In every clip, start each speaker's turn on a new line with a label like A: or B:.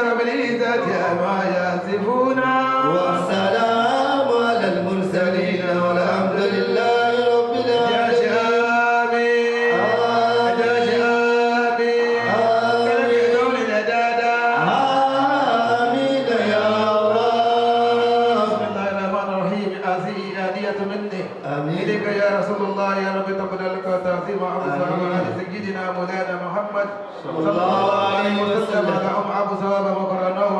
A: رب العزة عما يصفون
B: والسلام على المرسلين والحمد لله رب العالمين.
A: إليك يا رسول الله يا رب تقبل لك تعظيم على سيدنا مولانا محمد صلى الله عليه وسلم لهم أبو ثواب وقرناه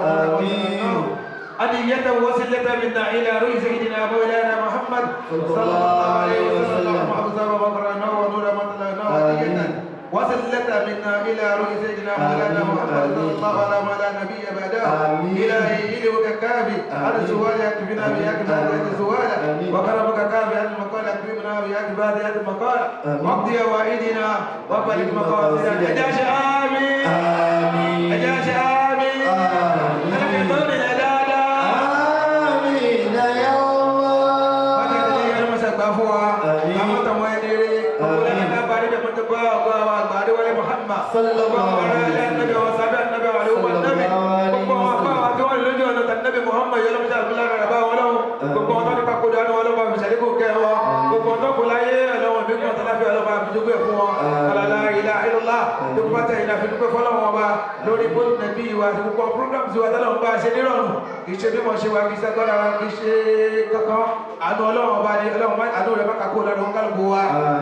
A: أدية وسلة منا إلى روح سيدنا مولانا محمد صلى الله عليه وسلم لهم أبو ثواب وقرناه ونور مطلعناه أدية وسلة منا إلى روح سيدنا مولانا محمد صلى الله على ما لا نبي بعده إلهي إلهك كافي هذا سؤال يكفينا بأكبر هذا سؤال وكرمك كافي هذا المقال يكفينا بأكبر هذا المقال واقضي وائدنا وبلغ مقاصدنا أجاش آمين أجاش آمين آمين
B: يا الله.
A: أنا مسك بافوا أما تمويني أولانا باري بمتبوا باري ولا محمد
B: صلى الله عليه وسلم.
A: النبي وصحبه النبي وعليه النبي النبي محمد يلا مش عارف لا ربا ولا gbogbo ọtọ nípa kó dánú ọlọ́ba ìṣẹ̀lẹ̀ kò kẹ́ wọn gbogbo ọtọ kò láyé ọlọ́wọ́n bí wọ́n tẹ́lá fi ọlọ́ba àbújúgbò ẹ̀ fún wọn alala ilá ilọ́lá tó kó bàtà ìlà fi dúpẹ́ fọlọ́wọn ọba lórí bóyá nàbí ìwà àti gbogbo programs wa tẹ́lọ̀ ń bá a ṣe nírọ̀rùn kì í ṣe bí wọ́n ṣe wá kì í ṣàgbọ́dá wa kì í ṣe kankan àánú ọlọ́wọ́n ọba ni ọlọ́wọ́n àánú rẹ̀ bá kakó lọ́dún kálukú wa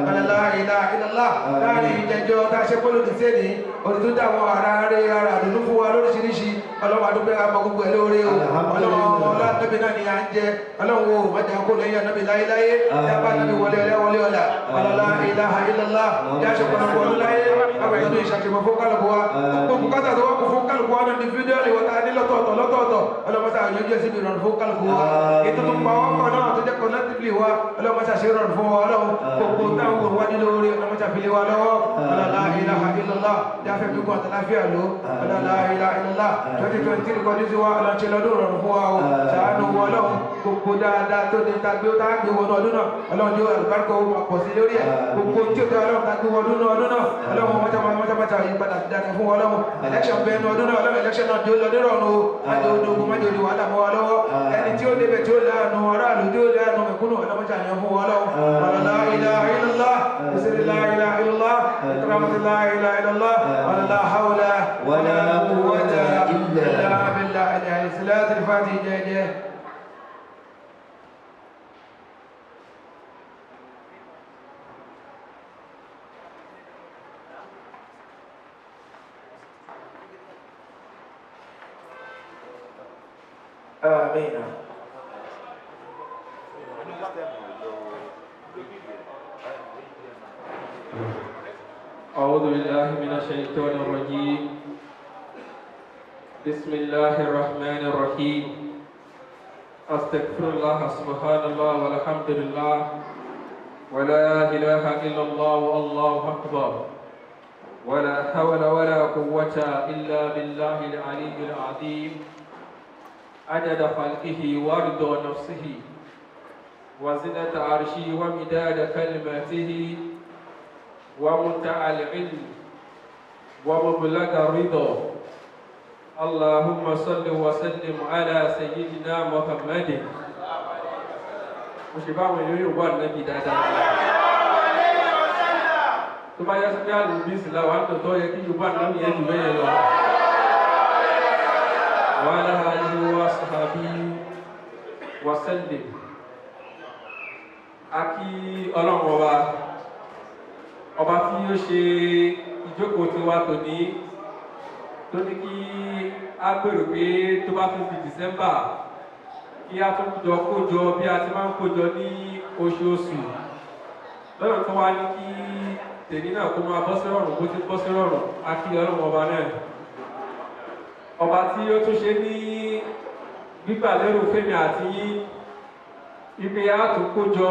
A: alala ilá ilọ́lá láàrin ìjẹjọ tá a ṣe polo ti sẹ́ni òtítọ́ dáwọn ara rẹ̀ ara àdùnnú fún wa lóríṣiríṣi ọlọ́wọ́n àdúgbò àmọ́ gbogbo ẹ̀ lóore o ọlọ́wọ́n ọlọ́dúnbí náà ni à ń jẹ ọlọ́wọ́ májà kó lẹ́yìn ànábì láyéláyé yàbá ànábì wọlé ọlẹ́ ọ̀la ọlọ́lá ilaha illallah yàṣẹ pọ̀lọpọ̀ ọdún láyé àwọn ìlú ìṣàṣẹmọ̀ fún kálukú wa gbogbo bùkátà tó wà kó fún kálukú wa ní fídíò ìwọ̀ta ní lọ́tọ̀ọ̀tọ̀ ọlọ́mọsá àyànjú ẹ̀sìn ìrọ̀rùn fún kálukú wa ètò tó pa wọ́pọ̀ náà tó jẹ́ connectively wa ọlọ́mọsá ṣe rọrùn fún wa ọlọ́run gbogbo táwọn wájú lórí ọlọ́mọsá fi lé wa lọ́wọ́ ọlọ́lá ilaha illallah jáfẹ́ bí kò àtàláfíà ló ọlọ́lá ilaha illallah 2023 kọjú sí wa ọlọ́nṣẹ́ lọ́dún rọrùn fún wa o ṣàánú wa ọlọ́run gbogbo dáadáa tó ní tagbe ó tágbé wọnú ọdún náà ọlọ́run yóò àlùbáríkà ó máa pọ̀ sí lórí ẹ̀ gbogbo tí ó tẹ ọlọ́run tagbe wọnú ọdún náà ọlọ́run mọ́tàmọ́tà yìí padà dáadáa fún wa ọlọ́run election bẹ́ẹ̀ ní ọdún náà ọlọ́run election náà jó lọ́dún rọrùn o májò odogun májò di wàhálà mọ́ wa lọ́wọ́ ẹni tí ó débẹ̀ tí ó láàánú aráàlú tí ó láàánú mẹ̀kúnnù ọlọ́mọta yẹn fún wa ọlọ́run la ilaha illallah la ilaha illallah la ilaha illallah la hawla wala quwwata illa billah salatu al-fatih jẹ́jẹ́. آمين.
C: أعوذ بالله من الشيطان الرجيم. بسم الله الرحمن الرحيم. أستغفر الله سبحان الله والحمد لله ولا إله إلا الله والله أكبر ولا حول ولا قوة إلا بالله العلي العظيم عدد خلقه ورضا نفسه وزنة عرشه ومداد كلماته ومنتهى العلم ومبلغ الرضا اللهم صل وسلم على سيدنا محمد مشبع من يوم النبي دادا ثم يسمع البيس لو أنت توي كي يبان نبي يجوا له وعلى آله وصحبه وسلم aki Ọlọ́run ọba tí ó ṣe ìjókòó tiwa tòní tó ní kí á gbèrò pé tó bá tún di December kí á tún jọ kójọ bí a ti máa ń kójọ ní oṣooṣù lọ́nà tó wá ní kí tèmi náà kó máa bọ́ sí rọrùn bó ti bọ́ sí rọrùn aki Ọlọ́run ọba náà ọba tí ó tún ṣe ní gbígbà lérò fẹ́mi àti yín ipe a tún kójọ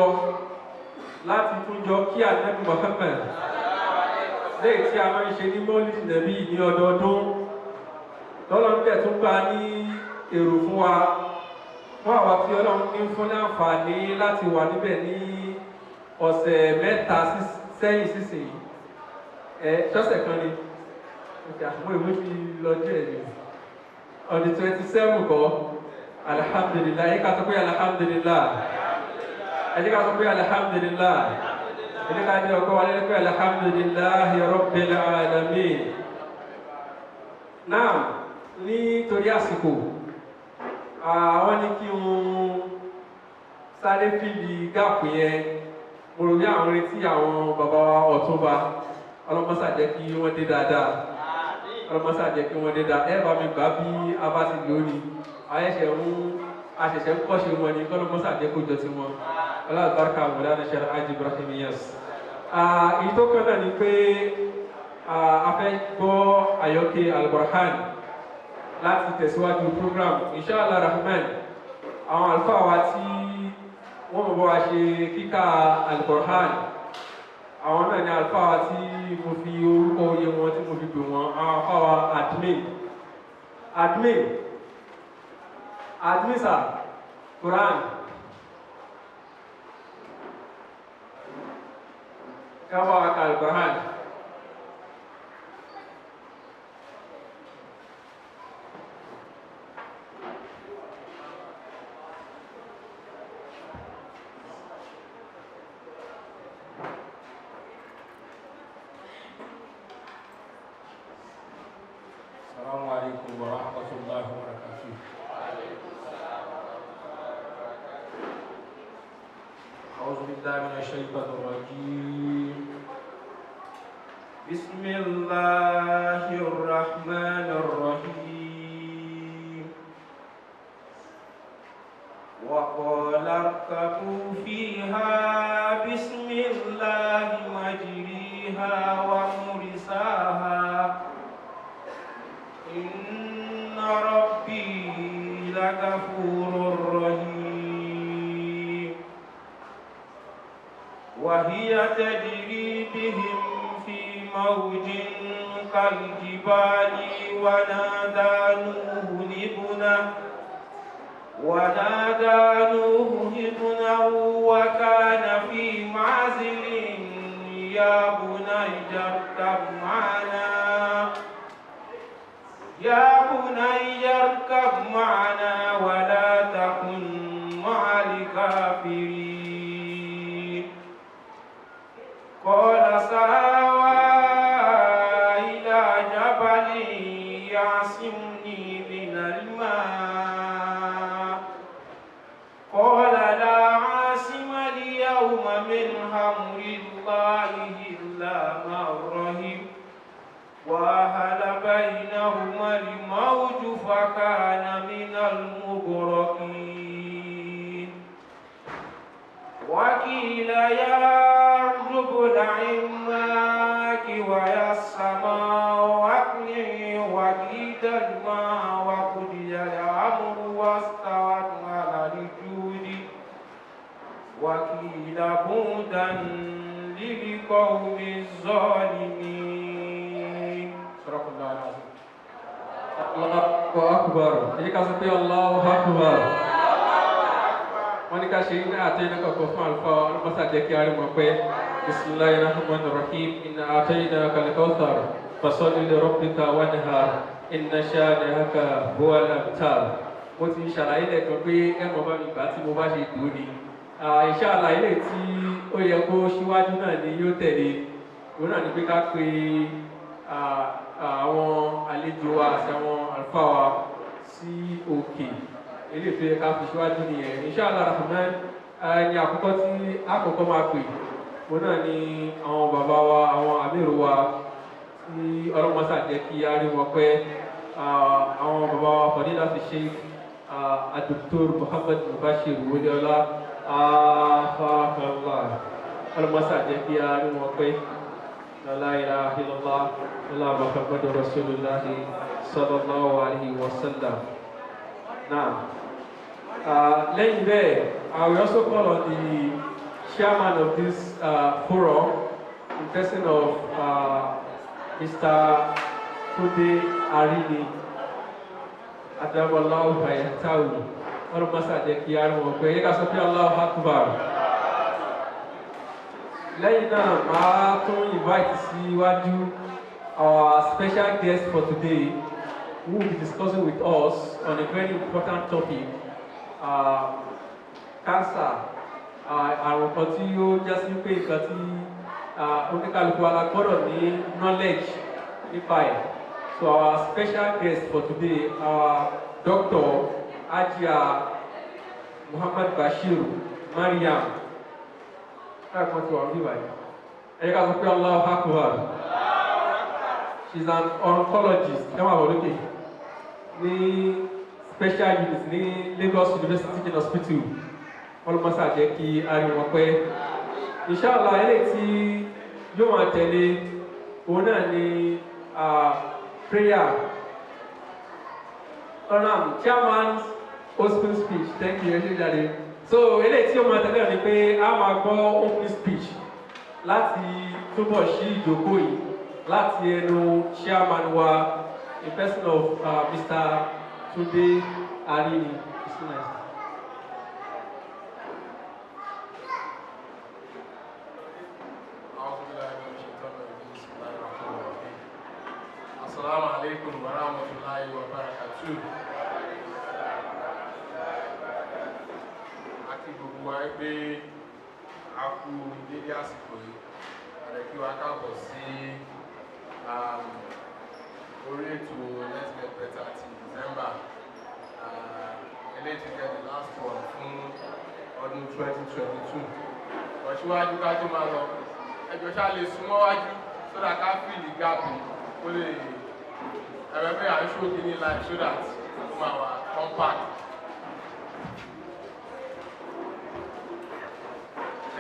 C: láti tún jọ kí Ànábì Muhammad léyìí tí a máa ń ṣe ní mọ́lìdì nàbí ní ọdọọdún lọ́lọ́run tẹ̀ tún gbà ní èrò fún wa fún àwa tí Ọlọ́run ní fún láǹfààní láti wà níbẹ̀ ní ọ̀sẹ̀ mẹ́ta sẹ́yìn sísìn ṣọ́sẹ̀ kan ni àwọn ìwé fi lọ díẹ̀ ni On the 27th kọ́, alhamdulillah, ẹ ká sọ pé alhamdulillah. Ẹ jẹ́ ká sọ pé alhamdulillah. Ẹ jẹ́ ká jẹ́ ọkọ wa lẹ́nu pé alhamdulillahi rabbil alamin. Náà, nítorí àsìkò, àwọn ní kí n sáré fìdí gáàpù yẹn. Mo rò bí àwọn retí àwọn bàbá wa Ọ̀túnba. Ọlọ́mọ́sà jẹ́ kí wọ́n dé dáadáa. Ọlọ́mọ́sà jẹ́ kí wọ́n dé dáadáa. Ẹ bá mi gbà bí a bá ti lórí. Àṣẹ̀ṣẹ̀ ń kọ́ṣe wọn ni kọ́lọ́mọ́sà jẹ́ kó jọ sí wọn. Ọlọ́àbárkà Mọ̀lánà Sheikh Haji Ibrahim Niass. Èyí tó kàn náà ni pé a fẹ́ gbọ́ àyọkẹ́ Al-Burhan láti tẹ̀síwájú program. Inshallah Rahman, àwọn àlùfáà wa tí wọ́n mọ̀ bọ́ wa ṣe kíkà Al-Burhan. Àwọn náà ni àlùfáà tí mo fi orúkọ oyè wọn tí mo fi pè wọ́n, àwọn àlùfáà admin sir, Quran. Kamu akan Al-Quran.
D: Assalamualaikum warahmatullahi wabarakatuh. A'udzu billahi minasyaitonir rajim. Bismillahirrahmanirrahim. Wa qala irkabu fiha bismillahi majriha wa mursaha. Inna rabbi lagafurur rahim. Wa hiya tajri bihim fi mawjin kaljibali wa nada nuhu ibnahu wa kana fi ma'zilin ya bunayya irkab ma'ana wa la takun ma'al kafirin. Qala sawa ila jabalin yasimni minal ma'. Qala la asima al-yawma min amrillahi illa man rahim. وَحَالَ بَيْنَهُمَا الْمَوْجُ فَكَانَ مِنَ الْمُغْرَقِينَ وَقِيلَ يَا أَرْضُ ابْلَعِي مَاءَكِ وَيَا السَّمَاءُ أَقْلِعِي وَغِيضَ الْمَاءُ وَقُضِيَ الْأَمْرُ وَاسْتَوَتْ عَلَى الْجُودِ وَقِيلَ بُعْدًا لِلْقَوْمِ الظَّالِمِينَ.
C: Allahu Akbar. Jadi ká sọ pé Allahu Akbar. Wọ́n ní ká ṣe ní àtẹ́yìn náà kọ̀ọ̀kan fún àlùfáà ọlọ́mọsá jẹ́ kí a rí wọn pé Bismillahirrahmanirrahim. Inna a'tainaka al-kawthar fasalli li rabbika wanhar. Inna shani'aka huwal abtar. Mo ti ṣàlàyé lẹ́ẹ̀kan pé ẹ mọ̀ bá mi gbà tí mo bá ṣe dùn ní. Inshallah ilé tí ó yẹ kó síwájú náà ni yóò tẹ̀lé. Òun náà ni pé ká pe àwọn àlejò wa àti àwọn àlùfáà wa sí òkè eléyìí tó yẹ ká fi síwájú nìyẹn. Inshallah Rahman, ní àkọ́kọ́ tí àkọ́kọ́ máa pè òun náà ni àwọn bàbá wa, àwọn àmírù wa tí ọlọ́mọsá jẹ́ kí á rí wọn pẹ́. Àwọn bàbá wa Fadilatu Sheikh Dr. Muhammad Mubashir Wòlíọlá afáfáfá ọlọ́mọsá jẹ́ kí á rí wọn pẹ́. La ilaha illallah wa Muhammadur Rasulullah sallallahu alaihi wasallam. Now, lẹ́yìn bẹ́ẹ̀, I will also call on the chairman of this forum, in person of Mr. Tunde Arini, Adamallahu Hayatawu. Ọlọ́mọsá jẹ́ kí á rí wọn pé yẹ ká sọ pé Allahu Akbar. Lẹ́yìn náà, máa tún invite síwájú our special guest for today, who will be discussing with us on a very important topic, cancer. Àrùn kan tí ó jásí pé nǹkan tí oníkálukú alágbọ́dọ̀ ní knowledge nípa ẹ̀. So our special guest for today, our Dr. Ajia Muhammad Bashir Mariam. Welcome to our viewer. Allahu Akbar. She's an oncologist. Ní special unit ní Lagos University Teaching Hospital. Olùmọ̀sá jẹ́ kí a rí wọn pẹ́. Inshallah eléyìí tí yóò máa tẹ̀lé òun náà ni prayer. Chairman's opening speech. Thank you, Ejidade. So eléyìí tí yóò máa tẹ̀lé ni pé a máa gbọ́ opening speech láti túbọ̀ sí ìjókòó yìí láti ẹnu chairman wa in person of Mr. Tunde Arini.
E: Assalamu alaikum wa rahmatullahi wa barakatuh. Àti gbogbo wa pé a kú dédé àsìkò yìí, àrẹ̀kí wa káàbọ̀ sí orí ètò Let's Get Better ti December. Eléyìí jẹ́ the last one fún ọdún 2022. Ọ̀ṣíwájú ká tó máa lọ, ẹjọ́ ṣá lè súnmọ́ wájú sódà ká fìlì gáàpù ó lè ẹ̀rẹ́bẹ̀ à ń ṣó kíní live so that ó máa wà compact.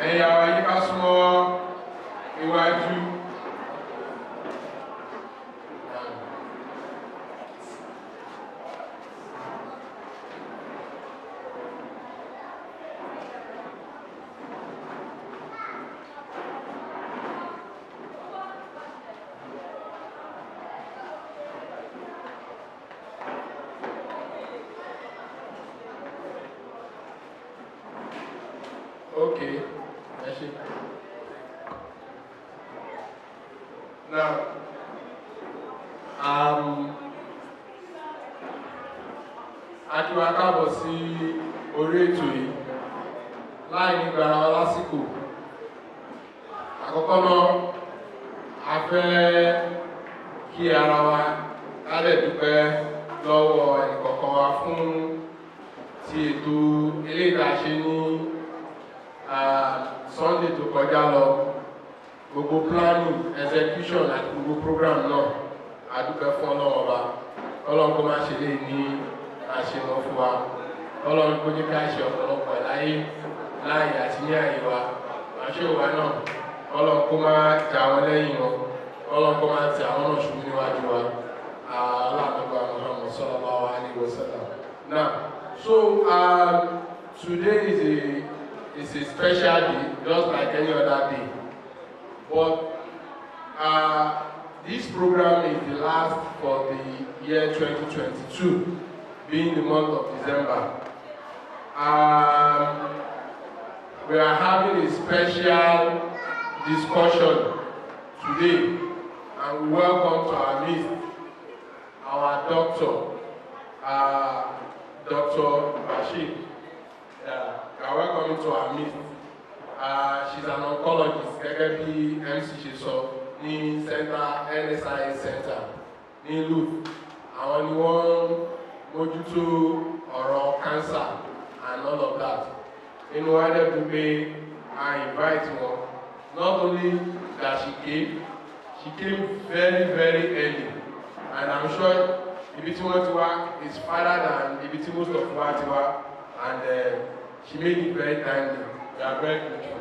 E: Ẹ̀yin àwọn yìí ká súnmọ́ iwájú. Okay, now, a kí wa káàbọ̀ sí orí ètò yìí láì ní gbàrà wa lásìkò. Àkọ́kọ́ náà, a fẹ́ kí ara wa ká lè dúpẹ́ lọ́wọ́ ẹnìkọ̀ọ̀kan wa fún ti ètò eléyìí tá a ṣe ní Sunday tó kọjá lọ, gbogbo planning, execution àti gbogbo program náà a dúpẹ́ fún Ọlọ́run Ọba. Ọlọ́run kó má ṣe lè ní àṣemọ́ fún wa. Ọlọ́run kó jẹ́ ká ṣe ọ̀pọ̀lọpọ̀ láyé àti ní àyè wa. Àṣẹ ìwà náà, Ọlọ́run kó má jà wọn lẹ́yìn wọn. Ọlọ́run kó má ti àwọn náà ṣubú níwájú wa. Aláàbẹ̀gbà Muhammad sallallahu alaihi wasallam. Now, so today is a special day, just like any other day. But this program is the last for the year 2022, being the month of December. We are having a special discussion today, and we welcome to our midst our doctor, Dr. Bashir. You are welcome to our midst. She's an oncologist, gẹ́gẹ́ bí MC ṣe sọ ní center NSIA center ní Luth. Àwọn ni wọ́n mójútó ọ̀rọ̀ cancer and all of that. Inú wa dẹ̀ dùn pé I invite wọn. Not only that she came very very early, and I'm sure ibi tí wọ́n ti wá is farther than ibi tí most of wa ti wá, and she made it very timely. We are very grateful.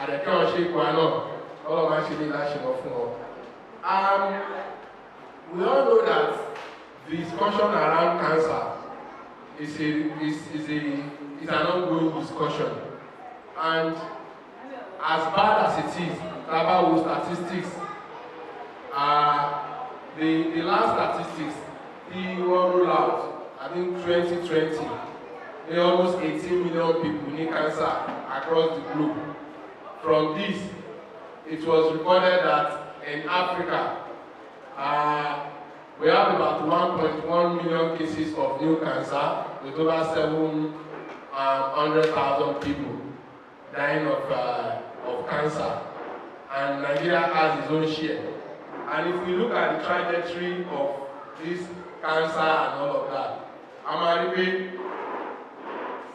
E: Àdẹ̀kẹ́ wọn ṣe ipò àná, ọlọ́run máa ṣe lè láṣẹ wọn fún wọn. We all know that the discussion around cancer is an ongoing discussion, and as bad as it is, about statistics, the last statistics, the one roll out, I think 2020. There are almost 18 million people with cancer across the globe. From this, it was reported that in Africa, We have about 1.1 million cases of new cancer with over 700,000 people dying of cancer. And Nigeria has its own share. And if we look at the trajectory of this cancer and all of that, Amaribe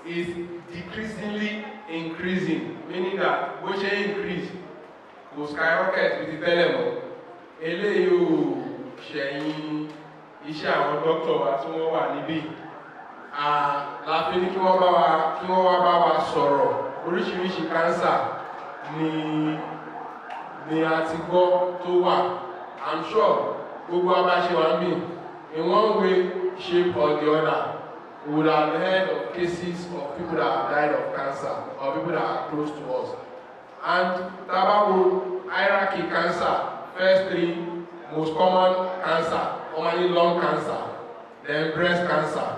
E: is decreasingly increasing, meaning that which increase will skyrocket with the telephone. Eléyìí ò ṣẹ̀yìn iṣẹ́ àwọn dókítà wa tí wọ́n wà níbí. Láfi ní kí wọ́n wá bá wa sọ̀rọ̀ oríṣiríṣi cancer ni a ti gbọ́ tó wà. I'm sure gbogbo abáṣe wa ń bì in one way, shape or the other, we would have heard of cases of people that have died of cancer or people that are close to us. And Tabaco hierarchy cancer, first three most common cancer, commonly lung cancer, then breast cancer,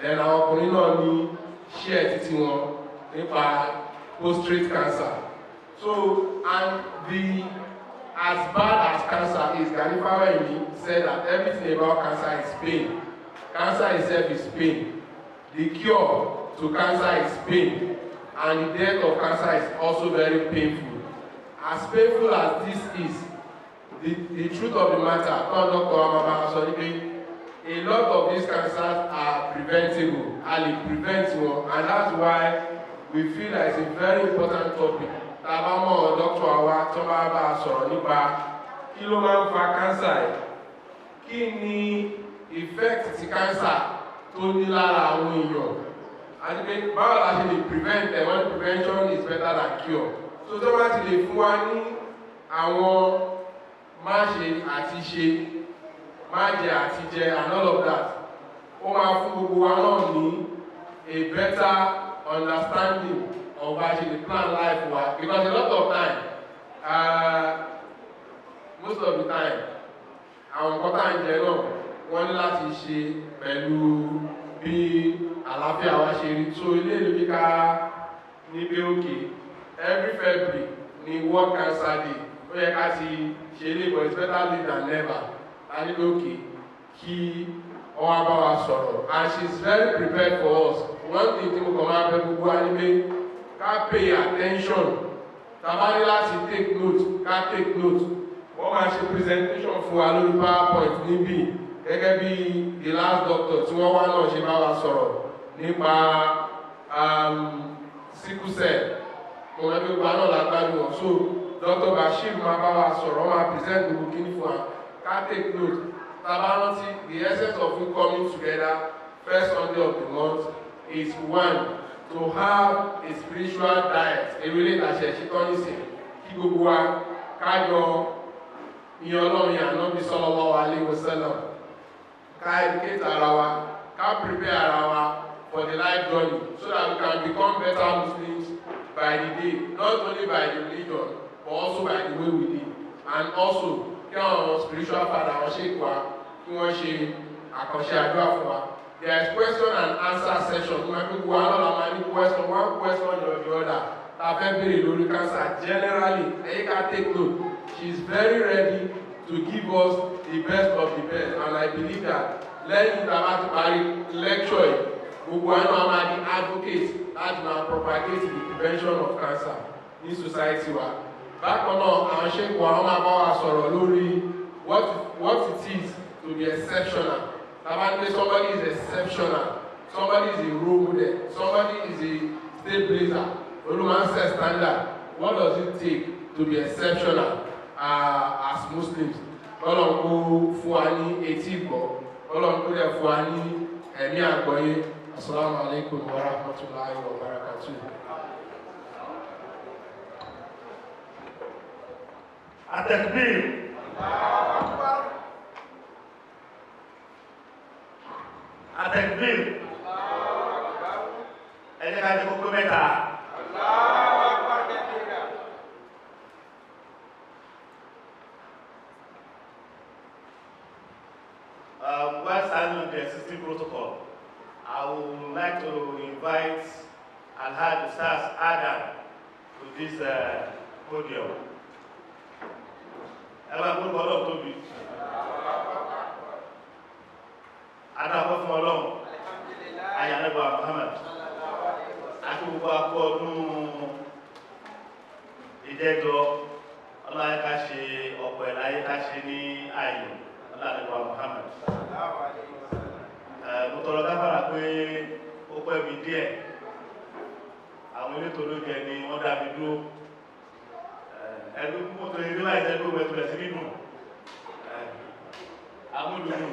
E: then our community share titi wọn nípa prostate cancer. So, and as bad as cancer is, Ganifawa said that everything about cancer is pain. Cancer itself is pain. The cure to cancer is pain. And the death of cancer is also very painful. As painful as this is, the truth of the matter, a lot of these cancers are preventable, and that's why we feel that it's a very important topic. Tabamo Dr. Awa Tomaba sọ̀rọ̀ nípa kí ló máa ń fa cancer yìí, kí ni effect ti cancer tó ní lára àwọn èèyàn, àti pé báwo la ṣe lè prevent ẹ̀ when prevention is better than cure. So tó bá ti lè fún wa ní àwọn má ṣe àti ṣe, má jẹ àti jẹ and all of that, ó máa fún gbogbo wa náà ní a better understanding of actually plan life wa, because a lot of time, most of the time, àwọn nǹkan tá à ń jẹ náà wọ́n ní láti ṣe pẹ̀lú bí àlàáfíà wa ṣe rí. So ilé ìlú kíkà níbi òkè every February ni World Cancer Day, ó yẹ ká ti ṣe ilé ìbọn it's better late than never. A níbi òkè kí wọ́n bá wa sọ̀rọ̀, and she is very prepared for us. One thing tí mo kàn máa bẹ gbogbo wa níbẹ̀, ká pay attention, tàbá ní láti take note, ká take note. Wọ́n máa ṣe presentation fún wa lórí PowerPoint níbí, gẹ́gẹ́ bí the last doctor tí wọ́n wá náà ṣe bá wa sọ̀rọ̀ nípa sickle cell. Mo mọ̀ pé gbogbo náà lágbádùn wọn. So Dr. Bashir máa bá wa sọ̀rọ̀, wọ́n máa present gbogbo kíní fún wa, ká take note. Tàbá rántí the essence of we coming together first Sunday of the month is one, to have a spiritual diet, a relate àṣẹ̀ṣẹ̀ tọ́nísìn, kí gbogbo wa kájọ ìyẹn Ọlọ́run yà Ànábì sallallahu alaihi wasallam, ká educate ara wa, ká prepare ara wa for the life journey so that we can become better Muslims by the day, not only by the religion but also by the way we live. And also kí àwọn spiritual father wọn ṣe kó wa kí wọ́n ṣe àkànṣe àdúrà fún wa. There is question and answer session. One question or the other. Tafẹ́ béèrè lórí cancer. Generally, you can take note. She is very ready to give us the best of the best, and I believe that lẹ́yìn tá a bá ti parí lecture, gbogbo àwọn amadi advocates láti máa propagate the prevention of cancer in society wa. Bákan náà, àwọn ṣèkò àwọn máa bá wa sọ̀rọ̀ lórí what it is to be exceptional. Somebody is exceptional, somebody is a role model, somebody is a state blazer, Roman set standard. What does it take to be exceptional as Muslims? Ọlọ́run kó fún wa ní etí ìgbọ́, Ọlọ́run kó dẹ̀ fún wa ní ẹ̀mí àgbọ́yé. Assalamu alaikum wa rahmatullahi wa barakatuh.
F: At-takbir. At-takbir. Ẹni ká ní kókó mẹ́ta. While signing the existing protocol, I would like to invite Alhaji Ustaz Adam to this podium. Ẹ máa gbọ́dọ̀ tóbi. Adáwọ̀ fún Ọlọ́run. Ayàlẹ́gbà Muhammad. Àti gbogbo akọ ọdún ìjẹ́jọ́ ọlọ́yẹ ká ṣe ọ̀pọ̀ ẹ̀láyé ká ṣe ní ààyè ọlọ́yẹ̀gbà Muhammad. Mo tọrọ gáfàrà pé ó pẹ́ mi díẹ̀. Àwọn elétò ló jẹ ni wọ́n dá mi dúró. Ẹ̀dùn mọ́tò ìdíwà ìṣẹ́dún wẹ̀tùlẹ̀ sí nínú. Amúlùmù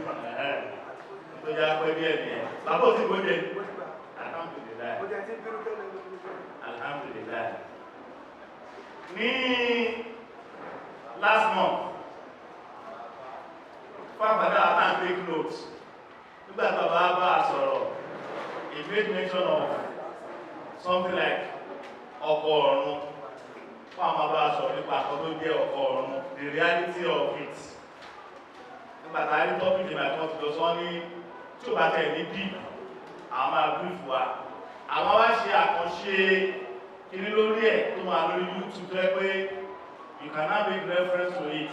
F: tó yá pẹ́ díẹ̀ ni ẹ̀. Bàbá ò sí gbójẹ. Alhamdulillah. Alhamdulillah. Ní last month, Fáfàdá àtàn take notes. Nígbà tí bàbá bá a sọ̀rọ̀, he made mention of something like ọkọ̀ ọ̀run. Fún àwọn bá a sọ̀rọ̀ nípa àkọ́ tó jẹ́ ọkọ̀ ọ̀run, the reality of it. Nígbà tí a rí tọ́pìkì náà kan ti lọ sọ ní tí ó bá tẹ̀ ní deep, àwọn máa brief wa. Àwọn wá ṣe àkànṣe kiri lórí ẹ̀ tó máa lórí YouTube tó yẹ pé you can now make reference to it.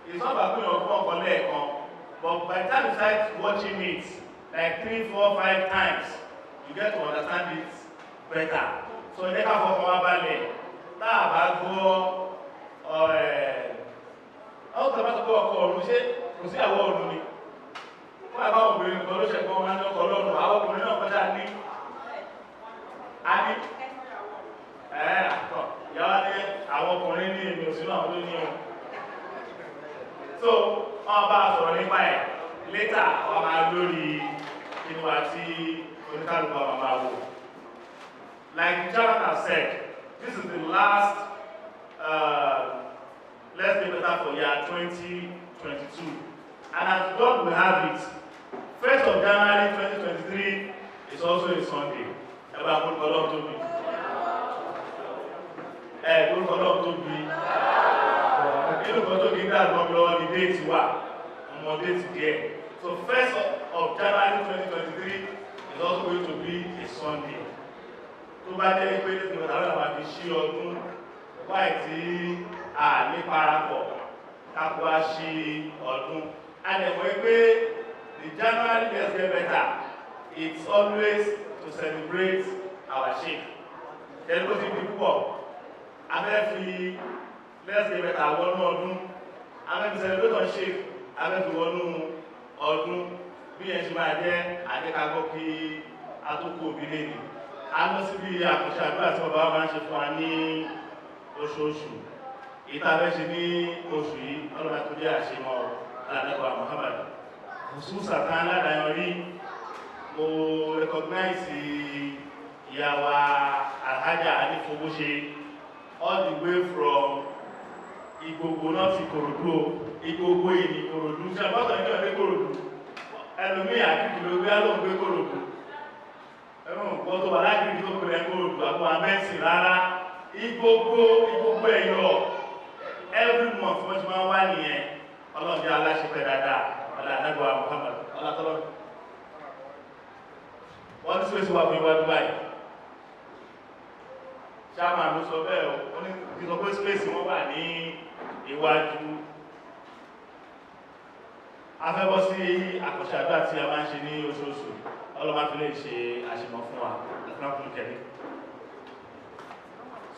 F: It's not about pé ọgbọ́n ọkọ̀ lẹ́ẹ̀kan, but by the time you start watching it like 3, 4, 5 times, you get to understand it better. So ẹ jẹ́ ká fọkàn wá balẹ̀ tá a bá gbọ́ ọ́ tàbá tó gbọ́ ọkọ̀ ọ̀run ṣé kò sí àwọ̀ ọ̀run ni. Wọ́n àbá obìnrin nǹkan ló ṣẹ̀kọ́ wọn ní ọkọ̀ ọlọ́run àwọn ọkùnrin náà kọjá ní. A ní àtọ̀ ìyáwá ní àwọn ọkùnrin ní èmi òsínú àwọn tó ní o. So wọ́n bá sọ̀rọ̀ nípa ẹ̀ later wọ́n máa lórí inú àti oníkálùkù àwọn máa wò. Like Jonathan has said, this is the last let's be better for year 2022. And as God will have it, 1st of January 2023 is also a Sunday. Ẹgbẹ́ àkókò ọlọ́run tó bí. Àkókò ọlọ́run tó bí. Nínú kan tó kí ní àgbọ̀n mi lọ́wọ́ ní déètì wà, ọmọ déètì díẹ̀. So 1st of January 2023 is also going to be a Sunday. Tó bá jẹ́ pé ní ìgbà táwọn àwọn àfi ṣí ọdún wáyé tí a ní parapọ̀ kápọ̀ á ṣí ọdún. And then the January let's get better. It's always to celebrate our sheikh. Then go to the people. Amefi let's get better one ọdún. Amefi celebrate on sheikh. Amefi one ọdún. Bí ẹ ṣe máa jẹ́ àdékagbọ́ kí atókò òbí lè ní. A lọ sí bí àkọsí àdúrà tí bàbá máa ń ṣe fún wa ní oṣooṣù. Ìtàbẹ́ ṣe ní oṣù yìí, ọlọ́mọ tó jẹ́ àṣemọ́ Aládàgbà Muhammad. Òṣùṣà kan ládàáyàn rí, mo recognize ìyàwó Alhaja Anífowóṣe all the way from Ìgbògbò náà ti Kòròdú, Ìgbògbò ìní Kòròdú, ṣe àbọ́tọ̀ ní ọdún Kòròdú. Ẹlòmí àkíkì ló gbé ló ń gbé Kòròdú. Ẹ̀rùn pọ̀ tó wà lágbègbè tó pẹ̀lẹ̀ Kòròdú, àbọ̀ amẹ́sì rárá. Ìgbògbò ẹ̀yọ̀ every month wọ́n ti máa wá nìyẹn. Ọlọ́run jẹ́ aláṣepẹ̀ dáadáa, Aládàgbà Muhammad, ọlátọ́lọ́. Wọ́n ní síwèsí wà fún ìwádìí báyìí. Ṣáàmà ló sọ bẹ́ẹ̀ o, wọ́n ní ìsọ pé síwèsí wọ́n wà ní iwájú. A fẹ́ bọ́ sí àkọsí àdúrà tí a máa ń ṣe ní oṣooṣù. Ọlọ́run fi lè ṣe àṣemọ̀ fún wa.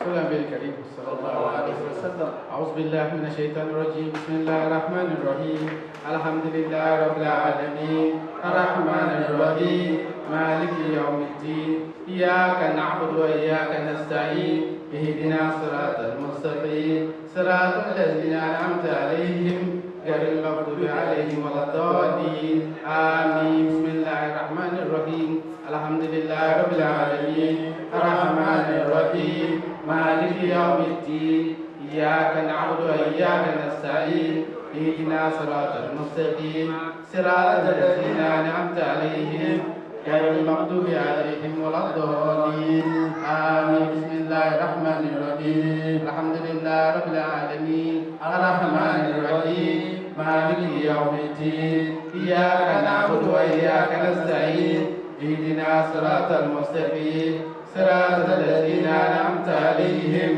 G: صلى الله الكريم صلى الله عليه وسلم. أعوذ بالله من الشيطان الرجيم. بسم الله الرحمن الرحيم. الحمد لله رب العالمين الرحمن الرحيم مالك يوم الدين إياك نعبد وإياك نستعين اهدنا الصراط المستقيم صراط الذين أنعمت عليهم غير المغضوب عليهم ولا الضالين آمين. بسم الله الرحمن الرحيم الحمد لله رب العالمين الرحمن الرحيم مالك يوم الدين إياك نعبد وإياك نستعين اهدنا صراط المستقيم صراط الذين أنعمت عليهم غير المغضوب عليهم ولا الضالين آمين. بسم الله الرحمن الرحيم الحمد لله رب العالمين الرحمن الرحيم مالك يوم الدين إياك نعبد وإياك نستعين اهدنا صراط المستقيم صراط الذين أنعمت عليهم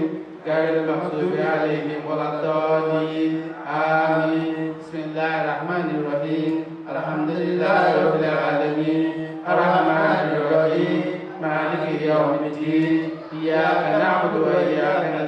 G: غير المغضوب عليهم ولا الضالين آمين. بسم الله الرحمن الرحيم الحمد لله رب العالمين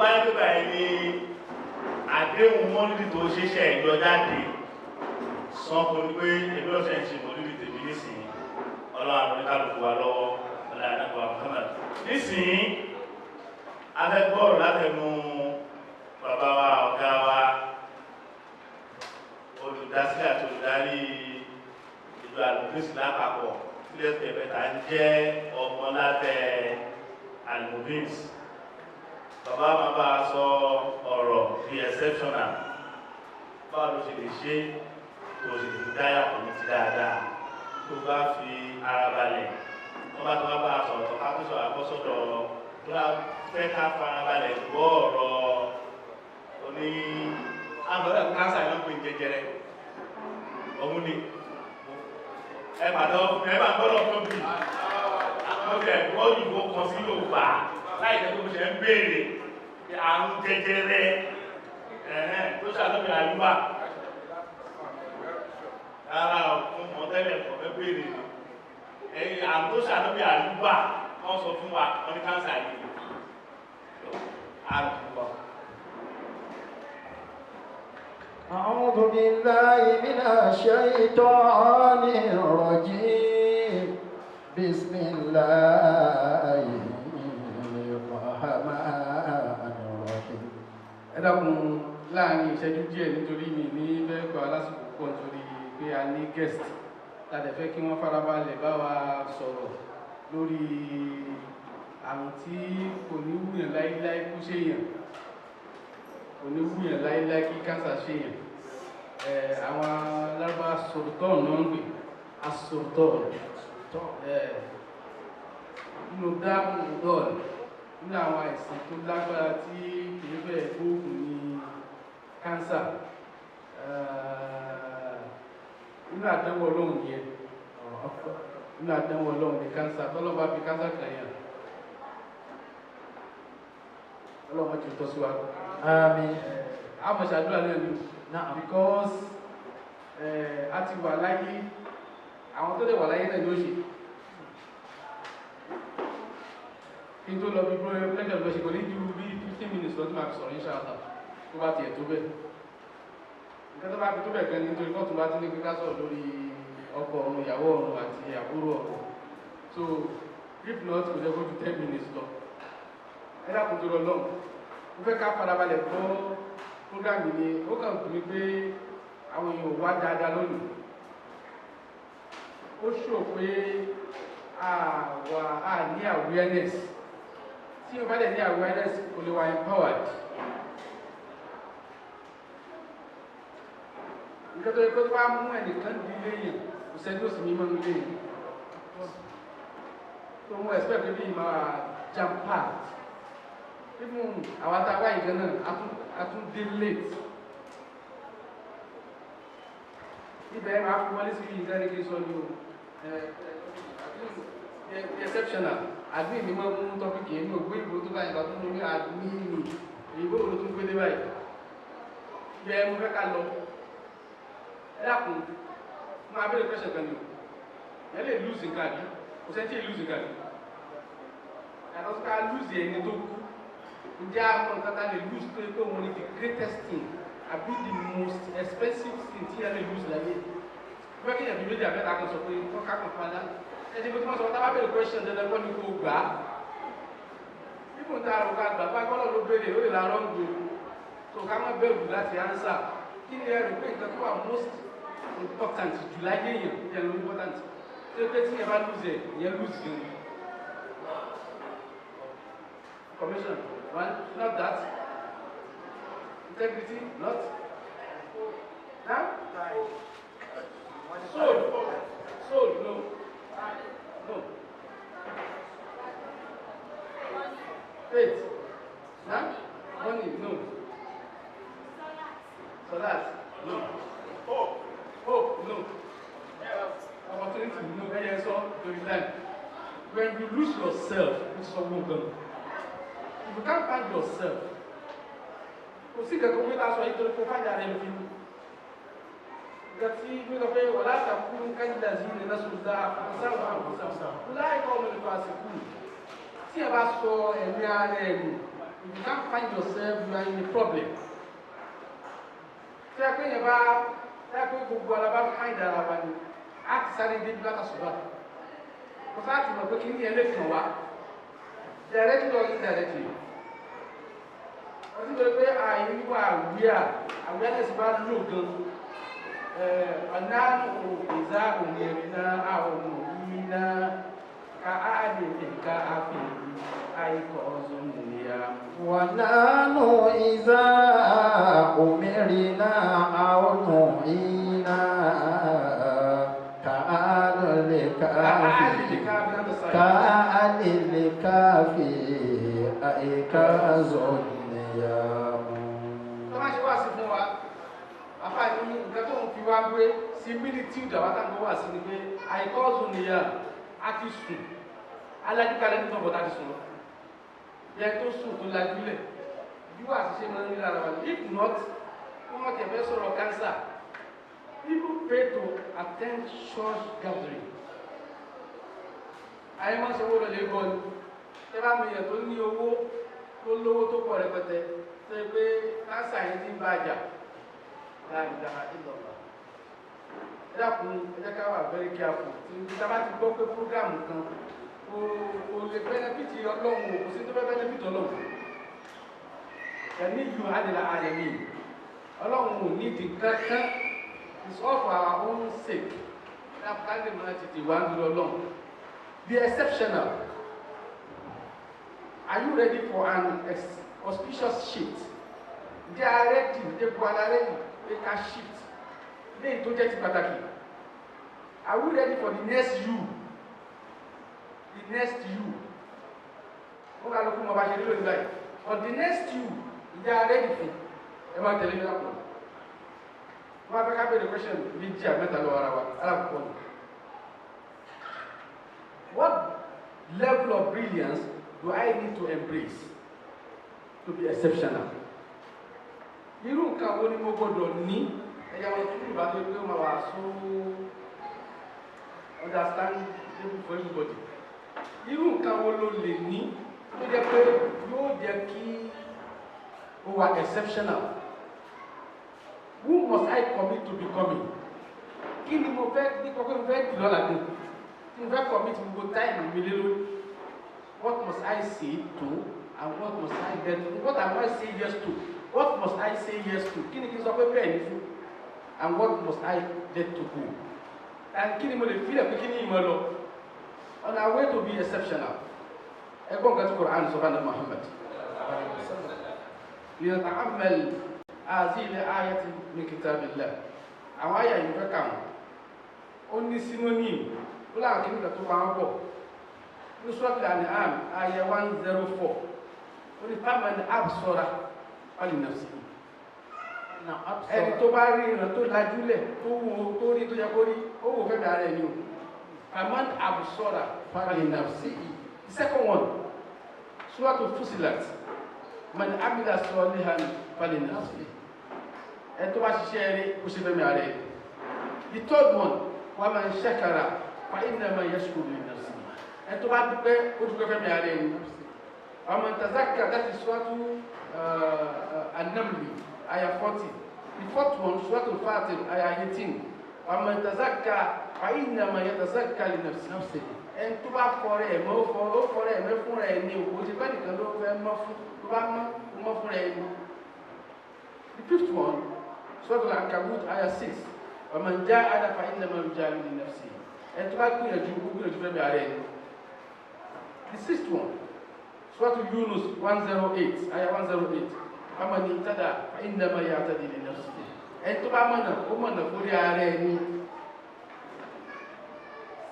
F: bá yẹ pé báyìí ni àdéhùn mọ́lídì tó ṣeéṣẹ́ ìjọ jáde sọ fún mi pé èmi ọ̀sẹ̀ ń ṣe mọ́lídì tèmi nísìnyí ọlọ́run àti oníkàlùkù wa lọ́wọ́ ọlọ́run àti Muhammad nísìnyí afẹ́gbọ́ọ̀rọ̀ látẹnu bàbá wa ọ̀gá wa olùdásílẹ̀ àti olùdarí ìjọ ALMUBINS lápapọ̀ sílẹ̀ pẹ̀pẹ̀ta ń jẹ́ ọmọ lábẹ́ ALMUBINS. Bàbá máa bá a sọ ọ̀rọ̀ bí exceptional báwo ló ṣe lè ṣe tó ṣe lè fi dáyà kò ní ti dáadáa tó bá fi ara balẹ̀ wọ́n bá tó wá bá a sọ̀rọ̀ tó ká tó sọ̀rọ̀ àkọ́sọ̀dọ̀ tó bá fẹ́ ká fara balẹ̀ gbọ́ ọ̀rọ̀ oní àgbọ̀dọ̀ káńsà yóò pè jẹjẹrẹ ọ̀hún ni ẹ bá gbọ́dọ̀ tó bì àwọn ẹ̀kọ́ òyìnbó kan sí Yorùbá láì jẹ́ tó ṣe ń béèrè àrùn jẹjẹrẹ tó ṣàlọ́bì àyùbá rárá fún mọ̀tẹ́lẹ̀ kọ̀ fẹ́ béèrè àrùn tó ṣàlọ́bì àyùbá wọ́n sọ fún wa wọ́n ní káńsà yìí àrùn púpọ̀.
B: أعوذ بالله من الشيطان الرجيم بسم الله
G: ẹ dákun láàrin ìṣẹ́jú díẹ̀ nítorí mi ní bẹ́ẹ̀ kọ́ alásìkò pọ̀ nítorí pé a ní guest tàbí fẹ́ kí wọ́n farabalẹ̀ bá wa sọ̀rọ̀ lórí àrùn tí kò ní wúyàn láíláí kú séèyàn kò ní wúyàn láíláí kí kánsà séèyàn àwọn lárúbá sọ̀rọ̀tọ̀ náà ń gbé asọ̀rọ̀tọ̀ nínú dáàbò dọ́ọ̀lù nínú àwọn àìsàn tó lágbára tí kìí bẹ́ẹ̀ gbóògùn ní kánsà nínú àdánwò ọlọ́run yẹn nínú àdánwò ọlọ́run ní kánsà tọ́lọ́bà fi kánsà kàyàn ọlọ́run ti tọ́ sí wa àmín àmọ̀ṣàdúrà náà ni because a ti wà láyé àwọn tó lè wà láyé náà ni ó ṣe kí n tó lọ bí lẹ́jọ̀ lọ ṣe kò ní ju bí 15 minutes lọ́tún máa fi sọ̀rọ̀ ìṣàlá tó bá tiẹ̀ tó bẹ̀. nǹkan tó bá fi tó bẹ̀ gan ni nítorí kọ́tù bá ti ní kíkà sọ̀rọ̀ lórí ọkọ ọ̀run ìyàwó ọ̀run àti àbúrò ọ̀run so if not kò jẹ́ kó ju 10 minutes lọ. ẹ dákun tó lọ lọ́hùn mo fẹ́ ká farabalẹ̀ gbọ́ program ni ó kàn tó mi pé àwọn èèyàn wá dáadáa lónìí ó ṣò pé a ní awareness tí o bá dẹ̀ ní awareness o lè wà empowered nǹkan tó yẹ kó tó bá mú ẹnìkan di léyìn kò sẹ́ni ó sì mímọ́ ní léyìn tó mú expect pé bí ìmọ̀ jam packed even àwọn àtàwà ìgbẹ́ náà a tún dé late ibẹ̀ máa fi wọlé sí ìgbẹ́rẹ́gẹ́ sọ ní o exceptional admin ni wọ́n mú tọ́pìkì ẹni ògbé ìbò tó báyìí tàbí ní admin ni ìbò òun tó gbé dé báyìí yẹ mú fẹ́ ká lọ ẹ̀dàkùn mú abẹ́rẹ́ pẹ́sẹ̀ kan ní o ẹ lè lose nǹkan àbí kò sẹ́ tí ì lose nǹkan àbí yàtọ̀ sí ká lose ẹni tó kú ǹjẹ́ àwọn nǹkan tá lè lose tó yẹ pé òun ni the greatest thing àbí the most expensive thing tí ẹ lè lose láyé wọ́n kí ẹ̀bí méjì àbẹ́ta kan sọ pé wọ́n ká kan padà ẹni bí wọ́n sọ tábà bẹ̀rẹ̀ question dandan kọ́ ni kò gbà á bíbùn tá a rò ká gbà fún akọ́lọ́ ló béèrè ó lè la rọ́ǹgò tó ká má bẹ̀rù láti answer kí ni ẹ rò pé nǹkan tó wà most important jù láyé yẹn yẹn ló important tó pé tí yẹn bá lose yẹn lose yẹn commission one not that integrity not now soul no. No. Faith. Huh? Money, no. Salat, no. Hope, no. Opportunity, no. When you lose yourself, it's so good. If you can't find yourself, you see that we are going to find out everything. Gati nuna kai wala ta kun kan da zini na su da kula ai ko mun fasiku tí ẹ bá sọ ẹ̀mí ara ẹni if you can't find yourself, you are in a problem. Tí a pé yẹn bá tí a pé gbogbo ara bá find ara wa ni a ti sáré dé bí látàṣùbà kò sáà ti mọ̀ pé kí ní ẹ lè kàn wá directly or indirectly. Wọ́n ti bẹ̀rẹ̀ pé àìwá awareness bá lò gan ọ̀nà ìzá òmìnira àwọn òmìnira ká á lè ká á fi àìkọ̀ ọ̀zọ́ nìyà.
B: ونحن إذا أمرنا أو نهينا كأهل الكافي أي كالظليام.
G: Tó máa ṣe wá sí fún wa, àfà ní nǹkan tó ń fi wá gbé similitude àwọn àtàkùn wà sí ni pé àìkọ́ọ̀zù nìyà á ti sùn, alájúkalẹ̀ ní tọ́bọ̀ tá ti sùn lọ. Yẹ tó sùn tó lajúlẹ̀, bí wà sí ṣe máa ń rí lára wa. If not, wọ́n mọ̀ kẹfẹ́ sọ̀rọ̀ cancer. People pay to attend church gathering. Ayé máa ń sanwó lọ lé bọ́ ni. Ṣé bá mi yàn tó ní owó tó lówó tó pọ̀ rẹpẹtẹ tó yẹ pé cancer yẹn ti ń bá àjà láàrin dára ìlọ́ba. Ẹ dákun ẹ jẹ́ ká wà very careful. Tí a bá ti gbọ́ pé fúrógámù kan o lè bẹ́nẹ́fìtì ọlọ́run o kò sí tó fẹ́ bẹ́nẹ́fìtì ọlọ́run. Ẹ̀mí yóò hádìlá àyẹ̀mí. Ọlọ́run ò ní ìdí kankan. It's all for our own sake. Be exceptional. Are you ready for an auspicious shift? They are ready. They are ready. They can shift. They don't get it. Are we ready for the next you? The next you. For the next you, they are ready for. Am I telling you that one? Wọ́n á fẹ́ ká bẹ̀rẹ̀ question méjì àmẹ́ta lọ́wọ́ ara wa alákọ̀ọ́ ni. What level of brilliance do I need to embrace to be exceptional? Irú nǹkan wo ni mo gbọ́dọ̀ ní ẹ̀yà wọn tún ìbá tó gbé wọn wá so understandable for everybody. Irú nǹkan wo ló lè ní tó jẹ́ pé yóò jẹ́ kí ó wà exceptional? Who must I commit to becoming? Kí ni mo fẹ́ ní kọ́kọ́ mo fẹ́ dì lọ́la dé? Tí mo fẹ́ commit gbogbo time mi lé lórí. What must I say to and what must I get to? What am I say yes to? What must I say yes to? Kí ni kí n sọ pé bẹ́ẹ̀ ni fún? And what must I get to do? And kí ni mo lè fi lẹ̀ pé kí ni ìmọ̀ lọ? On our way to be exceptional. Ẹgbọ́n nǹkan tí Quran sọ fún Ànábì Muhammad. لنتأمل هذه الآية من كتاب الله. Àwọn àyà yìí fẹ́ kà wọ́n. Ó ní synonym. Ó láwọn kí nígbà tó máa ń bọ̀. Ní Suratul An'am, àyà 104. Ó ní faman absara falinafsihi. Ẹni tó bá rí ìran tó lajúlẹ̀ tó wo tó rí tó yẹ kó rí ó wò fẹ́ bẹ̀rẹ̀ ẹni o. Faman absara falinafsihi. The second one, Suratul Fussilat. Man amila salihan falinafsihi. Ẹni tó bá ṣiṣẹ́ rí kó ṣe fẹ́mi ààrẹ. The third one, wa man shakara fa innama yashkuru li nafsihi. Ẹni tó bá dúpẹ́ ó dúpẹ́ fẹ́mi ààrẹ ni. Wa man tazakka, that is Suratu An-Naml, ayah 40. The fourth one, Suratul Fatir, ayah 18. Wa man tazakka fa innama yatazakka li nafsihi. Ẹni tó bá fọrẹ ẹ̀mọ́ ó fọrẹ ẹ̀mẹ́ fún rẹ̀ ní òkú ti pẹ́ nìkan ló fẹ́ mọ́ fún tó bá mọ́ fún rẹ̀ ní. The fifth one, Suratul Ankabut, ayah 6. Wa man jahada fa innama yujahadu li nafsihi. Ẹni tó bá gbìyànjú fẹ́ mi ààrẹ ni. The sixth one, Suratul Yunus 108, ayah 108. Wa man ihtada fa innama yahtadi li nafsihi. Ẹni tó bá mọ̀nà fórí ààrẹ ni.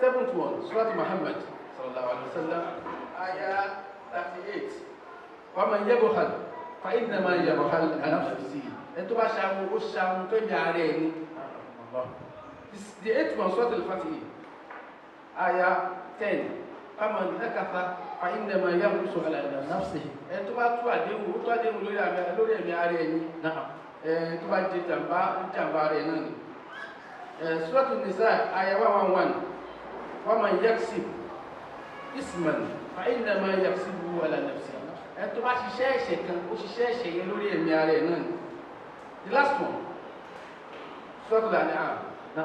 G: Seventh one, Surah Muhammad sallallahu alaihi wasallam, ayah 38. Wa man yabkhal fa innama yabkhal an nafsihi. Ẹni tó bá ṣàwọn ó ṣàwọn tó yà rẹ̀ ni. The eighth one, Surah Al-Fatih, ayah 10. Wa man nakatha fa innama yanqusu ala nafsihi. Ẹni tó bá tú àdéhùn lórí ẹ̀mí ara ẹni. Tó bá jẹ jàmbá rẹ̀ náà ni. Surah An-Nisa, ayah 111. Wa man yaksib isman fa innama yaksibuhu ala nafsihi. ẹ tó bá ṣiṣẹ́ ẹ̀ṣẹ̀ kan ó ṣiṣẹ́ ẹ̀ṣẹ̀ yẹn lórí ẹ̀mí ara ẹ̀ náà ni. The last one sọ́kùlà ní àná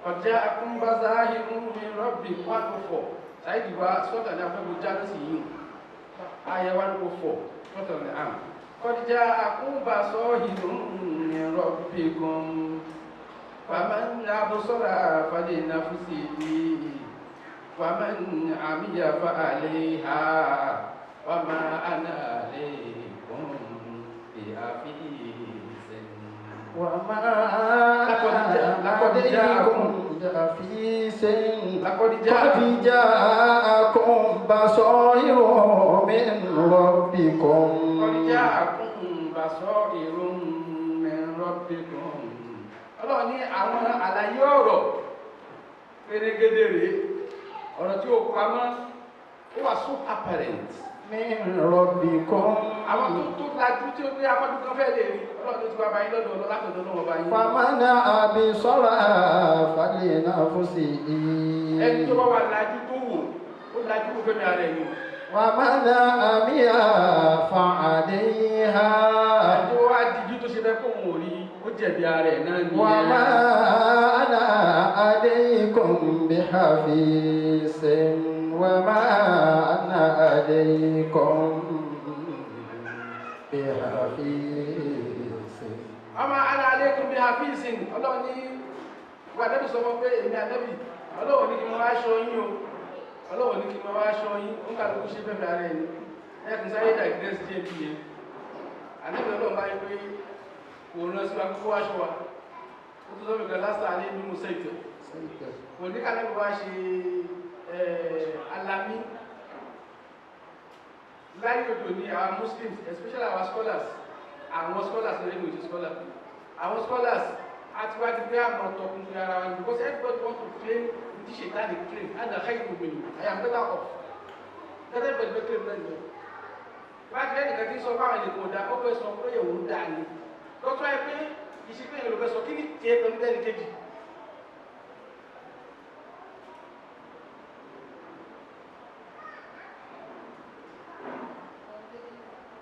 G: ọjà akúnbázá ìmúmi rọ́bì 104 ṣáìdì wa sọ́kùlà ní afẹ́gbó jáde sí yìí ayẹ 104 sọ́kùlà ní àná ọjà akúnbázọ́ ìmúmi rọ́bì gan faman absara falinafsihi waman amiya fa alayha wama ana alaykum bi hafizin
B: وما لقد جاءكم بصائر من ربكم
G: Ọlọ́run ní àwọn àlàyé ọ̀rọ̀ pérégedé rèé ọ̀rọ̀ tí ó pamọ́ ó wà so apparent
B: من ربكم
G: àwọn tó lajú tí ó gbé afọ́dún kan fẹ́ lè rí Ọlọ́run tó ti wá báyìí lọ́dọ̀ látọ̀dọ̀ náà báyìí.
B: فمن أبصر فلنفسه
G: ẹni tó bá wà lajú tó wò ó lajú kó fẹ́ mi ara ẹ̀yìn.
B: ومن عمي فعليها
G: ẹni tó wá dijú tó ṣe fẹ́ kó wò rí ó jẹ̀bi ara ẹ̀ náà nìyẹn.
B: وما أنا عليكم بحفيظ وما أنا عليكم بحفيظ
G: ọmọ ana aleikum bi hafizin Ọlọ́run ní wà nẹ́bí sọ fún pé èmi ànẹ́bí Ọlọ́run ní kí mo wá aṣọ yín o Ọlọ́run ní kí mo wá aṣọ yín ó ń kà lóko ṣe fẹ́fẹ́ ara ẹni ẹkùn sáré dàgídẹ́sì jẹ́ bí yẹn ànẹ́bí Ọlọ́run bá yẹ pé kò rán sí wa kó aṣọ wa ó tó sọ́fẹ̀ kan lásìkò alẹ́ ní mo sẹ́ìtẹ̀ kò ní ká nẹ́bí wá ṣe alami láyé òdò ní àwọn Muslims especially our scholars àwọn scholars lórí ìwé ìṣe scholar àwọn scholars àti wá ti gbé àwọn ọ̀tọ̀kùn ara wọn because everybody want to claim the shaitan dey claim and the high people mean I am better off gẹ́gẹ́ bẹ̀rẹ̀ bẹ́ẹ̀ claim lẹ́nu wá ti lẹ́nu kẹ́kẹ́ sọ fáwọn ènìyàn kò dá ó fẹ́ sọ pé yẹ̀wò ń dà ní lọ́tọ́ ẹ pé ìṣe pé èèyàn ló fẹ́ sọ kí ni tiẹ̀ pẹ̀lú bẹ́ẹ̀ ni kejì.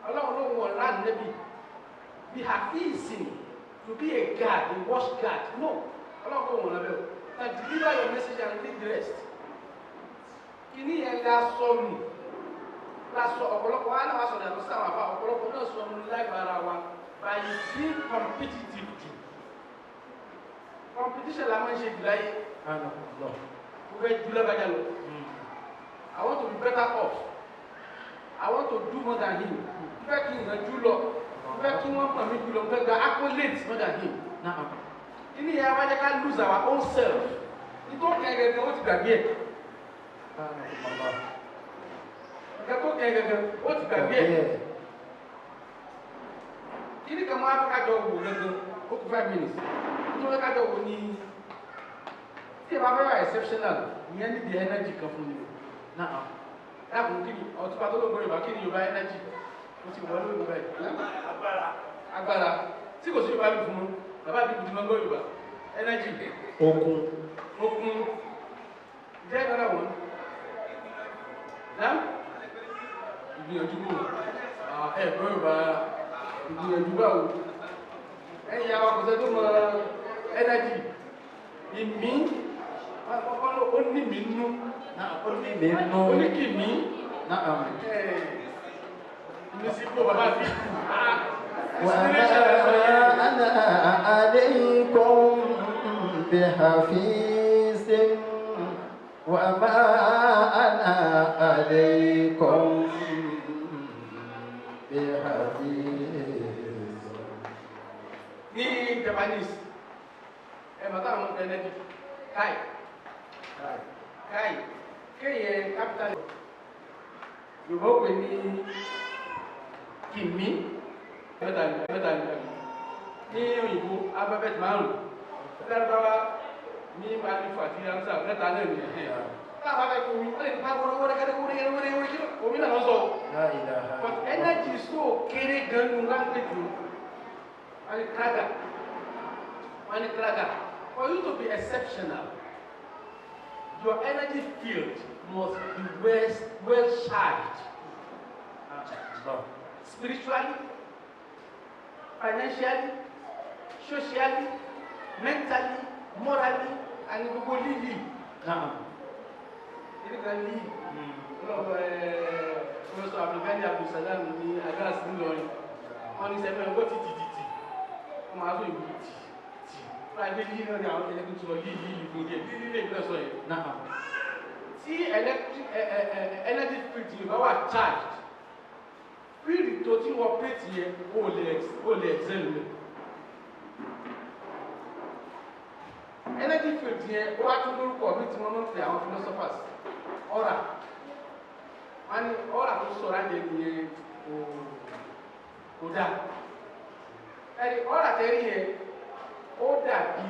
G: Ọlọ́run ló wọ̀ láti nẹ́bí be hafizin to be a guard a watch guard no ọlọ́pàá wọn lọ bẹ́ẹ̀ na deliver your message and leave the rest kìíní yẹn la sọ nù la sọ ọ̀pọ̀lọpọ̀ wa náà wà sọ̀rọ̀ yàtọ̀ sí àwọn àbá ọ̀pọ̀lọpọ̀ náà sọ nù láìpẹ́ wa by being competitive jù competition la máa ń ṣe jù láyé mo fẹ́ jù lábàjá lọ I want to be better off I want to do more than him mo fẹ́ kí n ràn jù lọ fẹ́ kí wọ́n pọ̀ mí jùlọ fẹ́ gba accolades more than him. Kíni ìyá wájá ká lose our own self. Nítorí kẹ́gẹ́gẹ́ ó ti gbàgbé ẹ̀. Nítorí kẹ́gẹ́gẹ́ ó ti gbàgbé ẹ̀. Kíni kan máa fẹ́ kájọ wò gẹ́gẹ́ ó kú 5 minutes. Nítorí kájọ wò ní tí ẹ bá fẹ́ wà exceptional ìyẹn ní the energy kan fún mi. Láàbùn kíni ọtún bá tó lóògbé Yorùbá kíni Yorùbá energy. Mo ti wọ́n lóògbé báyìí. Agbára tí kò sí Yorùbá bí fún un bàbá bí kùtù lọ́gbọ́ Yorùbá energy okun jẹ́ ìgbàlá wọn náà ìgbìyànjú bò ẹ̀gbọ́n Yorùbá ìgbìyànjú bá wò ẹ̀yìn àwọn akọ̀sẹ́ tó mọ energy ìmí ó ní mi nú ó ní kì mí ìmísíkò bàbá bí
B: وما أنا عليكم بحفيظ وما أنا عليكم بحفيظ.
G: ní Japanese bàtà àwọn ẹnẹ́bí káì kéye capital Yorùbá pè ní kìmí mẹ́ta ní òyìnbó alphabet márùn lẹ́rọ̀báwá ní alifu àti amsa mẹ́ta náà ní ẹ̀hẹ́ káàbá fẹ́ kó omi ó lè nípa wọ́rọ́wọ́rọ́ kí omi náà lọ sọ but energy so kéré gan ní language wọ́n ní kraga for you to be exceptional your energy field must be well charged spiritually, financially, socially, mentally, morally, and gbogbo lílì. Kí ni kan lílì? Professor Abdulgani Abdulsalam ní Agas ńlọrin. Wọ́n ní sẹ́fẹ̀ ẹ̀kọ́ ti tìtìtì. Wọ́n máa sọ ìwé tì. Fúnra ẹgbẹ́ lílì náà ni àwọn ẹgbẹ́ tó sọ lílì fún díẹ̀. Lílì lè gbọ́dọ̀ sọ yẹn. Tí energy field yìí bá wà charged, field tó ti operate yẹn ó lè excel lẹ̀. Energy field yẹn ó wá tún lórúkọ mi tí wọ́n máa ń pè àwọn philosophers ọ̀rà wọ́n ní ọ̀rà tó sọ̀rọ̀ àjẹ́ nìyẹn kò dáa ẹni ọ̀rà tẹ́rí yẹn ó dàbí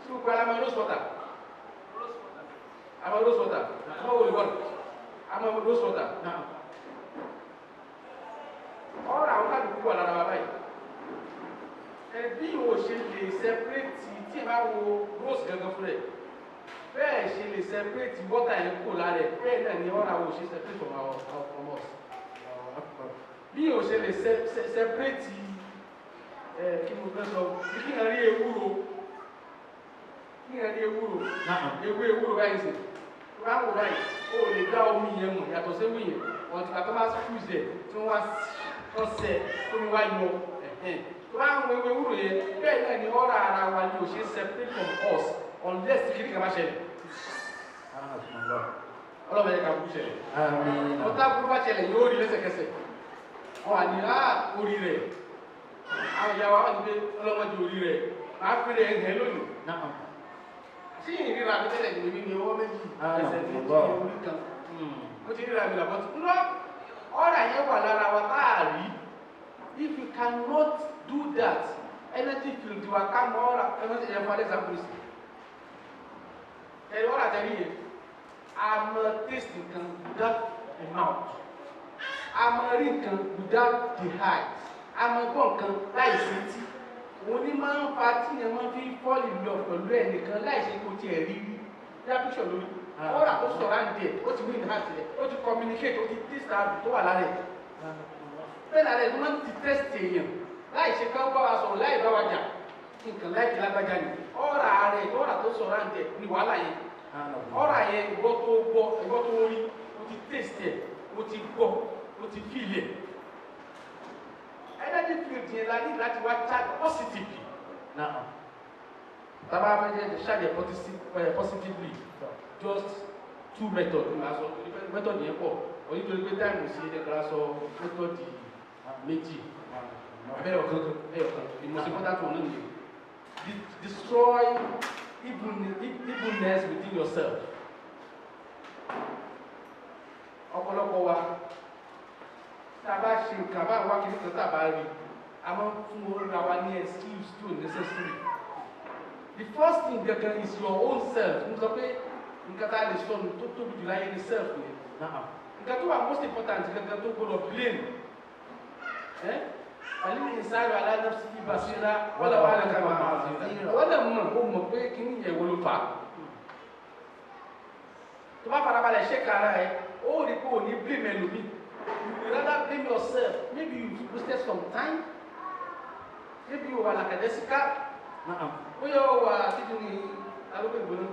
G: sí gbogbo alamọ rose water àmọ́ rose water àmọ́ olùwọ́n àmọ́ rose water ọ̀rà àwọn káàdùn wà lára wa báyìí bí o ṣe lè separate tí ẹ bá wo rose gangan fún rẹ̀ bẹ́ẹ̀ ṣe lè separate water yẹn kó lára ẹ̀ bẹ́ẹ̀ náà ni ọ̀rà o ṣe separate from us bí o ṣe lè separate kí mo fẹ́ sọ kí n rí ewúro ewúro báyìí sè ráwọ̀ báyìí o lè dá omi yẹn mọ̀ yàtọ̀ sí ewu yẹn ọ̀tí kàtọ́ bá squeeze ẹ̀ tí wọ́n wá ọ̀sẹ̀ omi wá yọ láwọn ewé wúrò yẹn bẹ́ẹ̀ náà ni ọ̀rọ̀ ara wa ni ò ṣe separate from us unless kìíní kan bá ṣẹlẹ̀. ọlọ́mọ yẹn ká kú ṣẹlẹ̀. ọ̀tá burú bá ṣẹlẹ̀ yóò rí lẹ́sẹ̀kẹsẹ̀. wọ́n wà ní orí rẹ̀ àwọn ìyá wa wà ní pé ọlọ́mọdé orí rẹ̀ máa fi rẹ̀ hẹ́ lónìí. tí ìríra mi tẹ́lẹ̀ ní mi ní ọwọ́ méjì ẹsẹ̀ méjì orí kan mo ti ríra mi làbọ̀ tó ńlọ ọ̀rọ̀ yẹn wà lára wa tá a rí. If you cannot do that, energy field you are come all for example. And what I tell you, I'm tasting without a mouth. I'm reading without the eyes. I'm going like city. Only man party and man feel fall in love for learning can like say go to a reading. That picture look. All that was surround there. What you mean heart there? What you communicate? What you taste that to alare. Bẹ́ẹ̀ náà lẹ́nu máa ń ti test èèyàn láì ṣe ká bá wa sọ̀rọ̀ láì bá wa jà nǹkan láìkí lágbájá ni ọ̀rà rẹ̀ ọ̀rà tó sọ̀rọ̀ àǹtẹ̀ ni wàhálà yẹn ọ̀rà yẹn ìgbọ́ tó gbọ́ ìgbọ́ tó rí o ti test ẹ̀ o ti gbọ́ o ti feel ẹ̀ energy field yẹn la ní láti wá charge positively tábà fẹ́ jẹ́ charge positively just two methods ní ma sọ method yẹn pọ̀ onítorí pé táìmù sí ẹ̀dẹ̀kára sọ method méjì ẹyọkan the most important one nìyẹn destroy evilness within yourself. ọ̀pọ̀lọpọ̀ wa tá a bá ṣe nǹkan bá wá kí nǹkan tá a bá rí a máa ń fún oríra wa ní excuse tí ò necessary. The first thing gangan is your own self. N sọ pé nǹkan tá a lè sọ ní tó tóbi jù láyé ní self yẹn. Nǹkan tó wà most important gangan tó gbọdọ̀ blame. Àlẹ́ ìsáyọ̀ aláìní sí ìbásíra wọ́n lọ́wọ́ àlẹ́ká máa ń zèrè. Wọ́n lè mọ̀ pé kí ní ìyẹ̀wò ló fà á. Tó bá farabalẹ̀ ṣe kára ẹ̀, ó rí pé ò ní blame ẹlòmíì. You rather blame yourself. Maybe you wasted some time. Maybe you were lackadaisical. Bóyá o wà títí ní alókè ìgbóná.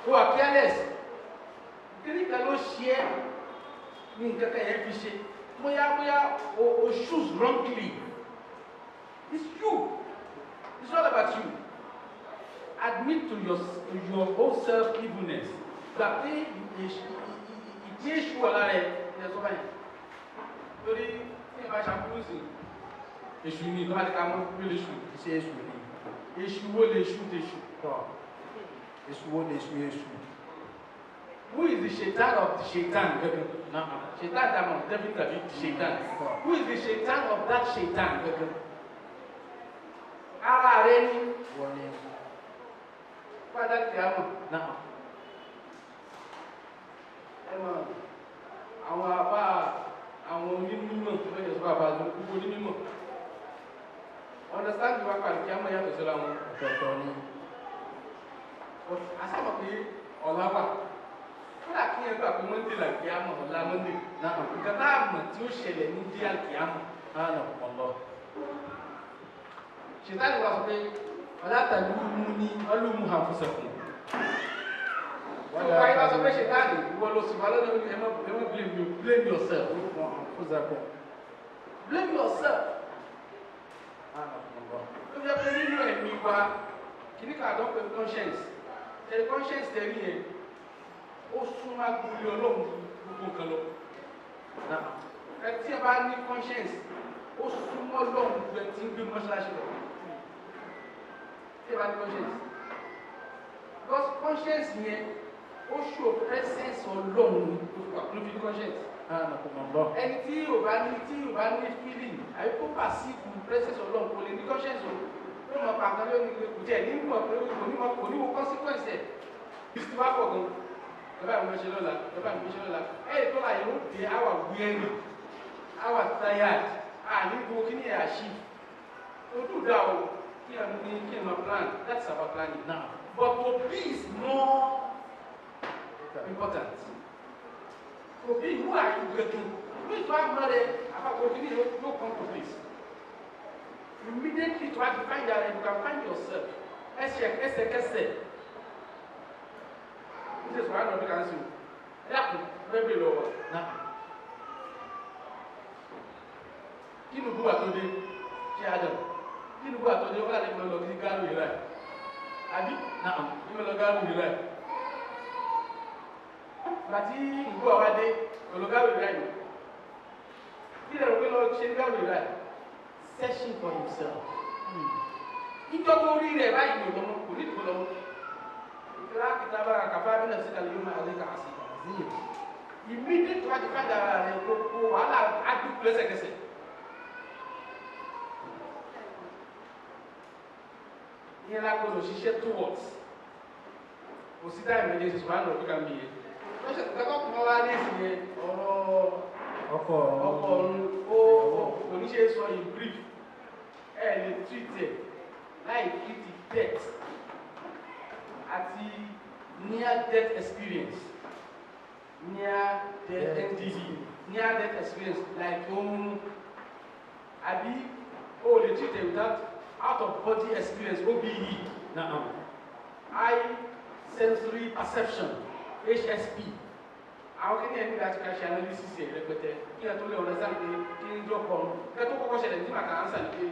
G: O wà careless. Kíní kan ló ṣe é ní nǹkan kan yẹn fi ṣe. Bóyá o choose wrongly. It's you. It's all about you. Admit to your own self-evilness. That ìgbé èṣù ọ̀la rẹ̀ ẹ̀ sọ báyìí. Torí tí ìbá ṣàkóso sí èṣù ni ìlú àti kàmú ló lè ṣù.
B: Ṣé èṣù ni?
G: Èṣù wo lè ṣù tèṣù?
B: Èṣù wo lè ṣù èṣù?
G: Who is the shaitan of the shaitan? Shaitan damn definitely the shaitan. Who is the shaitan of that shaitan? Ara rẹ̀ ni.
B: Wọ́n ní.
G: Padà tí a mọ̀. Ẹ mọ̀ àwọn àbá àwọn onímọ̀ lọ́jọ́ sọ́kà bá lọ gbogbo onímọ̀. Understand the work and kíámọ̀ yàtọ̀ síra wọn.
B: Ọ̀tọ̀ọ̀tọ̀ ni.
G: Àsámọ̀ pé ọ̀la wà. kódà kí ẹ gbà pé Monday là kí á mọ̀ ọ̀la Monday náà nǹkan tá a mọ̀ tí ó ṣẹlẹ̀ ní díẹ̀ kí á mọ̀ náà ọ̀lọ́. ṣètàlì wa sọ pé ọ̀làtàlú mú ní ọlọ́mú àfọ̀sẹ̀kùn. tó wáyé bá sọ pé ṣètàlì ìwọ ló sì wá lọ́dọ̀ ẹ má blame yourself. Blame yourself. Ó jẹ́ pé nínú ẹ̀mí wa kìíní ká àdán pẹ̀lú conscience tẹ̀lé conscience tẹ̀lé yẹn ó súnmọ́ agbórí ọlọ́run gbogbo nǹkan lọ. Ẹ tí ẹ bá ní conscience ó súnmọ́ ọlọ́run ju ẹ tí ń gbé mọ́ṣáláṣí lọ. Tí ẹ bá ní conscience because conscience yẹn ó show presence ọlọ́run ló fi conscience. Ẹni tí yóò bá ní feeling àbí kó perceive presence ọlọ́run kò lè ní conscience o. Yóò máa pa àgbà lónìí pé kò jẹ́ nínú ọ̀pẹ kò ní wo consequence ẹ̀. Bí ti wá pọ̀ gan, bàbá mi ṣe lọ́la, bàbá mi ṣe lọ́la. Ẹ̀yìn tó la yóò dé our weary, our tired, ní gbogbo kí ni ẹ̀ achieve. O do that o, kí ẹ̀ máa plan, that's our planning now. But to be is more important. To be who are you getting? Who is one mother? About kí ni yóò come to place. Immediately to find that you can find yourself. Ẹsẹ̀kẹsẹ̀. This is one of the answers. Ẹ̀dàkùn bẹ́ẹ̀ lọ́wọ́. Kí ni búwa tó dé? Ṣé Adam? Kí ni búwa tó dé? Wọ́n láti lọ sí Gáàrú ìlà. Àbí? Kí ni lọ Gáàrú ìlà? Bàtí ìbúwa wá dé, lọ Gáàrú ìlà yìí. Kí ni ẹ̀rọ pé lọ ṣe Gáàrú ìlà yìí? Searching for himself. Ìjọ tó rí rẹ̀ báyìí ní ọ̀dọ́mọ kò ní ìdìbò lọ́wọ́. Ìtura kìtàbà kàfá bí náà sí kàlẹ́ yóò máa lé kà á sí ìdàgbàsí. Immediate wájú fájà rẹ̀ kó wàhálà ádùkú lẹ́sẹ̀kẹsẹ̀. Ìyẹn la gbọdọ̀ ṣiṣẹ́ towards. Kò sí táyà méjèèjì sùn máa ń lọ bí ká mi yẹ. Lọ́sẹ̀ tó kẹ́kọ̀ọ́ kún wá ní ìsìn yẹn ọ̀rọ̀ ọkọ̀ ọ̀run oníṣẹ́ sọ in brief ẹ̀ lè treat ẹ̀ láì treat death àti near death experience near death NDD near death experience like àbí o lè treat ẹ̀ without out of body experience OBE high sensory perception HSP. Àwọn kí ni ẹni láti ká ṣe analysis ẹ̀ rẹpẹtẹ kí ẹ tó lè ọ̀rẹ́ sáà pé kí ní drop on kí ẹ tó kọ́kọ́ ṣẹlẹ̀ ní màkà ánsà ní pé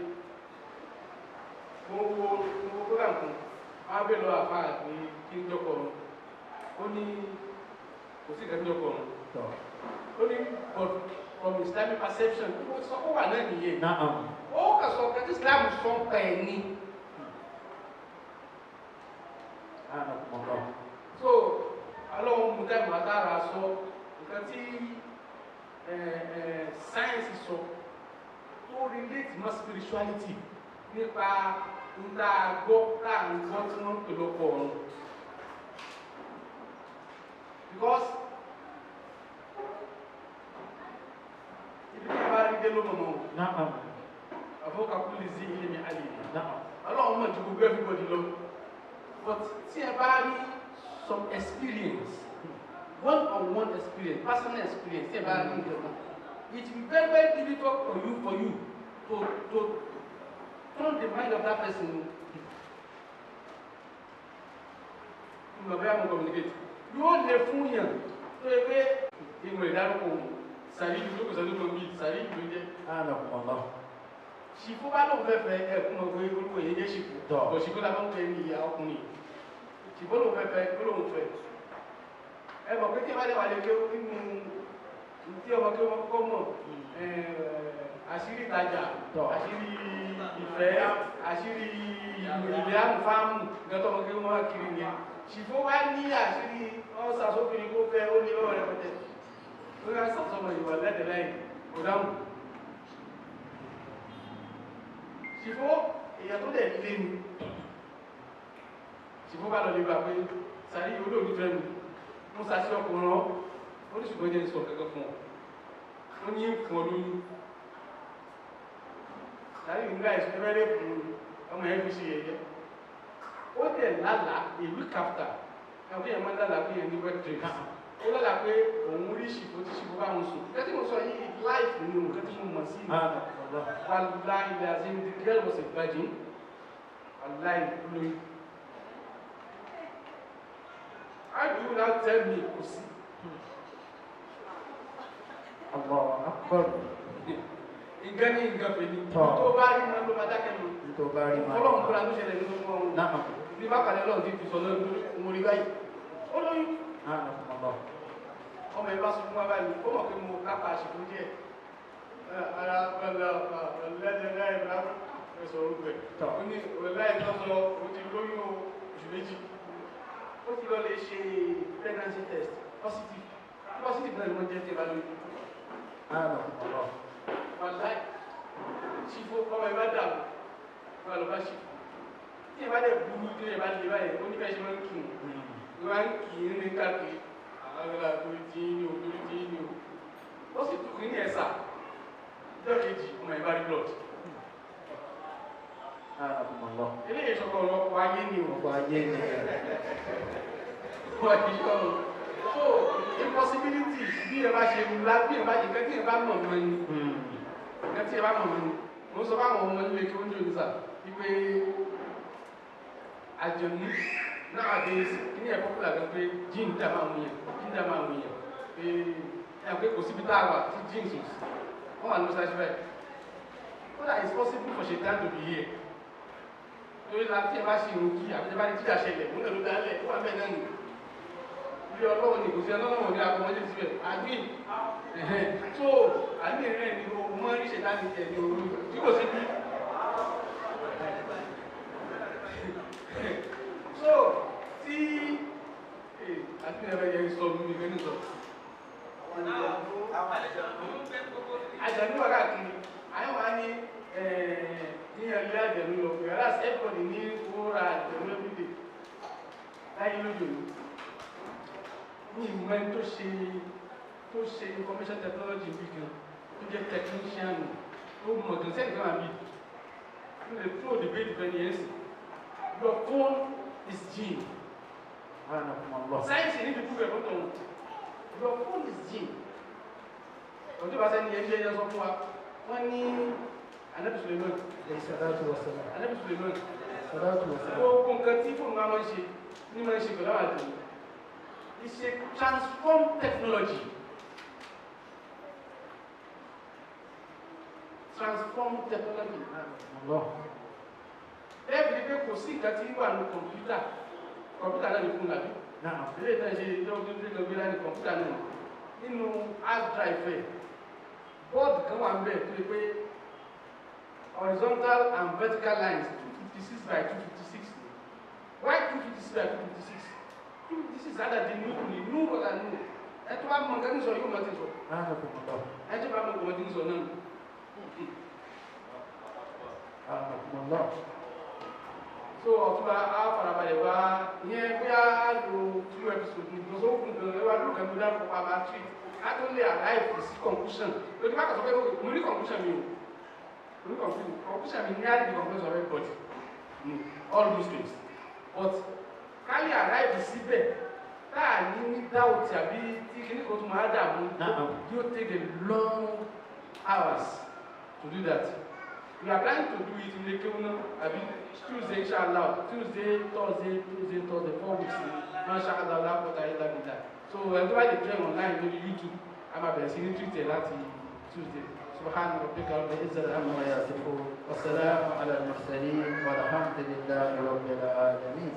G: mo wo program kan wọ́n á bẹ̀ lọ àfáà pé kí ní drop on ó ní kò sí ìkẹ́ ní drop on ó ní but from Islamic perception ó sọ ó wà náà nìyẹn ó kà sọ pé Islam sọ ń pa ẹ̀ ní. So alọ́wọ́ mú tẹ́mù àtàrà sọ nǹkan tí sáyẹ́nsì sọ tó relate mọ́ spirituality nípa ńlá gbọ́ táàgbọ́ tí wọ́n ń pè lọ́pọ̀ ọ̀run because ibi tí a bá rí dé ló mọ̀mọ́ àfọwọ́kàkú lè sí ilé mi àlè ọlọ́run mọ̀ ju gbogbo everybody lọ but tí ẹ bá rí some experience, one-on-one experience, personal experience, it will be very, very difficult for you to turn the mind of that person. You will be communicate. You won't let fun yan. So if you will not go, sari you look sari you meet, sari you dey. No. She for ba lo fe fe kun go iru ye je she for. But she go la ba pe ni ya ọkùnrin. Ṣùgbọ́n ló fẹ́ kó lóun fẹ́ ẹ mọ̀ pé kí ẹ bá lè wà lè ké nínú tí ọmọ kí wọ́n kọ́ mọ̀ àṣírí ìtajà àṣírí ìfẹ́ àṣírí ìlẹ̀ àmúfáàmù gẹ́tọ́ ọmọ kí wọ́n wá kiri yẹn ṣùgbọ́n wá ní àṣírí ọ̀sà sófin kó fẹ́ ó ní lọ́wọ́ rẹ̀ pẹ̀tẹ́ ó yà sọ̀sọ̀mọ̀ ìwà lẹ́dẹ̀ lẹ́yìn kò dáhùn ṣùgbọ́n èèyàn tó dẹ̀ lé ni ṣùgbọ́n bá lọ lè gbà pé sàrí olóògbé fẹ́ mi mú sàṣí ọkùnrin ọ́ ó ní ṣùgbọ́n jẹ́ sọ kẹ́kẹ́ fún ọ ó ní fún ọ lóyún sàrí ìgbà ìṣẹ́fẹ́rẹ́ fún ọmọ ẹ̀ fi ṣe yẹ̀yẹ́ ó dẹ̀ lálàá a week after Àwọn èèyàn máa ń dàgbà pé ẹni wet dreams. Ó lọ́la pé òun rí ṣìfò tí ṣìfò bá wọn sùn. Nǹkan tí mo sọ yìí life ni nǹkan tí mo mọ̀ sí. Wallahi lazim, the girl was a virgin. Wallahi lóyún. How do you now tell me kò sí?
B: Allahu Akbar.
G: Nǹkan ní nǹkan pẹ̀lú. Tó bá rí máa ló máa dákẹ́ lọ.
B: Tó bá rí máa.
G: Ọlọ́run kúra ló ṣẹlẹ̀ nínú ọmọ wọn.
B: Náà.
G: Bí bá kàlẹ́ lọ́run ti fi sọ lọ́dún mo rí báyìí. Ó lóyún. Ọmọ ẹ̀ bá sọ fún wa báyìí, ó mọ̀ pé mo kápá àṣìkò díẹ̀. Ara ọ̀lẹ́dẹ̀ láì bá ẹ̀sọ̀ orúkọ ẹ̀. Ó ní ọ̀láì tó sọ ó ti lóyún oṣù méjì. Ó ti lọ lè ṣe pregnancy test positive. Positive náà ni wọ́n jẹ́ tí ẹ bá lóyún. Wàláì ṣìfò ọmọ ẹ̀ bá dàbò wọ́n lọ bá ṣìfò. Tí ẹ bá dẹ̀ burú tí ẹ bá lè báyìí, ó ní bẹ́ẹ̀ ṣe máa ń kì í. Wọ́n á ń kì í ní káàkiri. Àwọn torí tí ní o, torí tí ní o. Ó sì tún ní ẹ̀sà. Ìjọ́ kejì ọmọ ẹ̀ bá rí blood. Eléyìí sọ̀kọ̀ ọ̀pọ̀ ayé ni o.
B: Ọ̀pọ̀ ayé ni.
G: Wọ́n ti sọ o. So, impossibility bí ẹ bá ṣe ńlá, bí ẹ bá ṣe kẹ́ tí ẹ bá mọ̀ mọ́ ni. Kẹ́ tí ẹ bá mọ̀ mọ́ ni. Mo sọ fáwọn ọmọ ilé kí wọ́n jò ní sà. Wípé àjọ̀ní nowadays ní ẹ̀ popular gan pé jíìn dá máa wù yẹn, jíìn dá máa wù yẹn. Pé ẹ̀ pé kò síbi tá a wà tí jíìn sùn sí. Wọ́n wà ní mọ́ṣáláṣí báyìí. Kódà it's possible for Shaitan to be here. Lórí la tí ẹ bá ṣe ìrùn kí àbí ẹ bá ní jíjà ṣẹlẹ̀, múlẹ̀ ló dálẹ̀, ó wà bẹ́ẹ̀ náà nì. Bí ọlọ́run ní kò sí ọlọ́run ní akọmọdé síbẹ̀, àgbì. So, àní rẹ̀ ni o mọ́ rí Shaitan ní ẹ̀ ní òru tí kò sí bí. So, tí àti ẹ̀rọ yẹn sọ ní ìgbẹ́ ní sọ. Àjọ̀ní wà káàkiri, àyẹ̀ wá ní ní ẹ̀lẹ́ àjẹ̀lú lọ pé aláṣ everybody ní owó ra àjẹ̀lú everyday láyé lójò ní ìmọ̀ tó ṣe information technology bí kan tó jẹ́ technician tó mọ̀ gan sẹ́ni kan àbí tó lè throw debate bẹ́ẹ̀ ni ẹ̀sìn. Your phone is gene. Science need to prove it fún tòun. Your phone is gene. Ọjọ́ bá sẹ́ni ẹ̀jẹ̀ yẹn sọ fún wa, wọ́n ní Anabi Suleiman. Anabi Suleiman. Gbogbo nǹkan tí fóònù máa ń ṣe ní máa ń ṣe pẹ̀lú àwọn àjò. It's a transform technology. Transform technology. Bẹ́ẹ̀ni pé kò sí nǹkan tí wà ní kọ̀mpútà. Kọ̀mpútà náà ní fún làbí. Ilé ìtàn ṣe ìjọba tó ń gbé lọ́gbé láti kọ̀mpútà náà. Nínú hard drive ẹ̀, bọ́ọ̀dù kan wà ń bẹ̀ tó yẹ pé horizontal and vertical lines 256 by 256. Why 256 by 256? 256 rather than new rather than new. Ẹ tó bá mọ nǹkan ní sọ yóò mọ ti sọ. Ẹ tó bá mọ nǹkan ní sọ náà. So ọ̀túnba á farabalẹ̀ wá ìyẹn bóyá á lo 2 episodes ní ìgbọ̀nsọ̀ òkun gan ẹwà ló kàn gbọdọ̀ fún wa máa treat. Á tó lè arrive sí conclusion. Lójú bá kà sọ pé mo ní conclusion mi o. Conclusion mi nearly the conclusion of everybody. All Muslims. But kálí arrive síbẹ̀ táà ní doubt àbí tí kìíní kan tún máa dààmú yóò take a long hours to do that. We are planning to do it in Lekewuna àbí Tuesday inshallah, Tuesday, Thursday, 4 weeks inshallah lápọ̀tà ìlàbìdà. So ẹni tó bá lè join online lórí YouTube a máa bẹ̀rẹ̀ sí ní Twitter láti Tuesday. سبحان ربك رب العزة عما يصفون والسلام على المرسلين والحمد لله رب العالمين.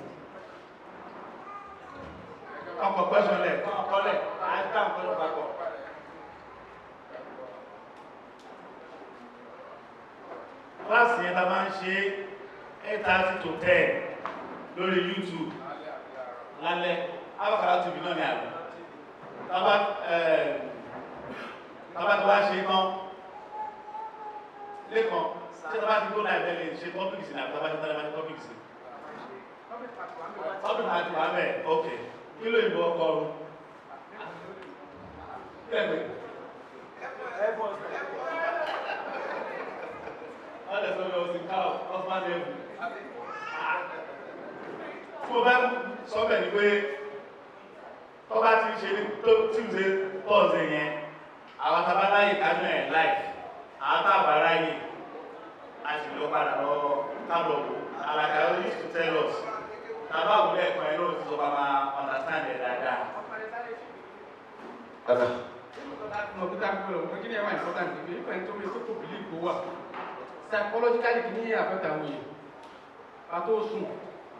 F: Ọkọ̀ pẹ́sọ̀lẹ̀, ọkọ̀lẹ̀, àìsàn pẹ̀lú papọ̀. Kíláàsì yẹn ta máa ń ṣe 8:30 to 10 lórí YouTube lálẹ́. Abákàrà TV náà ni àgbà. Tábà tó wá ṣe tán. Lẹ́kọ̀ọ́, tí a bá ti tó náà ìbẹ̀lẹ̀ ṣe topics ní àbúrò àbájá tàbí àbájá topics ní. Topic àti wàmẹ̀, ok. Kí ló ìbò ọkọ̀ ọrùn? Kẹ́gbẹ́. Wọ́n lè sọ pé o sì ká ọ̀fán lẹ́bù. Tí mo bá sọ bẹ̀ ni pé ṣe ní Tuesday Thursday yẹn àwọn tabaláyè kájú ẹ̀ láì àwọn tábàráyè a sì lọ padà lọ tábọ̀ wò alaka used to tell us tàbá wùlẹ̀ ẹ̀kọ́ ẹ̀ lóòótọ́ tó bá máa understand ẹ̀ dáadáa.
G: Psychologically, kì í affect àwọn èèyàn. Àtò sùn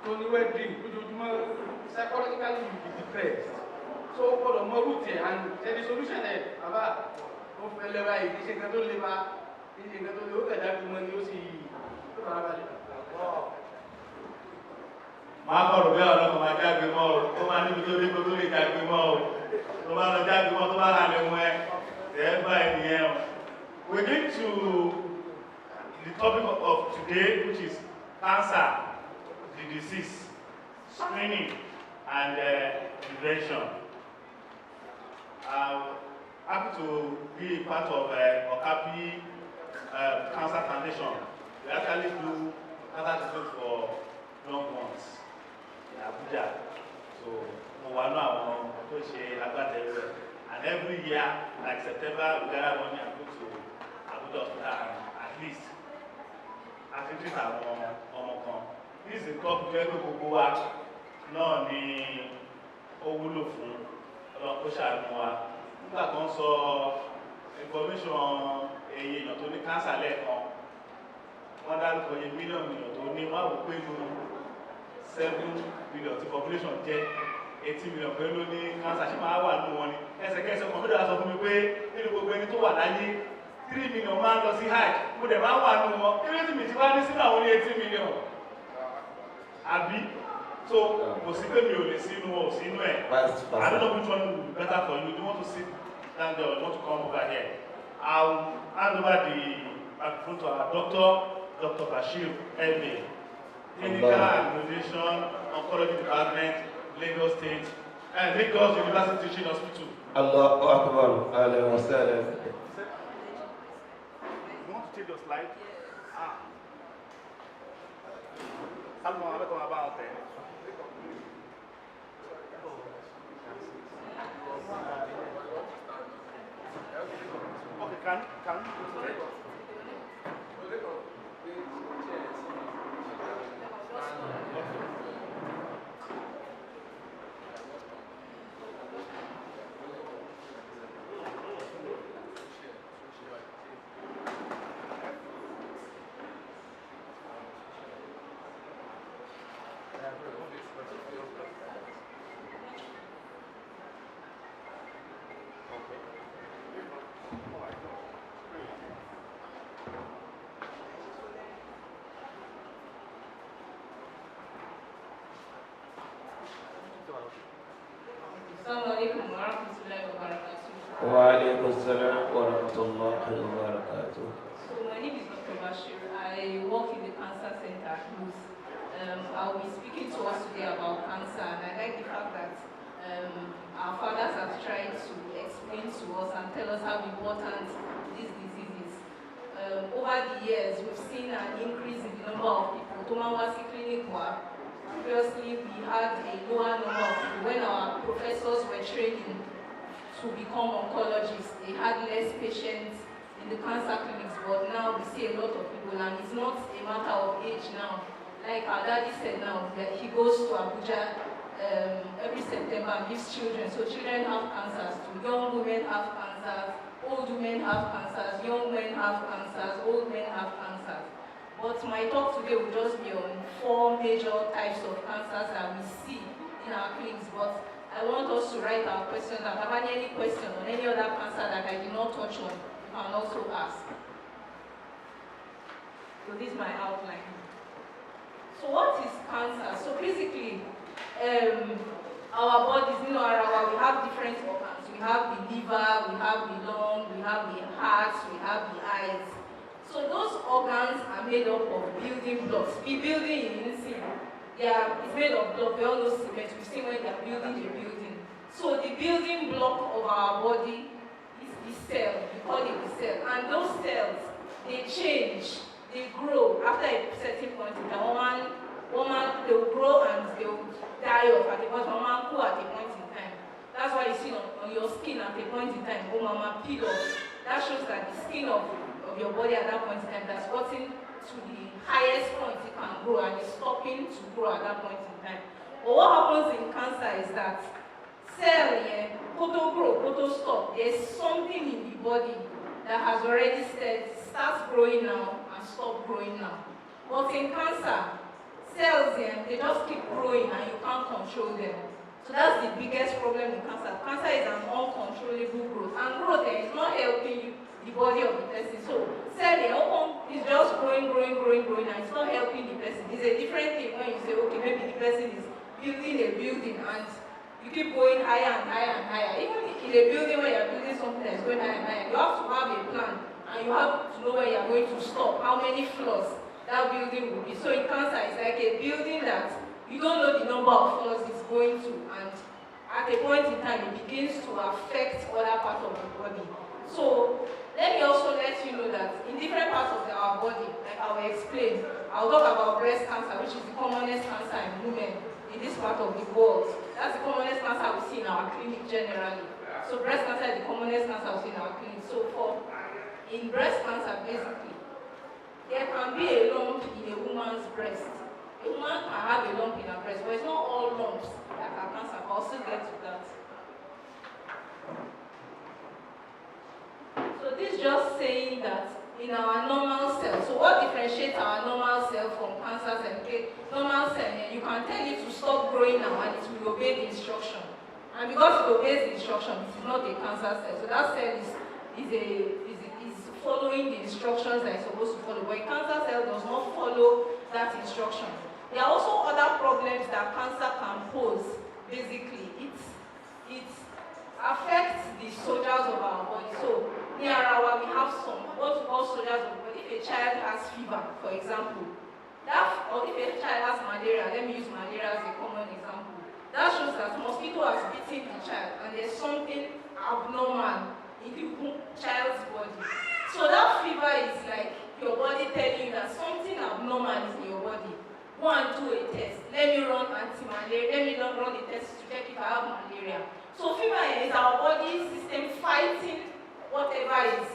G: tó ní wet dream lójoojúmọ́ psychologically you be depressed. So ó gbọ́dọ̀ mọ root ẹ̀ and the solution ẹ̀ bàbá ó fẹ́ lẹ́wà yìí kì í ṣe nǹkan tó le bá kì í ṣe nǹkan tó le ó kẹ̀dá bí wọn ni ó sì tó bàbá balẹ̀.
F: Máa kọ̀rọ̀ bí ọ̀rọ̀ kan máa jágbe mọ́ o, ó máa níbi tó dé kó tó lè jágbe mọ́ o, tó bá lọ jágbe mọ́ tó bá hàn lè mú ẹ, tẹ̀ bá ènìyàn o. We need to the topic of today, which is cancer, the disease, screening, and prevention. I'm happy to be part of Okapi Cancer Foundation. We actually do cancer treatment for young ones in Abuja. So, we want to share and every year, like September, we gather money and go to Abuja Hospital and at least treat àwọn ọmọ kan. This is a topic where gbogbo wa náà ni ó wúlò fún ọlọ́pọ̀ ṣàánú wa. Nígbà kan sọ information èèyàn tó ní cancer lẹ́ẹ̀kan, wọ́n dárúkọ iye mílíọ̀nù èèyàn tó ní wọ́n á wò pé nínú 7 billion tí population jẹ́ 80 million pé ló ní cancer ṣé máa wà nínú wọn ni. Ẹsẹ̀kẹsẹ̀ kọ̀m̀pútà sọ fún mi pé nínú gbogbo ẹni tó wà láyé 3 million máa ń lọ sí hajj, mo dẹ̀ máa wà nínú wọn. Kérésì mi ti wá ní sínú àwọn 80 million. Àbí? So, kò sí pé mi ò lè sínú ọ̀ sínú ẹ̀. I don't know which one would be better for you. Do you want to sit down there or you want to come over here? I'll hand over the microphone to our doctor, Dr. Bashir Elbe, Clinical Administration, Oncology Department, Lagos State, and Lagos University Teaching Hospital.
H: Allahu Akbar. Ahlan wa sahlan.
F: You want to take your slide? Ah. Salmo, a ver cómo va a hacer. Okay, can.
I: Assalamualaikum warahmatullahi wabarakatuh.
H: Waalaikumsalam warahmatullahi wabarakatuh.
I: So my name is Dr. Bashir. I work in the cancer center at Luz. I'll be speaking to us today about cancer, and I like the fact that our fathers have tried to explain to us and tell us how important this disease is. Over the years, we've seen an increase in the number of people. Tomawasi Clinic. Previously, we had a lower number of people. When our professors were training to become oncologists, they had less patients in the cancer clinics, but now we see a lot of people, and it's not a matter of age now. Like our daddy said now, that he goes to Abuja every September and gives children. So children have cancers too. Young women have cancers, old women have cancers, young men have cancers, old men have cancers. But my talk today will just be on 4 major types of cancers that we see in our clinics. But I want us to write our questions, and have any question on any other cancer that I did not touch on, you can also ask. So this is my outline. So what is cancer? So basically, our bodies, we have different organs. We have the liver, we have the lung, we have the heart, we have the eyes. So those organs are made up of building blocks. The building you didn't see, it's made of block. We all know cement. We've seen when they are building a building. So the building block of our body is the cell. We call it the cell. And those cells, they change, they grow after a certain point in time. They will grow and they will die off at a point. One cool at a point in time. That's why you see on your skin at a point in time, oh mama, peel off. That shows that the skin of your body at that point in time that's gotten to the highest point it can grow and is stopping to grow at that point in time. But what happens in cancer is that cell, photo grow, photo stop. There's something in the body that has already starts growing now and stop growing now. But in cancer, cells, they just keep growing and you can't control them. So that's the biggest problem in cancer. Cancer is an uncontrollable growth. And growth is not helping the body of the person. So cell is just growing, and it's not helping the person. It's a different thing when you say, okay, maybe the person is building a building and you keep going higher and higher and higher. Even in a building where you're building something that's going higher and higher, you have to have a plan and you have to know where you're going to stop, how many floors that building will be. So in cancer, it's like a building that you don't know the number of floors it's going to, and at a point in time, it begins to affect other parts of the body. So let me also let you know that in different parts of our body, like I will explain, I'll talk about breast cancer, which is the commonest cancer in women in this part of the world. That's the commonest cancer we see in our clinic generally. So breast cancer is the commonest cancer we see in our clinic. So in breast cancer, basically, there can be a lump in a woman's breast. A woman can have a lump in her breast, but it's not all lumps that are cancer. I'll still get to that. So this is just saying that in our normal cell, so what differentiates our normal cell from cancer cell? Okay, normal cell, you can tell it to stop growing now and it will obey the instruction. And because it obeys the instruction, it is not a cancer cell. So that cell is following the instructions that it's supposed to follow. But a cancer cell does not follow that instruction. There are also other problems that cancer can pose. Basically, it affects the soldiers of our body. So near our, we have some what we call soldiers of the body. If a child has fever, for example, or if a child has malaria, let me use malaria as a common example. That shows that mosquito has bitten the child and there's something abnormal in the child's body. So that fever is like your body telling you that something abnormal is in your body. Go and do a test. Let me run anti-malaria. Let me run a test to check if I have malaria. So fever is our body system fighting whatever is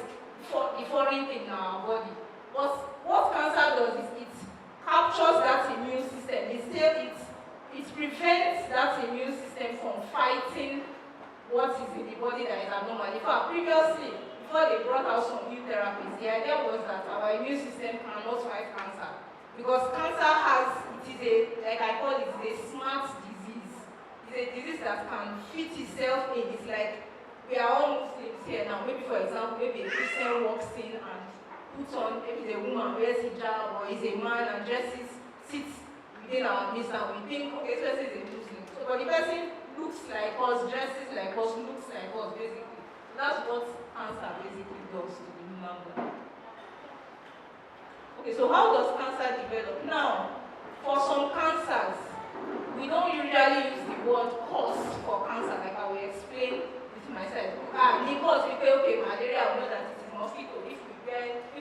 I: the foreign thing in our body. But what cancer does is it captures that immune system. It prevents that immune system from fighting what is in the body that is abnormal. In fact, previously, before they brought out some new therapies, the idea was that our immune system cannot fight cancer. Because cancer like I call it, a smart disease. It's a disease that can fit itself in. It's like we are all Muslims here now. Maybe, for example, maybe a Christian walks in and puts on, maybe the woman wears hijab, or is a man and sits within our midst, and we think, okay, this person is a Muslim. So, but the person looks like us, dresses like us, looks like us, basically. So that's what cancer basically does to the human body. Okay, so how does cancer develop? Now, for some cancers, we don't usually use the word cause for cancer, like I will explain with myself. The cause, we say, okay, malaria, we know that it is mosquito. If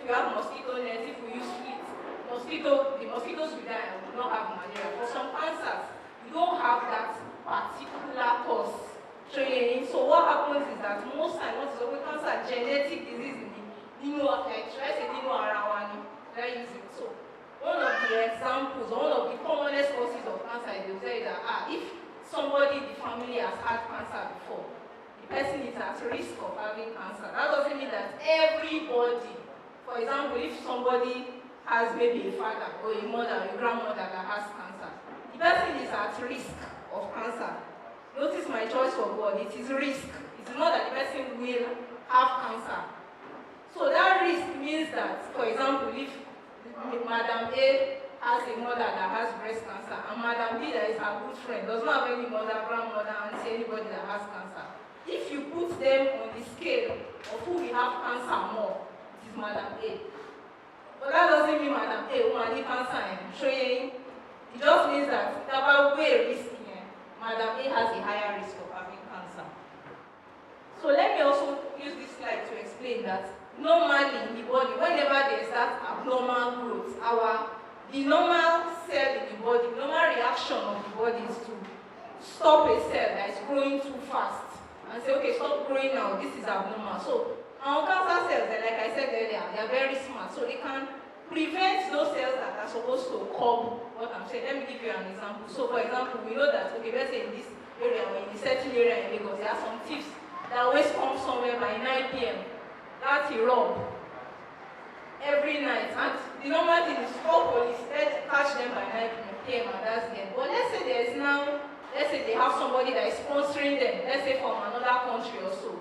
I: we have mosquito nets, if we use fleet, the mosquitoes will die and we will not have malaria. For some cancers, we don't have that particular cause. So what happens is that most times, what is always cancer, genetic disease in the so one of the examples, one of the commonest causes of cancer, they will say that if somebody in the family has had cancer before, the person is at risk of having cancer. That doesn't mean that everybody, for example, if somebody has maybe a father or a mother, a grandmother that has cancer, the person is at risk of cancer. Notice my choice of word, it is risk. It is not that the person will have cancer. So that risk means that, for example, if Madam A has a mother that has breast cancer, and Madam B, that is her good friend, does not have any mother, grandmother, auntie, anybody that has cancer. If you put them on the scale of who will have cancer more, it is Madam A. But that doesn't mean Madam A will have cancer. It just means that about way risky. Madam A has a higher risk of having cancer. So let me also use this slide to explain that normally in the body, whenever there is that abnormal growth, the normal cell in the body, the normal reaction of the body is to stop a cell that is growing too fast. And and say, okay, stop growing now, this is abnormal. So our cancer cells, like I said earlier, they are very smart, so they can prevent those cells that are supposed to curb what I'm saying. Let me give you an example. So for example, we know that, okay, let's say in this area, or in a certain area in Lagos, there are some thieves that always come somewhere by 9 p.m. That's a rob every night. And the normal thing is call police, let's catch them by 9 p.m. and that's them. But let's say they have somebody that is sponsoring them, let's say from another country or so.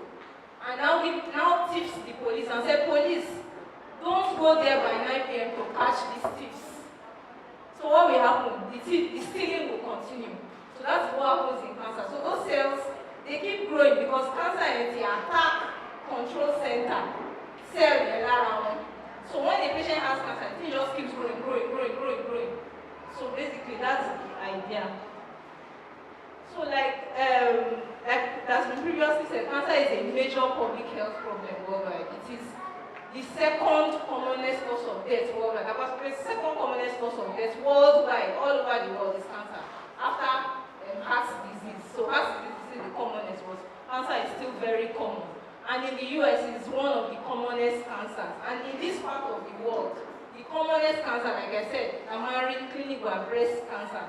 I: And now tips the police and say, police, don't go there by 9 p.m. to catch these thieves. So what will happen? The stealing will continue. So that's what happens in cancer. So those cells, they keep growing because cancer is the attack control center. Cell around. So when a patient has cancer, the thing just keeps growing. So basically, that's the idea. So like that's been previously said, cancer is a major public health problem worldwide. It is the second commonest cause of death worldwide. The second commonest cause of death worldwide, all over the world, is cancer. After heart disease. So heart disease is the commonest, but cancer is still very common. And in the US, it's one of the commonest cancers. And in this part of the world, the commonest cancer, like I said, mammary, clinical, and breast cancer.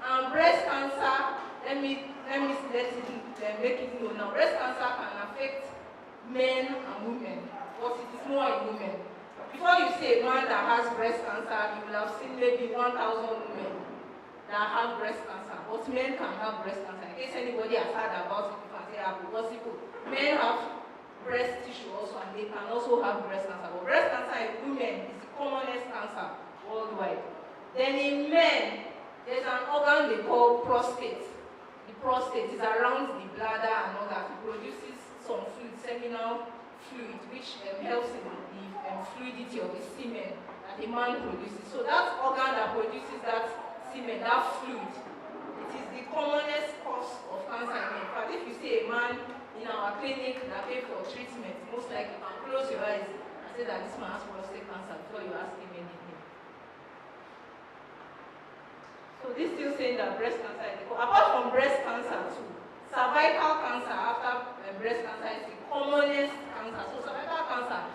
I: And breast cancer, let me make it known now. Breast cancer can affect men and women, but it is more in women. Before you see a man that has breast cancer, you will have seen maybe 1,000 women that have breast cancer. But men can have breast cancer. In case anybody has heard about it, you can say, possible. Men have breast tissue also, and they can also have breast cancer. But breast cancer in women is the commonest cancer worldwide. Then in men, there's an organ they call prostate. The prostate is around the bladder and all that. It produces some fluid, seminal fluid, which helps in the fluidity of the semen that a man produces. So that organ that produces that semen, that fluid, it is the commonest cause of cancer in men. In fact, if you see a man in our clinic that pay for treatment, most likely you can close your eyes and say that this man has prostate cancer before you ask him anything. So this still saying that breast cancer is the cause. Apart from breast cancer too, cervical cancer after breast cancer is the commonest cancer. So cervical cancer,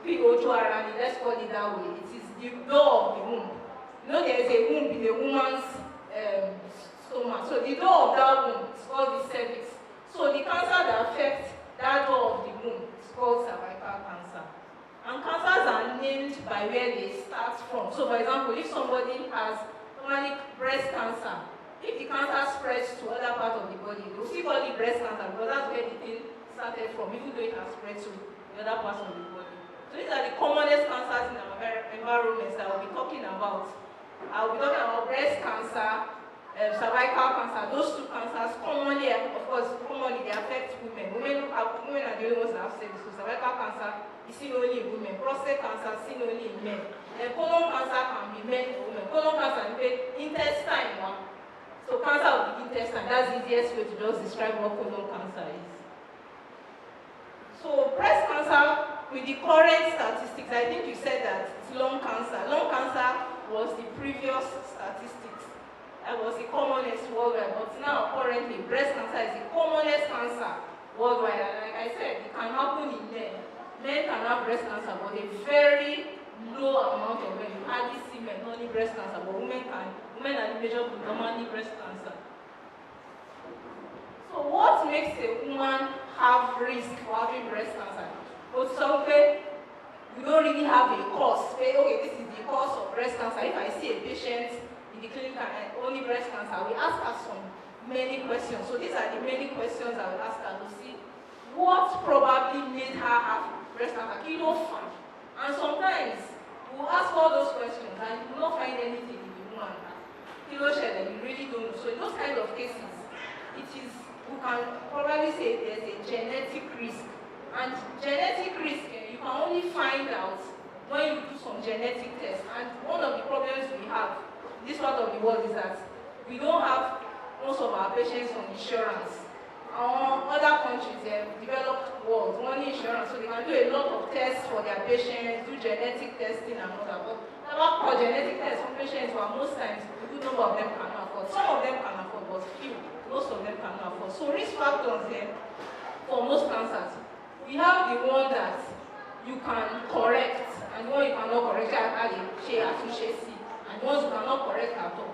I: POJRN, let's call it that way. It is the door of the womb. You know there is a womb in a woman's stomach. So the door of that womb is called the cervix. So the cancer that affects that door of the womb is called cervical cancer. And cancers are named by where they start from. So for example, if somebody has normally breast cancer, if the cancer spreads to other parts of the body, they will still call it breast cancer because that's where the thing started from, even though it has spread to the other parts of the body. So these are the commonest cancers in our environments that I'll be talking about. I'll be talking about breast cancer, cervical cancer. Those two cancers commonly, of course, they affect women. Women are the only ones that have sex. So cervical cancer is seen only in women. Prostate cancer is seen only in men. Colon cancer can be men or women. Colon cancer is intestine. So cancer of the intestine, that's the easiest way to just describe what colon cancer is. So breast cancer, with the current statistics, I think you said that it's lung cancer. Lung cancer was the previous statistics. That was the commonest worldwide. But now, currently, breast cancer is the commonest cancer worldwide. And like I said, it can happen in men. Men can have breast cancer, but a very low amount of men. You hardly see men only breast cancer, but women are the major predominantly breast cancer. So what makes a woman have risk for having breast cancer? But okay, we don't really have a cause. Okay, this is the cause of breast cancer. If I see a patient in the clinic and only breast cancer, we ask her many questions. So these are the many questions I will ask her to see what probably made her have breast cancer. And sometimes we will ask all those questions and you will not find anything in the woman. You really don't know. So in those kind of cases, we can probably say there's a genetic risk. And genetic risk, you can only find out when you do some genetic tests. And one of the problems we have in this part of the world is that we don't have most of our patients on insurance. Other countries, developed world, only insurance, so they can do a lot of tests for their patients, do genetic testing and all that. But about genetic tests for patients, most times a good number of them cannot afford. Some of them can afford, but few. most of them cannot afford. So risk factors there for most cancers, we have the one that you can correct and the one you cannot correct, and the ones you cannot correct at all.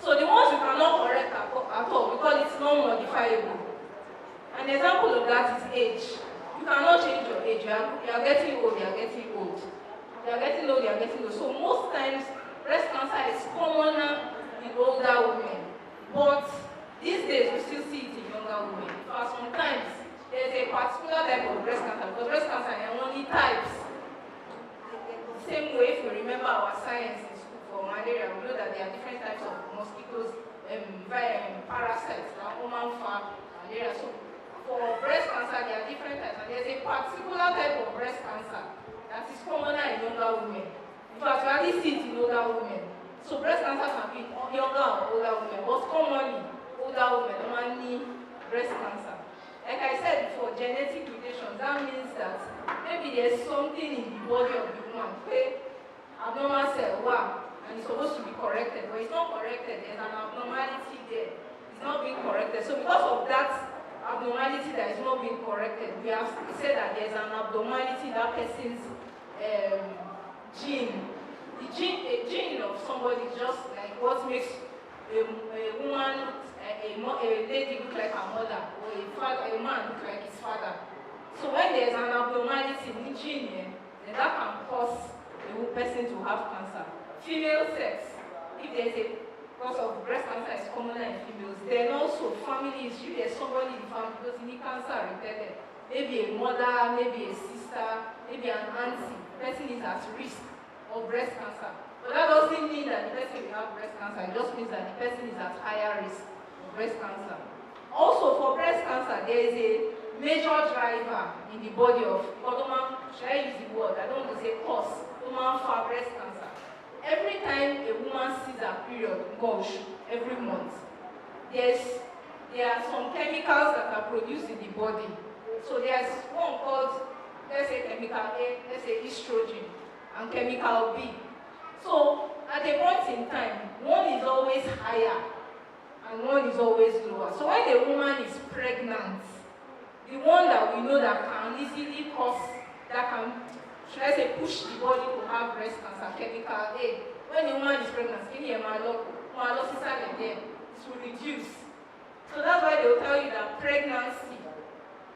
I: So the ones you cannot correct at all, because it's not modifiable. An example of that is age. You cannot change your age. You are getting old, you are getting old. You are getting old, you are getting old. So most times, breast cancer is commoner in older women. But these days, we still see it in younger women. Because sometimes, there's a particular type of breast cancer. Because breast cancer are only types. The same way, if you remember our science in school for malaria, we know that there are different types of mosquitoes, parasites, malaria. So for breast cancer, there are different types. And there's a particular type of breast cancer that is commoner in younger women. In fact, we only see it in older women. So breast cancer can be younger or older women, but commonly, older women normally breast cancer. Like I said before, genetic mutations, that means that maybe there's something in the body of the woman, abnormal cell, and it's supposed to be corrected, but it's not corrected. There's an abnormality there. It's not being corrected. So because of that abnormality that is not being corrected, we have said that there's an abnormality in that person's gene. A gene of somebody, just like what makes a woman, a lady look like her mother, or a man look like his father. So when there's an abnormality in the gene, then that can cause a person to have cancer. Female sex, if there's a cause of breast cancer is commoner in females, then also family history, there's somebody in the family because you need cancer related. Maybe a mother, maybe a sister, maybe an auntie. The person is at risk of breast cancer. But that doesn't mean that the person will have breast cancer. It just means that the person is at higher risk of breast cancer. Also, for breast cancer, there is a major driver in the body of, should I use the word? I don't want to say cause, woman for breast cancer. Every time a woman sees her period, every month, there are some chemicals that are produced in the body. So there's one called, let's say chemical A, let's say estrogen, and chemical B. So at a point in time, one is always higher and one is always lower. So when a woman is pregnant, the one that we know that can easily cause, that can, should I say, push the body to have breast cancer, chemical A. When a woman is pregnant, it will reduce. So that's why they will tell you that pregnancy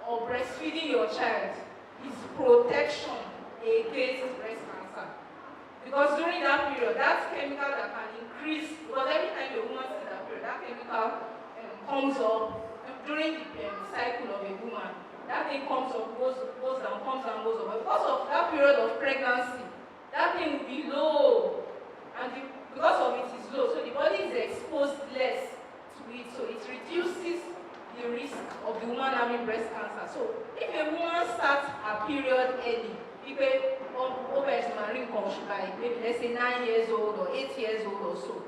I: or breastfeeding your child is protection against breast cancer. Because during that period, that chemical that can increase, because every time a woman sees that period, that chemical comes up during the cycle of a woman. That thing comes up, goes down, comes down, goes up. But because of that period of pregnancy, that thing will be low. And because of it is low, so the body is exposed less to it. So it reduces the risk of the woman having breast cancer. So if a woman starts her period early, maybe let's say 9 years old or 8 years old or so,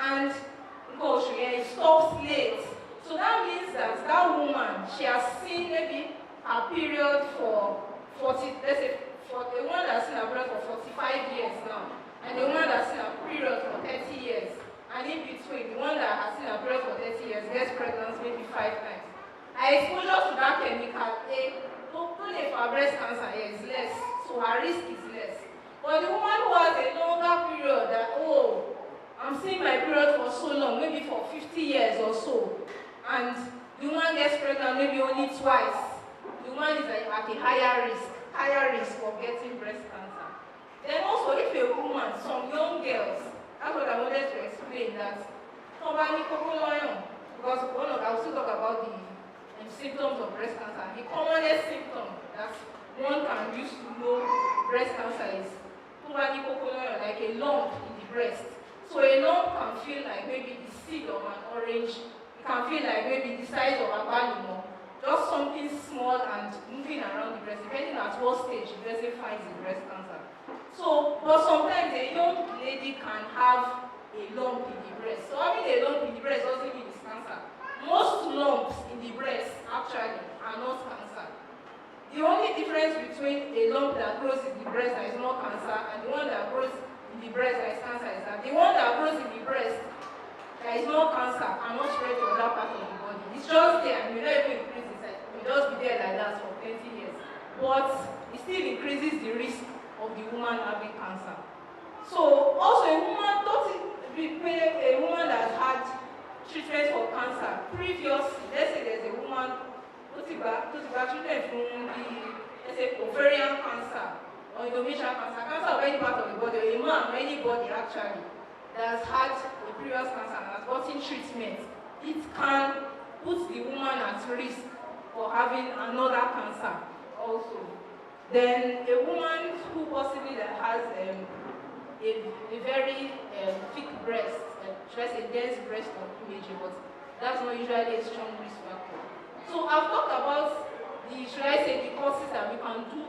I: and it stops late. So that means that that woman, she has seen maybe her period for 40, let's say, for the one that's seen her period for 45 years now, and the one that's seen her period for 30 years, and in between, the one that has seen her period for 30 years gets pregnant maybe 5 times. Her exposure to that chemical A, only for breast cancer is less, so her risk is less. But the woman who has a longer period that, I'm seeing my period for so long, maybe for 50 years or so, and the woman gets pregnant maybe only twice, the woman is at a higher risk of getting breast cancer. Then also, if a woman, some young girls, that's what I wanted to explain, that because I will still talk about the symptoms of breast cancer. The commonest symptom that one can use to know breast cancer is like a lump in the breast. So a lump can feel like maybe the seed of an orange. It can feel like maybe the size of a balloon, just something small and moving around the breast, depending at what stage the person finds the breast cancer. So, but sometimes a young lady can have a lump in the breast. So having a lump in the breast doesn't mean it's cancer. Most lumps in the breast actually are not cancer. The only difference between a lump that grows in the breast that is not cancer and the one that grows in the breast that is cancer is that the one that grows in the breast that is not cancer cannot spread to other parts of the body. It's just there and will not even increase the size. It will just be there like that for 20 years. But it still increases the risk of the woman having cancer. So also a woman that had treatment for cancer previously, let's say there's a woman who got treatment from the, let's say, ovarian cancer or endometrial cancer of any part of the body, or a man or anybody actually that has had a previous cancer and has gotten treatment, it can put the woman at risk for having another cancer also. Then a woman who possibly that has a very thick breast, should I say dense breast imaging, but that's not usually a strong risk factor. So I've talked about the, should I say, the causes that we can do,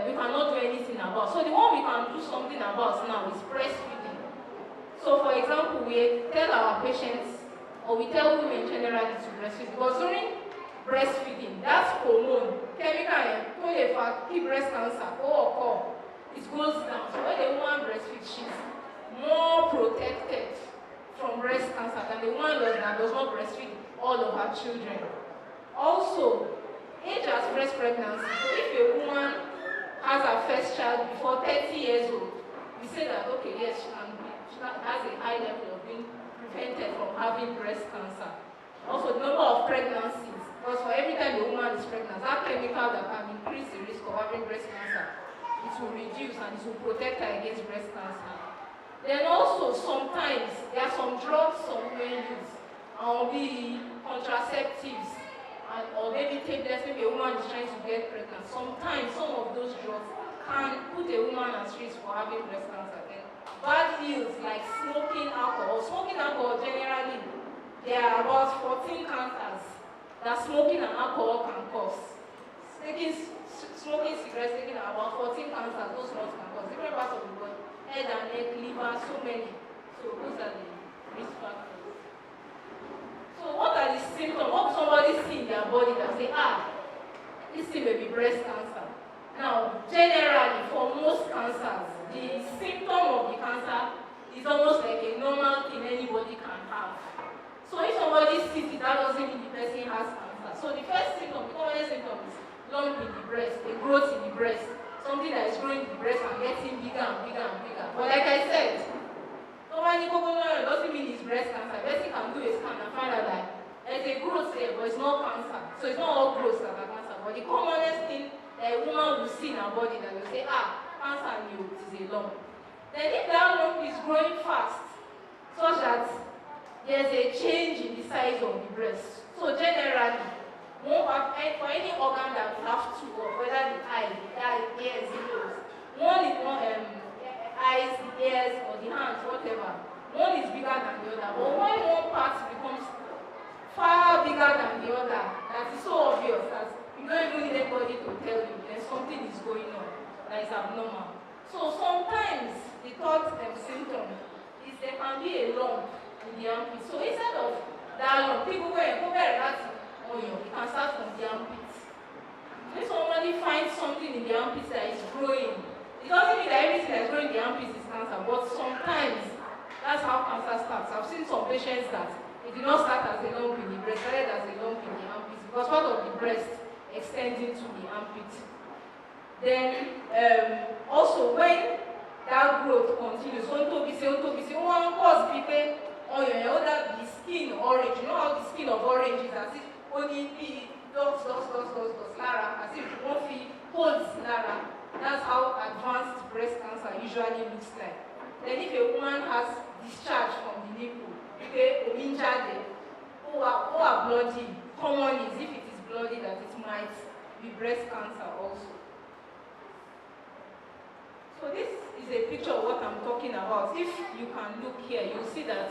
I: we cannot do anything about. So the one we can do something about now is breastfeeding. So for example, we tell our patients, or we tell women generally to breastfeed, because during breastfeeding, that's hormone, chemical, keep breast cancer, it goes down. So when a woman breastfeeds, she's more protected from breast cancer than the woman that does not breastfeed all of her children. Also, age as first pregnancy. So if a woman has her first child before 30 years old, we say that, okay, yes, she has a high level of being prevented from having breast cancer. Also, the number of pregnancies, because for every time a woman is pregnant, that chemical that can increase the risk of having breast cancer, it will reduce and it will protect her against breast cancer. Then also, sometimes, there are some drugs some women use, be contraceptives, or maybe tablets, maybe a woman is trying to get pregnant. Sometimes, some of those drugs can put a woman at risk for having breast cancer. Then, bad news like smoking alcohol. Smoking alcohol, generally, there are about 14 cancers that smoking and alcohol can cause. Smoking cigarettes, taking about 14 cancers, those drugs can cause. Different parts of the body, head and neck, liver, so many. So those are the risk factors. So what are the symptoms? What does somebody see in their body that say, this thing may be breast cancer? Now, generally, for most cancers, the symptom of the cancer is almost like a normal thing anybody can have. So if somebody sees it, that doesn't mean the person has cancer. So the first symptom, the common symptom is lump in the breast, a growth in the breast, something that is growing in the breast and getting bigger and bigger and bigger. But like I said, doesn't mean it's breast cancer. The person can do a scan and find out that there's a growth there, but it's not cancer. So it's not all growths that are cancer. But the commonest thing that a woman will see in her body that will say, cancer in you, it is a lump. Then if that lump is growing fast, such that there's a change in the size of the breast. So generally, for any organ that we have two of, whether the eye, the ears, the nose, one is eyes, the ears, or the hands, whatever. One is bigger than the other. But when one part becomes far bigger than the other, that is so obvious that you don't even need anybody to tell you that something is going on that is abnormal. So sometimes the third symptom is there can be a lump in the armpit. So instead of that lump, people go and you can start from the armpit. If somebody finds something in the armpit that is growing, it doesn't mean that everything that is growing in the armpit is cancer, but sometimes that's how cancer starts. I've seen some patients that it did not start as a lump in the breast, started as a lump in the armpit because part of the breast extends into the armpit. Then also when that growth continues, one cause people that the skin orange. You know how the skin of orange is as if only dots, Lara, as if one feel holds Lara. That's how advanced breast cancer usually looks like. Then if a woman has discharge from the nipple, who are bloody, common is if it is bloody that it might be breast cancer also. So this is a picture of what I'm talking about. If you can look here, you'll see that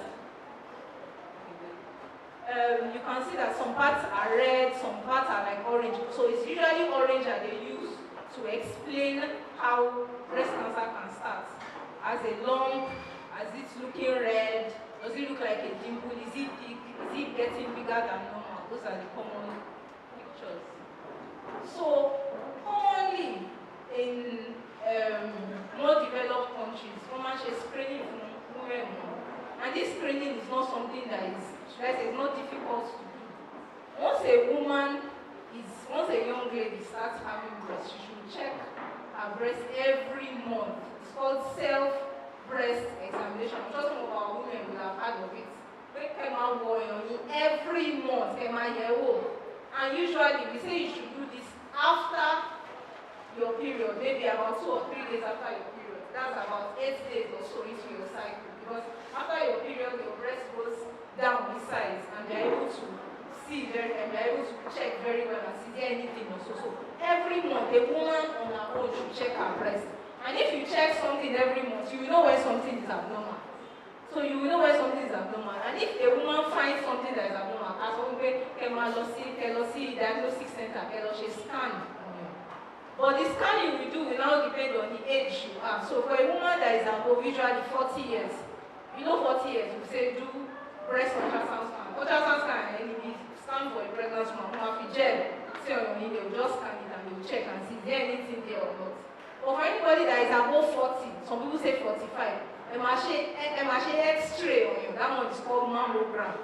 I: you can see that some parts are red, some parts are like orange. So it's usually orange that they use to explain how breast cancer can start. As a lump, as it's looking red, does it look like a dimple, is it thick, is it getting bigger than normal? Those are the common pictures. So commonly in more developed countries, women should screening women. And this screening is not something that is, should I say, it's not difficult to do. is once a young lady starts having breast, she should check her breast every month. It's called self-breast examination. I'm sure some of our women will have heard of it. Make Emma Warrior every month, Emma Yewo. And usually we say you should do this after your period, maybe about 2 or 3 days after your period. That's about 8 days or so into your cycle. Because after your period, your breast goes down in size and they're able to see very, and they're able to check very well and see there anything or so. So every month, a woman on her own should check her breast. And if you check something every month, you will know when something is abnormal. So you will know when something is abnormal. And if a woman finds something that is abnormal, as one way, see diagnostic center, she scan. But the scan you will do will now depend on the age you are. So for a woman that is above usually 40 years, you know 40 years, you say do breast ultrasound scan. Ultrasound scan and scan for a pregnant woman who have a gel, say on your knee, they will just scan it and they will check and see is there anything there or not. But for anybody that is above 40, some people say 45, X-ray on you, that one is called mammogram.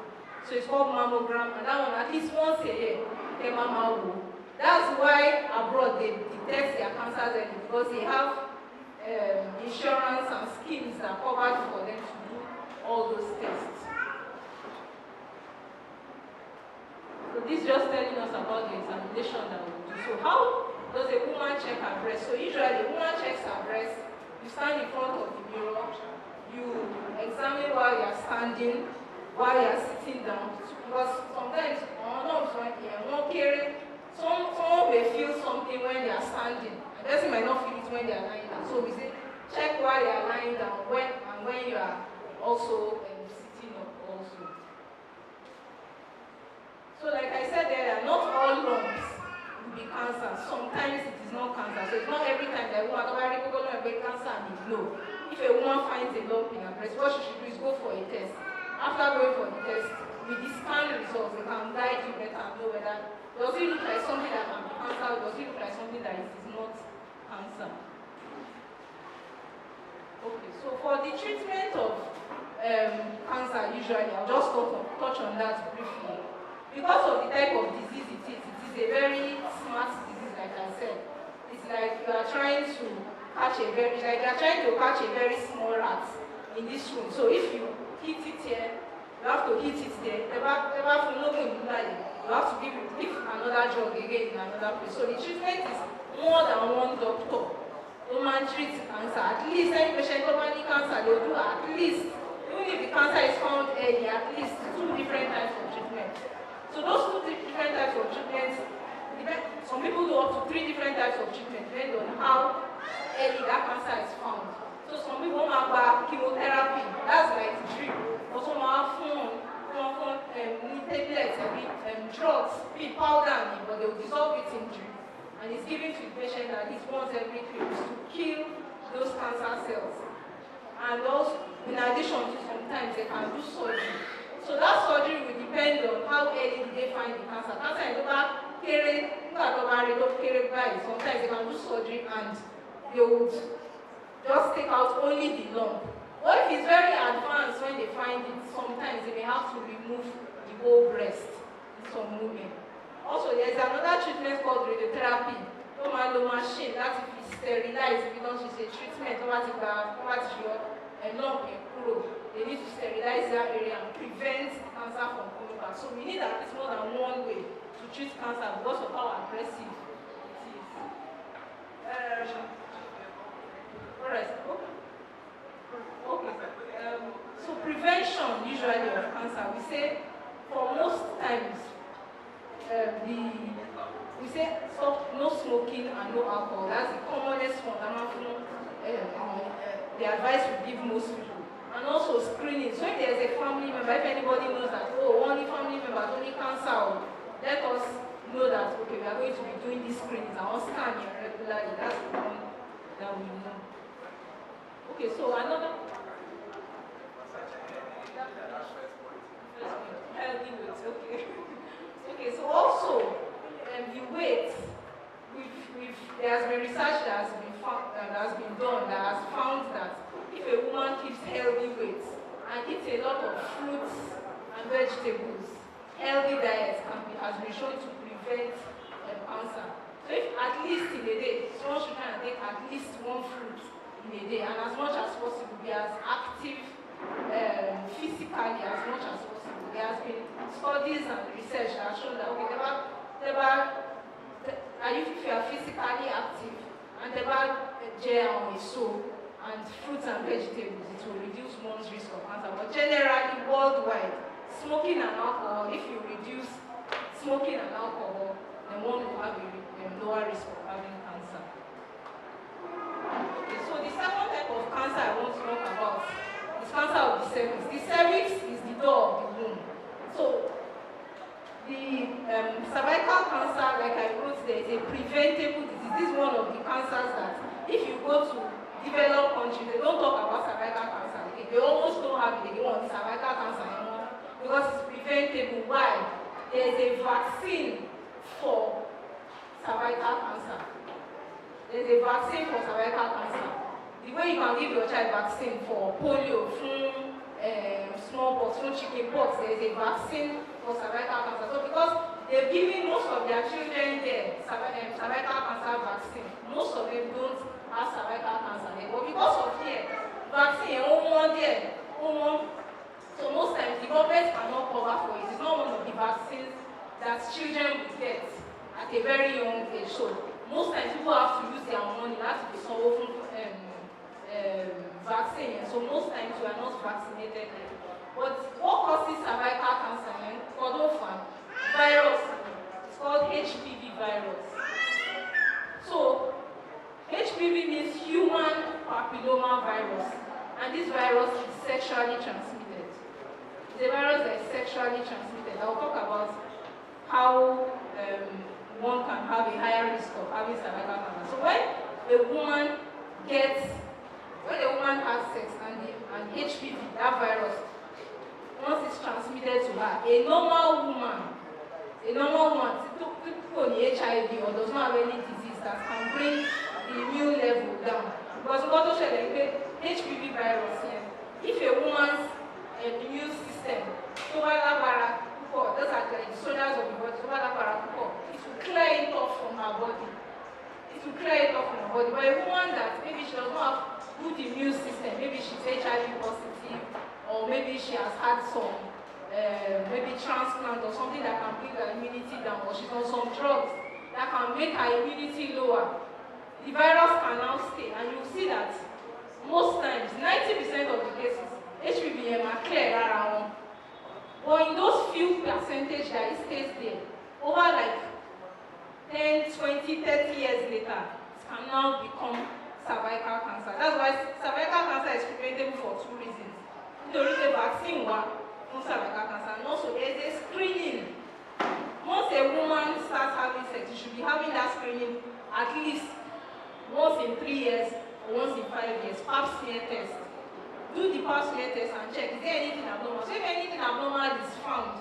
I: So it's called mammogram, and that one at least once a year, that's why abroad they detect their cancers early, because they have insurance and schemes that cover for them to do all those tests. So this is just telling us about the examination that we do. So how does a woman check her breast? So usually a woman checks her breast, you stand in front of the mirror, you examine while you are standing, while you are sitting down, because sometimes someone may feel something when they are standing, and the person might not feel it when they are lying down. So we say check while you are lying down when you are also sitting up also. So like I said earlier, not all lumps will be cancer. Sometimes it is not cancer. So it's not every time that a woman has cancer and it's no. If a woman finds a lump in her breast, what she should do is go for a test. After going for the test, with the scan results, they can guide you better and know whether does it look like something that can be cancer, or does it look like something that is not cancer. Okay, so for the treatment of cancer, usually I'll just touch on that briefly. Because of the type of disease it is a very smart disease, like I said. It's like you are trying to catch a very small rat in this room. So if you hit it here, you have to hit it there. You have to give another drug again in another place. So the treatment is more than one doctor. No man treats cancer. At least any patient who has cancer, they will do at least, even if the cancer is found early, at least 2 different types of treatment. So those 2 different types of treatments, some people do up to 3 different types of treatment, depending on how early that cancer is found. So some people have chemotherapy, that's like drip. Or some have tablets, drugs, powder, but they will dissolve it in drip. And it's given to the patient at least once every 3 weeks to kill those cancer cells. And also, in addition to sometimes they can do surgery. So that surgery will depend on how early they find the cancer. Cancer is sometimes they can do surgery and they would just take out only the lump. Or if it's very advanced when they find it, sometimes they may have to remove the whole breast in some women. Also, there's another treatment called radiotherapy. Machine that if it's sterilized, if you don't use a treatment, they need to sterilize that area and prevent cancer from coming back. So we need at least more than one way to treat cancer because of how aggressive it is. Alright, okay. So prevention usually of cancer, we say for most times we say stop no smoking and no alcohol. That's the commonest one. The advice we give most people. And also screening. So if there's a family member, if anybody knows that, only family members, only cancer, let us know that, okay, we are going to be doing these screenings and we'll scan here regularly. That's the one that we know. Okay, so another healthy weight, okay. Okay, so also the weight, there has been research that has been done that has found that if a woman keeps healthy weight and eats a lot of fruits and vegetables, healthy diet has been shown to prevent least in a day. Someone should try and take at least one fruit in a day, and as much as possible, be as active physically as much as possible. There has been studies and research that have shown that okay, if you are physically active and and fruits and vegetables, it will reduce one's risk of cancer. But generally, worldwide, smoking and alcohol, if you reduce smoking and alcohol, then one will have a lower risk of having cancer. Okay, so the second type of cancer I want to talk about is cancer of the cervix. The cervix is the door of the womb. So the cervical cancer, like I wrote there, is a preventable disease. This is one of the cancers that if you go to developed countries, they don't talk about cervical cancer. They almost don't have it. They want cervical cancer anymore because it's preventable. Why? There's a vaccine for cervical cancer. There's a vaccine for cervical cancer. The way you can give your child vaccine for polio, flu, smallpox, flu, chickenpox, there's a vaccine for cervical cancer. So because they're giving most of their children their cervical cancer vaccine, most of them don't have cervical cancer there. But because of the vaccine, so most times the government cannot cover for it. It's not one of the vaccines that children will get at a very young age. So most times people have to use their money, that's to be so often vaccine. So most times we are not vaccinated. But what causes cervical cancer? Virus. It's called HPV virus. So HPV means human papilloma virus, and this virus is sexually transmitted. It's a virus that is sexually transmitted. I'll talk about how one can have a higher risk of having cervical cancer. So when a woman has sex and HPV, that virus, once it's transmitted to her, a normal woman, people on HIV or does not have any disease that can bring the immune level down. Because what to say, HPV virus here, if a woman's immune system, those are the soldiers of the body, it will clear it off from her body. But a woman that maybe she does not have good immune system, maybe she's HIV positive, or maybe she has had some maybe transplant or something that can bring her immunity down, or she's on some drugs that can make her immunity lower, the virus can now stay. And you'll see that most times, 90% of the cases, HPV are clear around. But in those few percentage that it stays there, over like 10, 20, 30 years later, it can now become cervical cancer. That's why cervical cancer is preventable for two reasons. There is a vaccine for cervical cancer, and also there is a screening. Once a woman starts having sex, you should be having that screening at least once in 3 years or once in 5 years. Pap smear test. Do the pap smear test and check, is there anything abnormal? So if anything abnormal is found,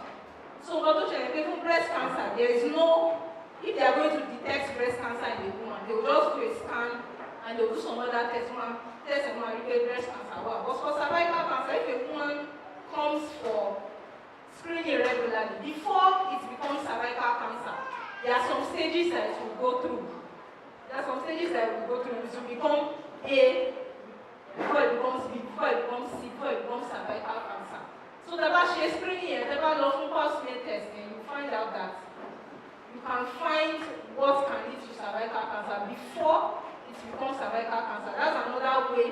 I: so even breast cancer, there is no, if they are going to detect breast cancer in a woman, they will just do a scan and they will do some other test and reveal breast cancer. But for cervical cancer, if a woman comes for screening regularly, before it becomes cervical cancer, there are some stages that it will go through. It will become A, before it becomes B, before it becomes C, before it becomes cervical cancer. So the screening and the pap smear test, and you find out that you can find what can lead to cervical cancer before it becomes cervical cancer. That's another way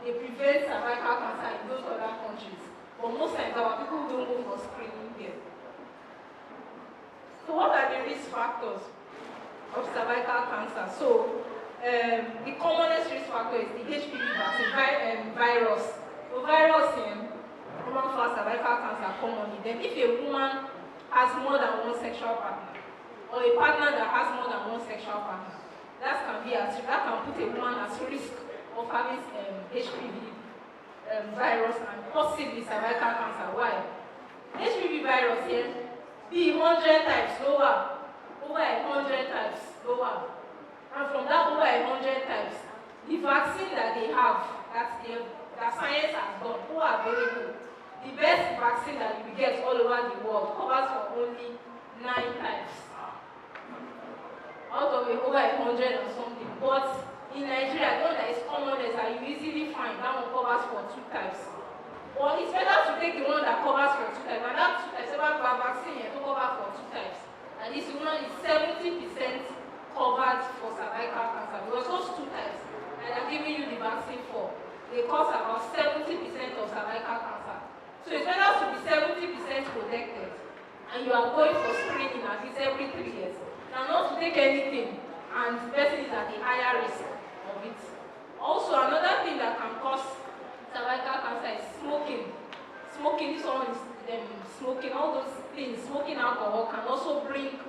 I: they prevent cervical cancer in those other countries. But most times our people don't go for screening here. So what are the risk factors of cervical cancer? So the commonest risk factor is the HPV vaccine virus. So virus common for cervical cancer commonly. Then if a woman has more than one sexual partner, or a partner that has more than one sexual partner, that can put a woman at risk of having HPV virus and possibly cervical cancer. Why? HPV virus here be 100 times lower, over 100 times lower. And from that over 100 times, the vaccine that they have, that science has done, who are available, the best vaccine that you will get all over the world covers for only 9 times. Out of over 100 or something. But in Nigeria, the one that is common is that you easily find that one covers for 2 types. But it's better to take the one that covers for 2 types. And that 2 types, about vaccine to cover for 2 types. And this one is 70% covered for cervical cancer. Because those 2 types that I'm giving you the vaccine for, they cause about 70% of cervical cancer. So it's better to be 70% protected. And you are going for screening at least every 3 years. Now not to take anything, and the person is at a higher risk of it. Also, another thing that can cause cervical cancer is smoking. Smoking, this one is smoking, all those things, smoking alcohol can also bring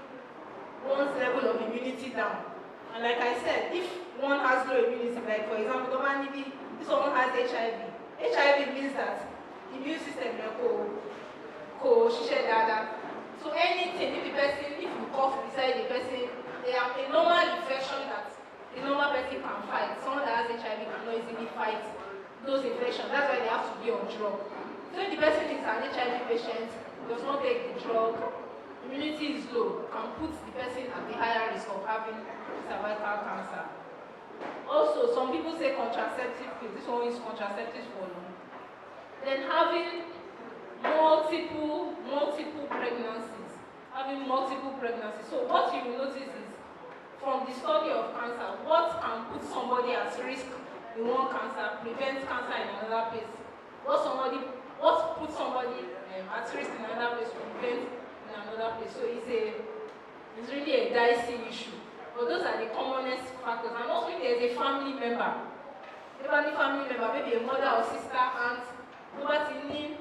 I: one's level of immunity down. And like I said, if one has low immunity, like for example, if someone has HIV, HIV means that the immune system will share data. So anything, if you cough beside the person, they have a normal infection that a normal person can fight. Someone that has HIV cannot easily fight those infections. That's why they have to be on drug. So if the person is an HIV patient, does not take the drug, immunity is low, can put the person at the higher risk of having cervical cancer. Also, some people say contraceptive pills. This one is contraceptives for long. Then having multiple pregnancies. So what you will notice is, from the study of cancer, what can put somebody at risk in one cancer, prevent cancer in another place. What puts somebody at risk in another place, prevent in another place. So it's really a dicey issue. But those are the commonest factors. And also if there's a family member, maybe a mother or sister, aunt, nobody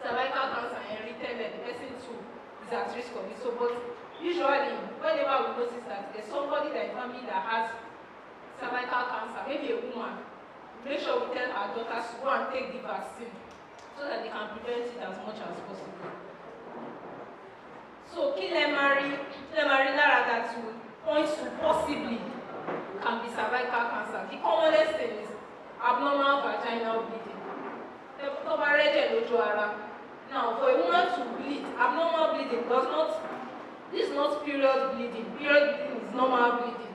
I: cervical cancer inherited, the person too is at risk of it. So, but usually, whenever we notice that there's somebody in the family that has cervical cancer, maybe a woman, make sure we tell our daughters to go and take the vaccine so that they can prevent it as much as possible. So, Kilemari that points to possibly can be cervical cancer. The commonest thing is abnormal vaginal bleeding. Now, for a woman to bleed, abnormal bleeding this is not period bleeding. Period bleeding is normal bleeding.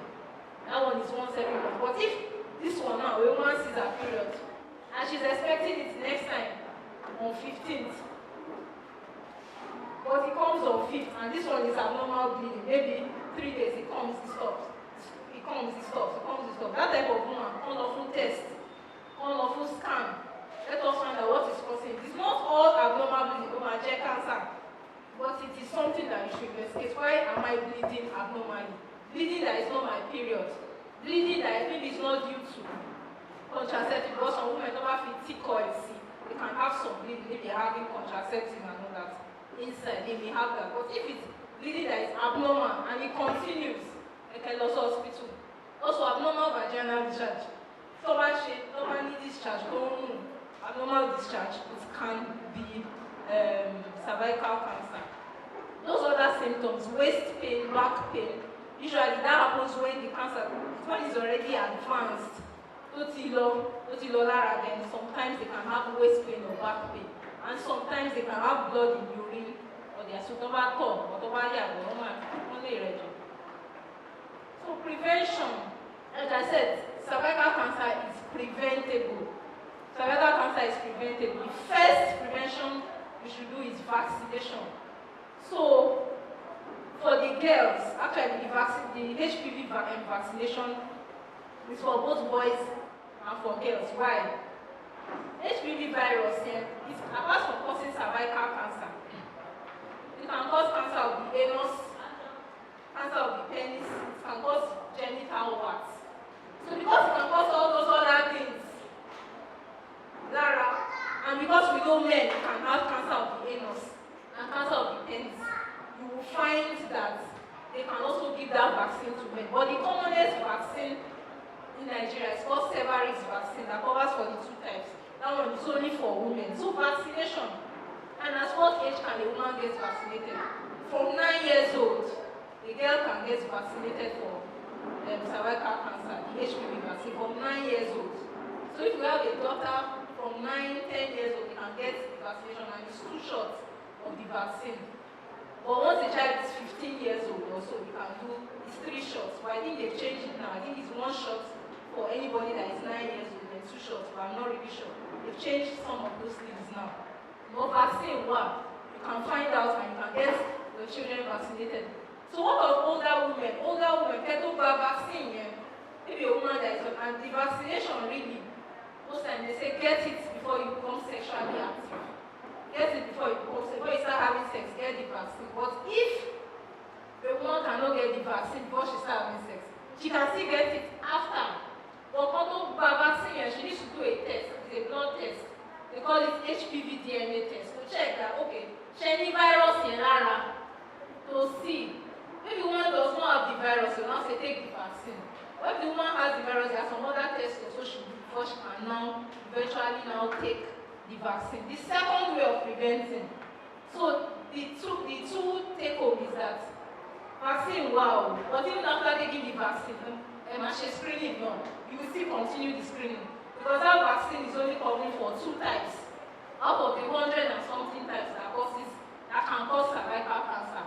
I: That one is once every month. But if this one now, a woman sees her period, and she's expecting it next time on 15th, but it comes on 5th, and this one is abnormal bleeding, maybe 3 days, it comes, it stops. It comes, it stops. That type of woman, unlawful test, unlawful scan. Let us find out what is causing it. It's not all abnormal bleeding, cancer, but it is something that you should investigate. Why am I bleeding abnormally? Bleeding that is not my period. Bleeding that I think is not due to contraceptive, because some women don't have thick oil, they can have some bleeding if they're having contraceptive and all that. Inside, they may have that. But if it's bleeding that is abnormal and it continues, they can also hospital. Also, abnormal vaginal discharge. Stubborn discharge, abnormal discharge, it can be cervical cancer. Those other symptoms, waist pain, back pain, usually that happens when the cancer is already advanced. Then sometimes they can have waist pain or back pain. And sometimes they can have blood in urine or they are So prevention, like I said, cervical cancer is preventable. Cervical cancer is preventable. The first prevention we should do is vaccination. So for the girls, actually the HPV vaccination is for both boys and for girls. Why? HPV virus, apart from causing cervical cancer, it can cause cancer of the anus, cancer of the penis, it can cause genital warts. So because it can cause all those other things, and because we know men can have cancer of the anus and cancer of the penis, you will find that they can also give that vaccine to men. But the commonest vaccine in Nigeria is called Sevaris vaccine that covers for the 2 types. That one is only for women. So vaccination. And at what age can a woman get vaccinated? From 9 years old, the girl can get vaccinated for cervical cancer, the HPV vaccine, from 9 years old. So if you have a daughter from 9, 10 years old, you can get the vaccination, and it's 2 shots of the vaccine. But once the child is 15 years old or so, you can do 3 shots, while think they've changed it now. I think it's 1 shot for anybody that is 9 years old and 2 shots, but I'm not really sure. They've changed some of those things now. But vaccine, wow, you can find out and you can get your children vaccinated. So what of older women? Older women get over vaccine, yeah. Maybe a woman that is on, and the vaccination really, most times they say get it before you become sexually active. Get it before you start having sex, get the vaccine. But if a woman cannot get the vaccine before she starts having sex, she can still get it after. But although vaccine, she needs to do a test. It's a blood test. They call it HPV DNA test to check that, okay, any virus in Lara to see. If the woman does not have the virus, you now say take the vaccine. But if the woman has the virus, there are some other tests also she do before she can now eventually now take the vaccine. The second way of preventing. So the two take home is that vaccine, wow, but even after taking the vaccine, she screening no, you will still continue the screening. Because that vaccine is only covering for 2 types out of the 100 and something types that can cause cervical cancer.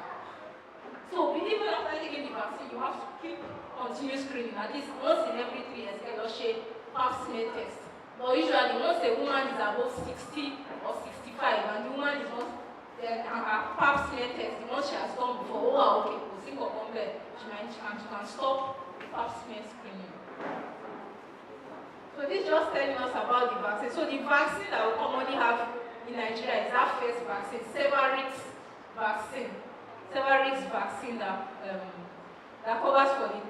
I: So even after taking the vaccine, you have to keep continuous screening. At least once in every 3 years, get a pap smear test. But usually, once a woman is above 60 or 65, and the woman is not her pap smear test, the one she has done before, oh, okay, she can stop the pap smear screening. So this is just telling us about the vaccine. So the vaccine that we commonly have in Nigeria is that first vaccine, Sevarix vaccine. Sevarix vaccine that covers for the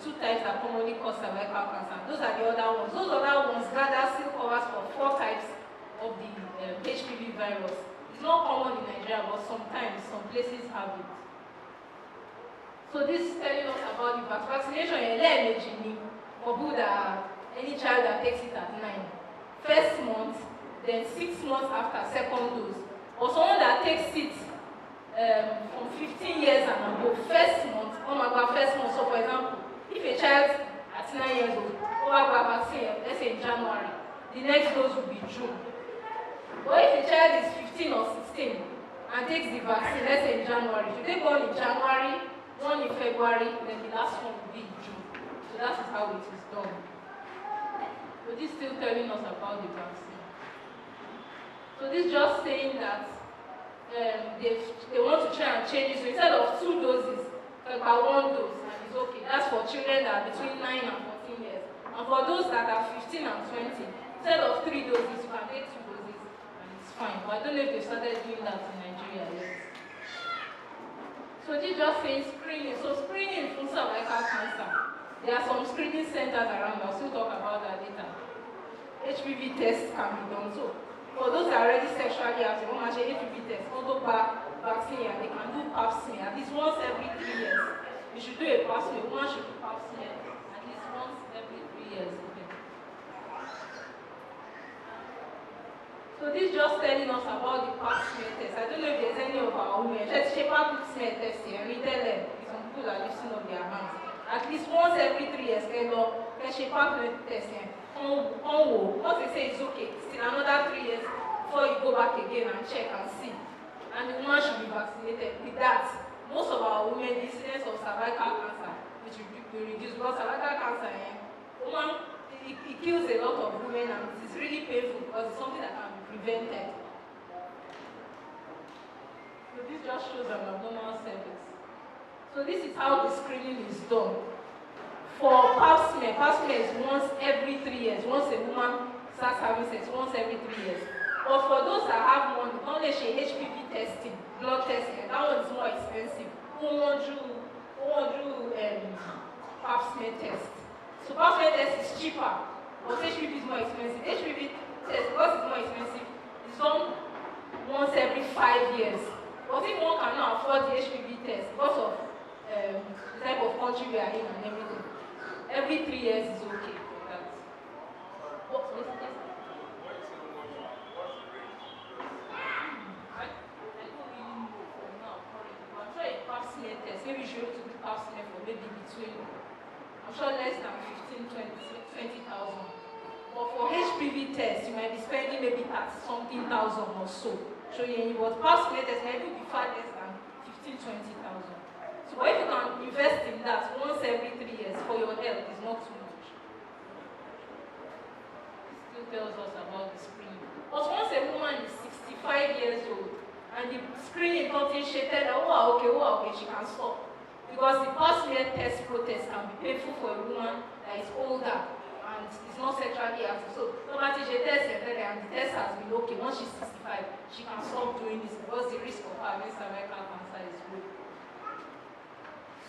I: 2 types that commonly cause cervical cancer. Those are the other ones. Those other ones, rather, still covers for 4 types of the HPV virus. It's not common in Nigeria, but sometimes some places have it. So this is telling us about the vaccination. For people that any child that takes it at 9, first month, then 6 months after second dose. Or someone that takes it from 15 years and above, first month, first month. So for example, if a child at 9 years old, vaccine, let's say in January, the next dose will be June. But if a child is 15 or 16 and takes the vaccine, let's say in January, if you take one in January, one in February, then the last one will be in June. So that is how it is done. But this is still telling us about the vaccine. So this is just saying that they want to try and change it. So instead of 2 doses, about 1 dose, and it's okay. That's for children that are between 9 and 14 years. And for those that are 15 and 20, instead of 3 doses, you can take 2 doses, and it's fine. But I don't know if they started doing that in Nigeria yet. So this is just saying screening. So screening for cervical cancer. There are some screening centers around. I'll still talk about that later. HPV tests can be done. So for those that are already sexually active, when HPV test, also vaccine, and they can do pap smear at least once every 3 years. You should do a pap smear. Woman should do pap smear at least once every 3 years. Okay. So this is just telling us about the pap smear test. I don't know if there's any of our women. Let's check pap smear test here. We tell them some people are lifting up their hands. At least once every 3 years, let's check pap smear test here. Once they say it's okay, still another 3 years before you go back again and check and see. And the woman should be vaccinated. With that, most of our women, the incidence of cervical cancer, which will reduce. Because cervical cancer, it kills a lot of women, and it is really painful because it's something that can be prevented. So this just shows an abnormal cervix. So this is how the screening is done. For pap smear is once every 3 years. Once a woman starts having sex, once every 3 years. But for those that have one, only HPV testing, blood testing, that one is more expensive. Who want to pap smear test? So pap smear test is cheaper, but HPV is more expensive. HPV test, because it's more expensive, is done once every 5 years. But if one cannot afford the HPV test because of the type of country we are in and everything, every 3 years is okay for that. Maybe you should do pap smear for maybe between, I'm sure less than 20,000. But for HPV test, you might be spending maybe 30-something thousand or so. Show you any, but pap smear test might be far less than 15,000-20,000. So if you can invest in that once every 3 years, okay, she can stop. Because the past year test protest can be painful for a woman that is older and is not sexually active. So, no matter she test and the test has been okay, once she's 65, she can stop doing this because the risk of having cervical cancer is low.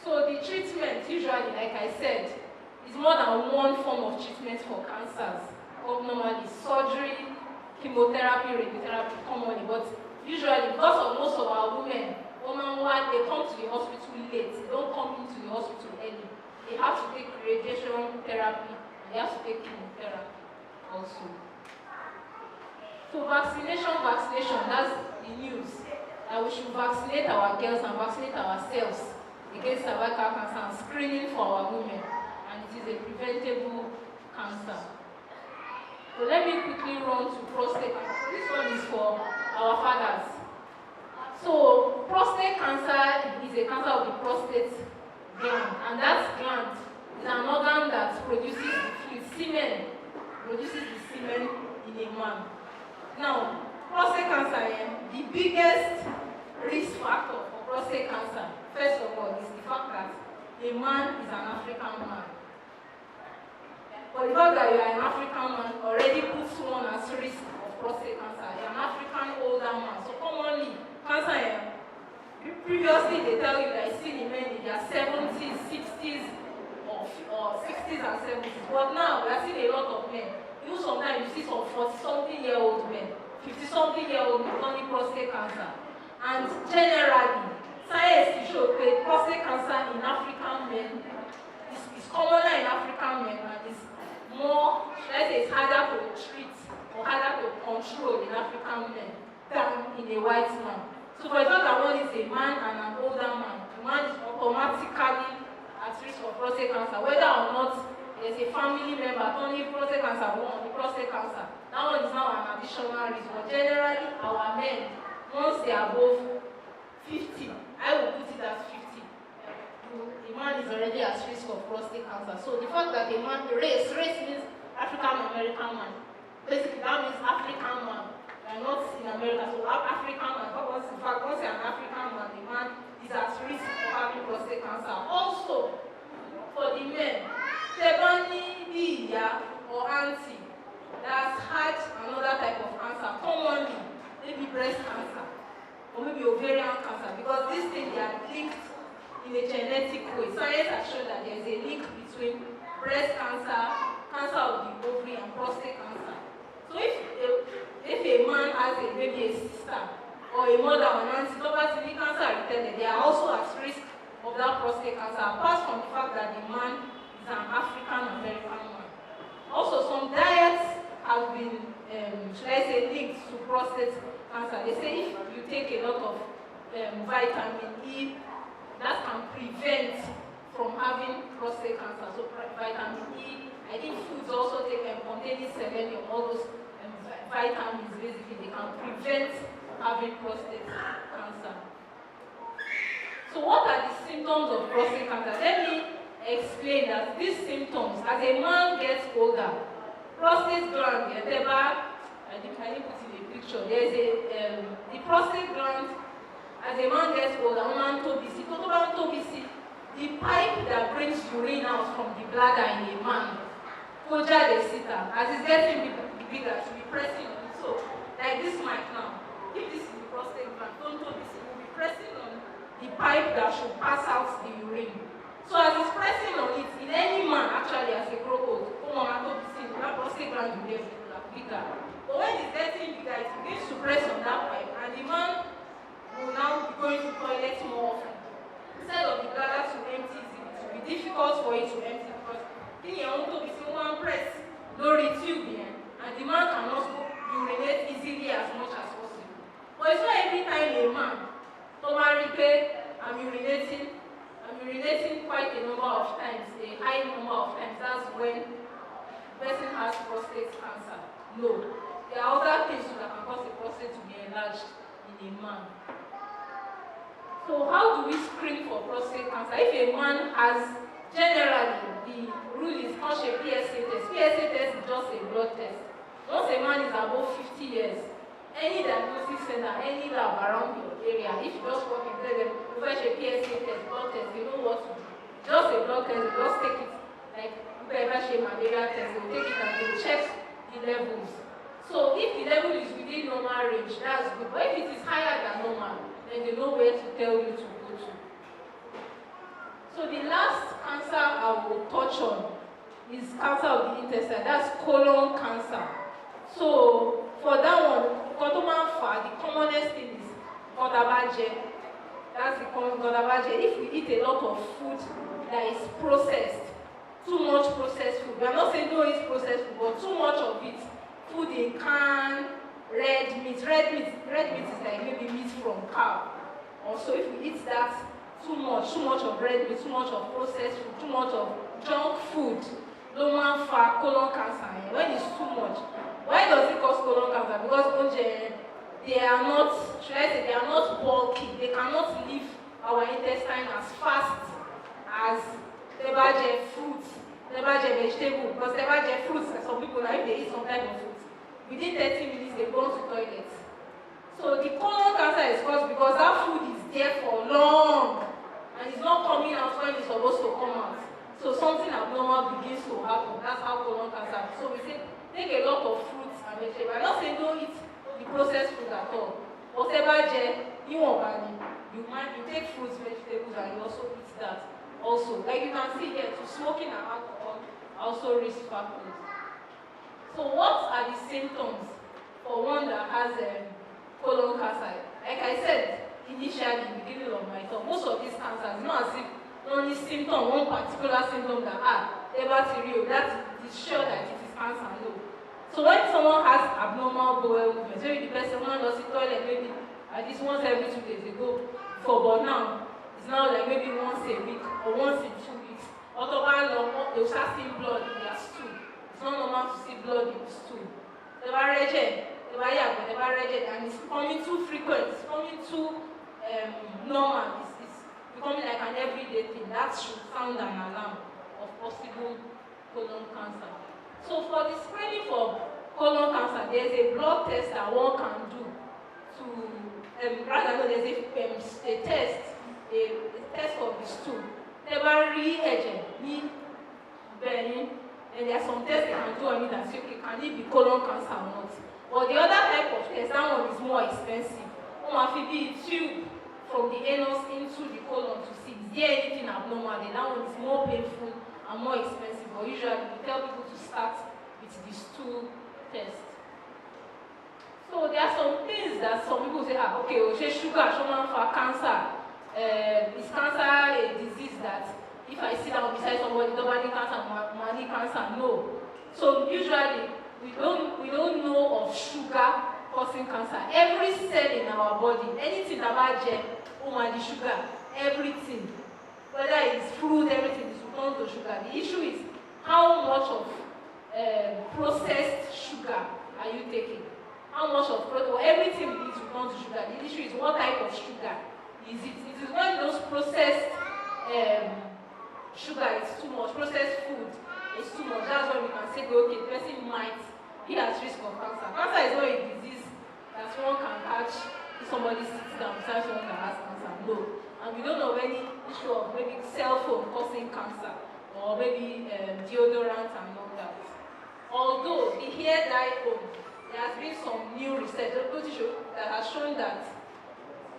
I: So the treatment, usually, like I said, is more than one form of treatment for cancers. Normally, surgery, chemotherapy, radiotherapy, commonly, but usually, because of most of our women, they come to the hospital late. They don't come into the hospital early. They have to take radiation therapy, and they have to take chemotherapy also. So vaccination, that's the news. That we should vaccinate our girls and vaccinate ourselves against cervical cancer and screening for our women. And it is a preventable cancer. So let me quickly run to prostate cancer. This one is for our fathers. So prostate cancer is a cancer of the prostate gland, and that gland is an organ that produces the fluid, semen, produces the semen in a man. Now, prostate cancer, the biggest risk factor for prostate cancer, first of all, is the fact that a man is an African man. But the fact that you are an African man already puts one at risk of prostate cancer. You are an African older man. So commonly, cancer, previously they tell you that it's seen in men in their 70s, 60s, or 60s and 70s. But now, we are seeing a lot of men. Even sometimes you see some 40-something-year-old men, 50-something-year-old men with prostate cancer. And generally, science shows that prostate cancer in African men is commoner in African men and is more, let's say, it's harder to treat or harder to control in African men than in a white man. So for example, that one is a man and an older man. The man is automatically at risk of prostate cancer, whether or not there's a family member, only prostate cancer, one, the prostate cancer. That one is now an additional risk. But generally, our men, once they are above 50, I will put it as 50. The man is already at risk of prostate cancer. So the fact that a man, race means African American man. Basically, that means African man. They are not in America. So African man, in fact, once you're an African man, the man is at risk of having prostate cancer. Also, for the men, Tebani, Iya, or auntie that has had another type of cancer, commonly, maybe breast cancer, or maybe ovarian cancer, because these things they are linked in a genetic way. Science has shown that there is a link between breast cancer, cancer of the ovary, and prostate cancer. So if a man has maybe a sister or a mother or an auntie, nobody cancer retarded, they are also at risk of that prostate cancer, apart from the fact that the man is an African American man. Also, some diets have been, should I say, linked to prostate cancer. They say if you take a lot of vitamin E, that can prevent from having prostate cancer. So vitamin E, I think foods also containing selenium, all those vitamins basically, they can prevent having prostate cancer. So what are the symptoms of prostate cancer? Let me explain that these symptoms, as a man gets older, prostate gland, I didn't put in a picture, there's the prostate gland, as a man gets older, the pipe that brings urine out from the bladder in a man, as it's getting bigger, to be pressing on it. So, like this mic now, if this is the prostate gland, will be pressing on the pipe that should pass out the urine. So as it's pressing on it, in any man actually as a grow old, that prostate gland will get bigger. But when it's getting bigger, it begins to press on that pipe, and the man will now be going to toilet more often. Instead of the bladder to empty, it will be difficult for it to empty because in your own to be one press, lower tube, and the man cannot urinate easily as much as possible. But it's not every time a man, I'm urinating quite a number of times, a high number of times. That's when the person has prostate cancer. No. There are other things that can cause the prostate to be enlarged in a man. So how do we screen for prostate cancer? If a man has, generally, the rule is called a PSA test. PSA test is just a blood test. Once a man is above 50 years, any diagnosis center, any lab around your area, if you just walk and tell them, fetch a PSA test, blood test, you know what to do. Just a blood test, just take it, like whoever she malaria test, they'll take it and they'll check the levels. So if the level is within normal range, that's good. But if it is higher than normal, then they know where to tell you to go to. So the last cancer I will touch on is cancer of the intestine. That's colon cancer. So for that one, the commonest thing is godabaje. That's the common godabaje. If we eat a lot of food that is processed, too much processed food. We are not saying don't eat processed food, but too much of it. Food in can, red meat. Red meat is like maybe meat from cow. Also, if we eat that too much of red meat, too much of processed food, too much of junk food, loma fa colon cancer. When it's too much, why does it cause colon cancer? Because they are not bulky. They cannot leave our intestine as fast as lebaje fruits, lebaje vegetable. Because lebaje fruits, some people now if they eat some type of fruit, within 30 minutes they go to toilet. So the colon cancer is caused because that food is there for long and it's not coming out when it's supposed to come out. So something abnormal begins to happen. That's how colon cancer. So we say take a lot of fruits and vegetables. I'm not saying don't eat the processed food at all. Whatever you take fruits, vegetables, and you also eat that. Also, like you can see here, to smoking and alcohol also risk factors. So what are the symptoms for one that has colon cancer? Like I said initially, in the beginning of my talk, most of these cancers, not as if only symptom, one particular symptom that hepatitis, that is sure that it is cancer, no. So when someone has abnormal bowel movement, maybe the person does the toilet maybe at least once every 2 days they go before, but now it's now like maybe once a week or once in 2 weeks. They'll start seeing blood in their stool. It's not normal to see blood in the stool. And it's becoming too frequent, it's becoming too normal. It's becoming like an everyday thing. That should sound an alarm of possible colon cancer. So for the screening for colon cancer, there's a blood test that one can do to, there's a test of the stool. And there are some tests they can do on it and say, okay, can it be colon cancer or not? But the other type of test, that one is more expensive. One be a tube from the anus into the colon to see is there anything abnormal. Then that one is more painful and more expensive. But usually we tell people to start with the stool test. So there are some things that some people say, okay, sugar, for cancer. Is cancer a disease that if I sit down beside somebody, nobody cancer, money cancer? No. So usually we don't know of sugar causing cancer. Every cell in our body, anything about the sugar, everything, whether it's fruit, everything is returned to sugar. The issue is how much of processed sugar are you taking? How much of everything is returned to sugar. The issue is what type of sugar is it? It is when those processed sugar is too much, processed food is too much. That's when we can say, okay, the person might be at risk of cancer. Cancer is not a disease that one can catch if somebody sits down beside someone that has cancer. No. And we don't know any issue of maybe cell phone causing cancer or maybe deodorant and all that. Although the hair dye foam, there has been some new research that has shown that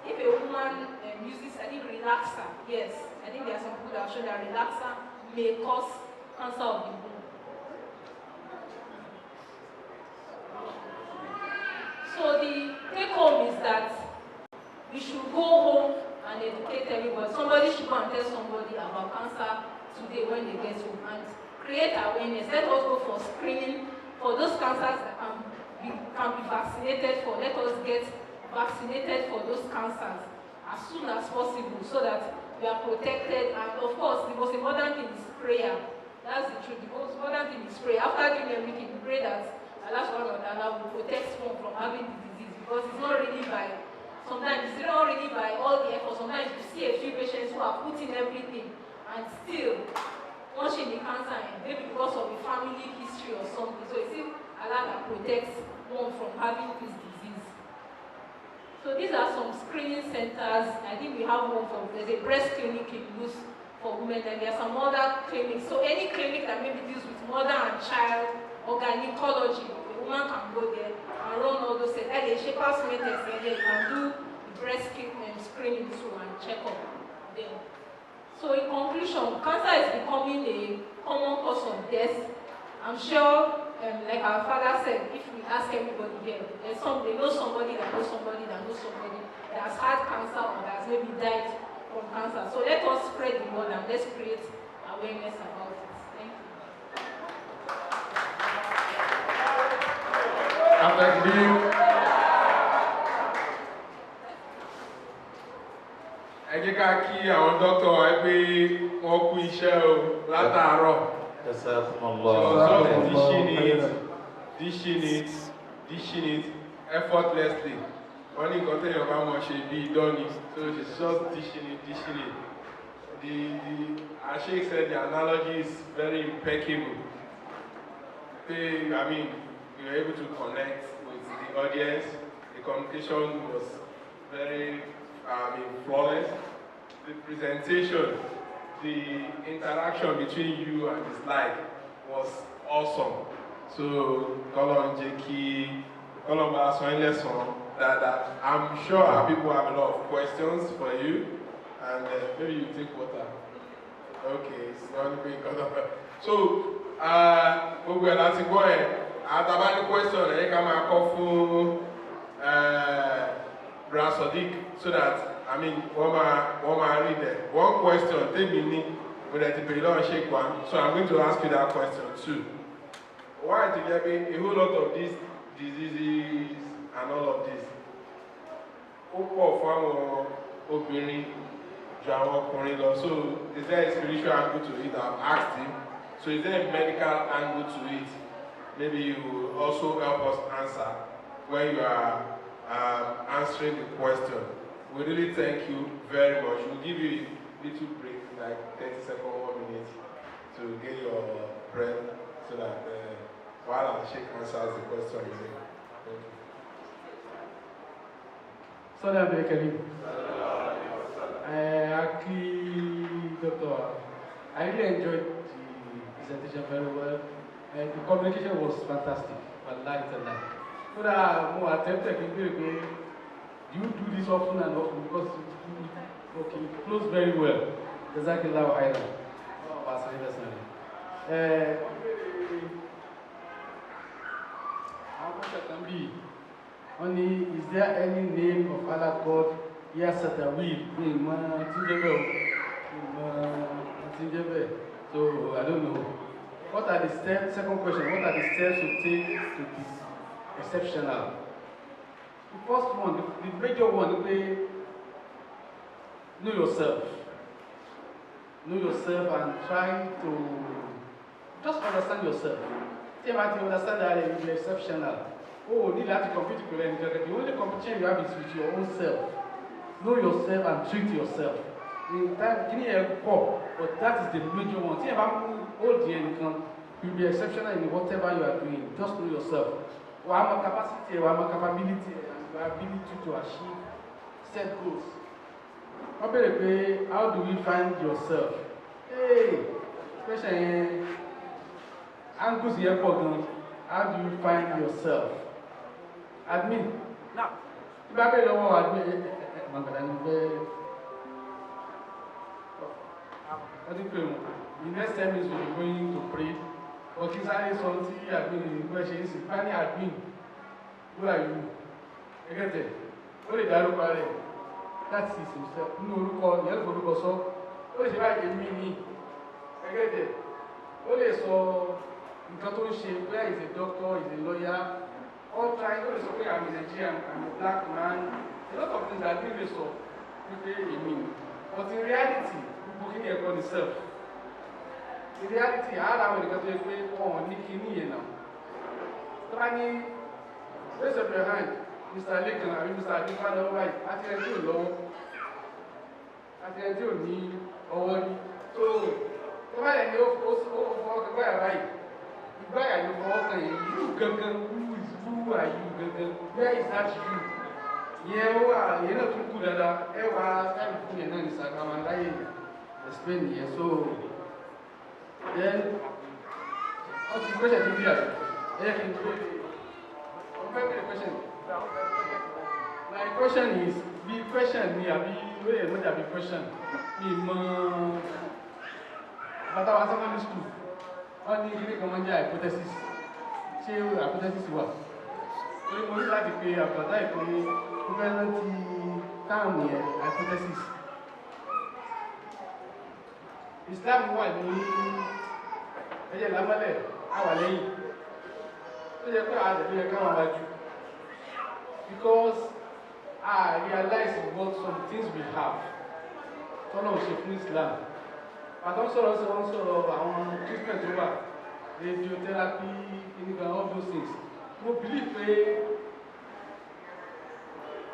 I: if a woman uses, I think, relaxer, yes, I think there are some people that have shown that relaxer may cause cancer of the womb. So the take home is that we should go home and educate everybody. Somebody should go and tell somebody about cancer today when they get home and create awareness. Let us go for screening for those cancers that can be vaccinated for. Let us get vaccinated for those cancers as soon as possible so that we are protected. And of course, the most important thing is prayer. That's the truth. The most important thing is prayer. After doing everything, we pray that Allah subhanahu wa ta'ala will protect one from having the disease, because it's not really by, sometimes it's not really by all the effort. Sometimes you see a few patients who are putting everything and still watching the cancer, maybe because of the family history or something. So it's Allah that protects one from having this disease. So these are some screening centers. I think we have one for, there's a breast clinic in Luz for women, and there are some other clinics. So any clinic that maybe deals with mother and child or gynecology, a woman can go there and run all those tests. Like a Shepherd's Smith test, you can do breast screening too and check up there. So in conclusion, cancer is becoming a common cause of death. I'm sure, like our father said, if we ask everybody here, they know somebody that knows somebody that knows somebody that has had cancer or that has maybe died from cancer. So let us spread the word and let's create awareness about it. Thank you.
E: Ẹ jẹ́ ká kí àwọn dókítà wa pé wọ́n kú iṣẹ́ o látàárọ̀. Dishing it effortlessly. Wọ́n ní nǹkan téèyàn bá mọ̀ ṣe bí idán ni. So she's just dishing it. As Sheikh said, the analogy is very impeccable. I mean, we were able to connect with the audience. The communication was very flawless. The presentation, the interaction between you and the slide was awesome. So, I'm sure our people have a lot of questions for you, and maybe you take water. Okay, it's not big. So, we are not going. Any question, you can call for Brother Sadiq, so that one read it. One question, take me, but at the below shake one. So I'm going to ask you that question too. Why did there be a whole lot of these diseases and all of this? So is there a spiritual angle to it? I've asked him. So is there a medical angle to it? Maybe you will also help us answer when you are answering the question. We really thank you very much. We'll give you a little break, like 30 seconds, 1 minute, to get your breath so that while our Sheikh answers the question. Thank you.
G: Assalamu alaikum. Doctor, I really enjoyed the presentation very well, and the communication was fantastic. So that I'm more attempted to do you do this often and often because it flows very well. Jazakallahu khairan. How much I can be? Only, is there any name of Allah called Yasatawil? So I don't know. What are the steps? Second question, what are the steps to take to this exceptional? The first one, the major one, know yourself. Know yourself and try to just understand yourself. You understand that you're exceptional. Oh, you need to compete with anything. The only competition you have is with your own self. Know yourself and treat yourself. But that is the major one. You'll be exceptional in whatever you are doing. Just know yourself. What are my capacity, what are my capability, and ability to achieve set goals. How do we find yourself? Hey, question. How do you find yourself? Admin. Now, if I don't admin, the next time is we're going to pray. But is there something admin questions? Find admin. Who are you? I get it. What did I look at? That is himself. No, look on the other look also. What is it like a mini? I get it. What is so? Where is a doctor, is a lawyer? All trying to say I'm a Nigerian, I'm a black man. A lot of things are being so. But in reality, looking at yourself. In reality, I don't know what to say on Nikki now. Raise up your hand, Mr. Lincoln, and Mr. Adifana, right? I tell you, low. I tell you, need or so. Come on, and you're supposed to go for the right. Where are you? Who are you? Where is that you? ìyẹn ó wà ìyẹn náà tún kú dáadáa ẹ wá táìmù fún yẹn náà ní sàkámà láyé explain yẹn so then wọ́n ti question ti bí àgbẹ̀ ẹ yẹ kí n tó wọ́n fẹ́ bẹ̀rẹ̀ question my question is bí question ni àbí lóye mọ́jà bí question mi mọ́ bàtà wa secondary school wọ́n ní ilé kan máa ń jẹ́ hypothesis ṣé hypothesis wà torí mo ní láti pe àbàtà ìpè mo fẹ́ rántí táàmù yẹn hypothesis Islam wà ní ẹ̀jẹ̀ lámọ́lẹ̀ àwà lẹ́yìn tó jẹ́ pé àjẹ̀lú yẹ káwọn wájú because I realize what some things we have tọ́nà ṣe fún Islam àtọ́ sọ̀rọ̀ sí wọ́n sọ̀rọ̀ àwọn treatment tó wà radiotherapy clinical all those things mo believe pé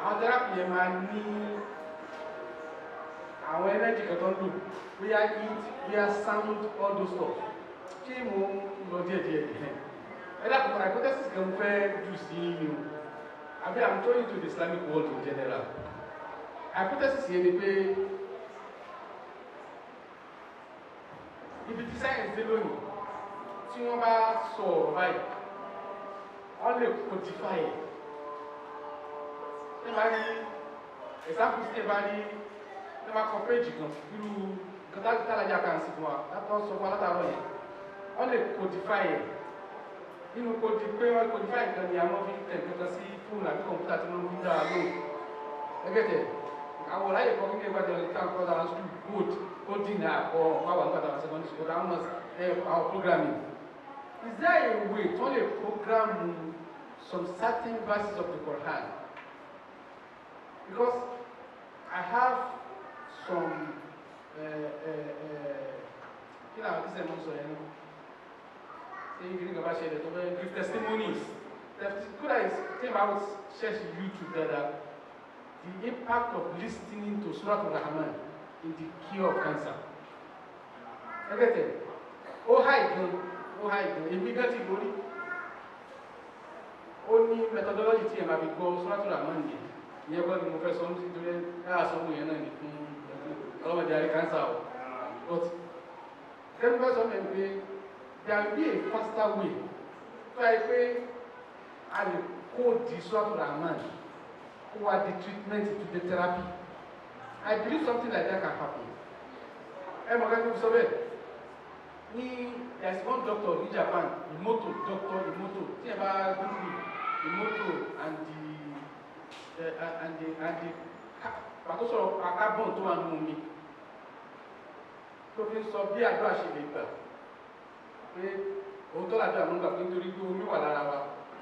G: àwọn therapy yẹn máa ní àwọn energy kan tó ń lò bóyá heat bóyá sound all those stuff kí mo lọ díẹ̀díẹ̀ ẹ dákun hypothesis kan fẹ́ jù sí yìí o àbí I'm going to the Islamic world in general hypothesis yẹn ni pé ibi tí science dé lónìí tí wọ́n bá sọ ọ̀rọ̀ báyìí wọ́n lè codify ẹ̀ ní bá rí example sí ẹ bá rí ní bá kọ péjì kan irú kátàlájà kan sí fún wa látọ̀ sọ fún alátàrọ̀ yẹn wọ́n lè codify ẹ̀ nínú pé wọ́n codify nǹkan ni àwọn fi tẹ̀ nǹkan sí fóònù àbí kọ̀ǹpútà tí wọ́n fi ń dára lóhùn ẹgbẹ́tẹ̀ àwọn ọ̀láyè kan nígbà ìgbàjọ ìtàn kọ́ta school code coding or wàwà nígbàtà secondary school that was our programming. Is there a way to only program some certain verses of the Quran? Because I have some testimonies. Could I say about share YouTube that the impact of listening to Surah Al-Rahman in the cure of cancer. Everything. Oh hi, èmi gan ti borí. Ó ní methodology tí ẹ máa fi gbọ́ Surah Al-Rahman yẹn. Ìyẹn kọ́ ni mo fẹ́ sọ ní nítorí sọ fún yẹn náà ní fún ọlọ́mọdé àrí cancer o. But kẹ́mi fẹ́ sọ mẹ́rin pé there will be a faster way tó yẹ pé a lè kó di Surah Al-Rahman kó wá di treatment to the therapy. I believe something like that can happen. Ẹ mọ̀ kẹ́kẹ́ sọ bẹ́ẹ̀. There is one doctor in Japan, Imoto, Dr. Imoto. Tí ẹ bá Google Imoto and the pàtó sọ̀rọ̀ carbon tó wà nínú omi. Tó fi ń sọ bí àdúrà ṣe lè gbà. Pé òótọ́ làbí àwọn gbà pé nítorí pé omi wà lára wa.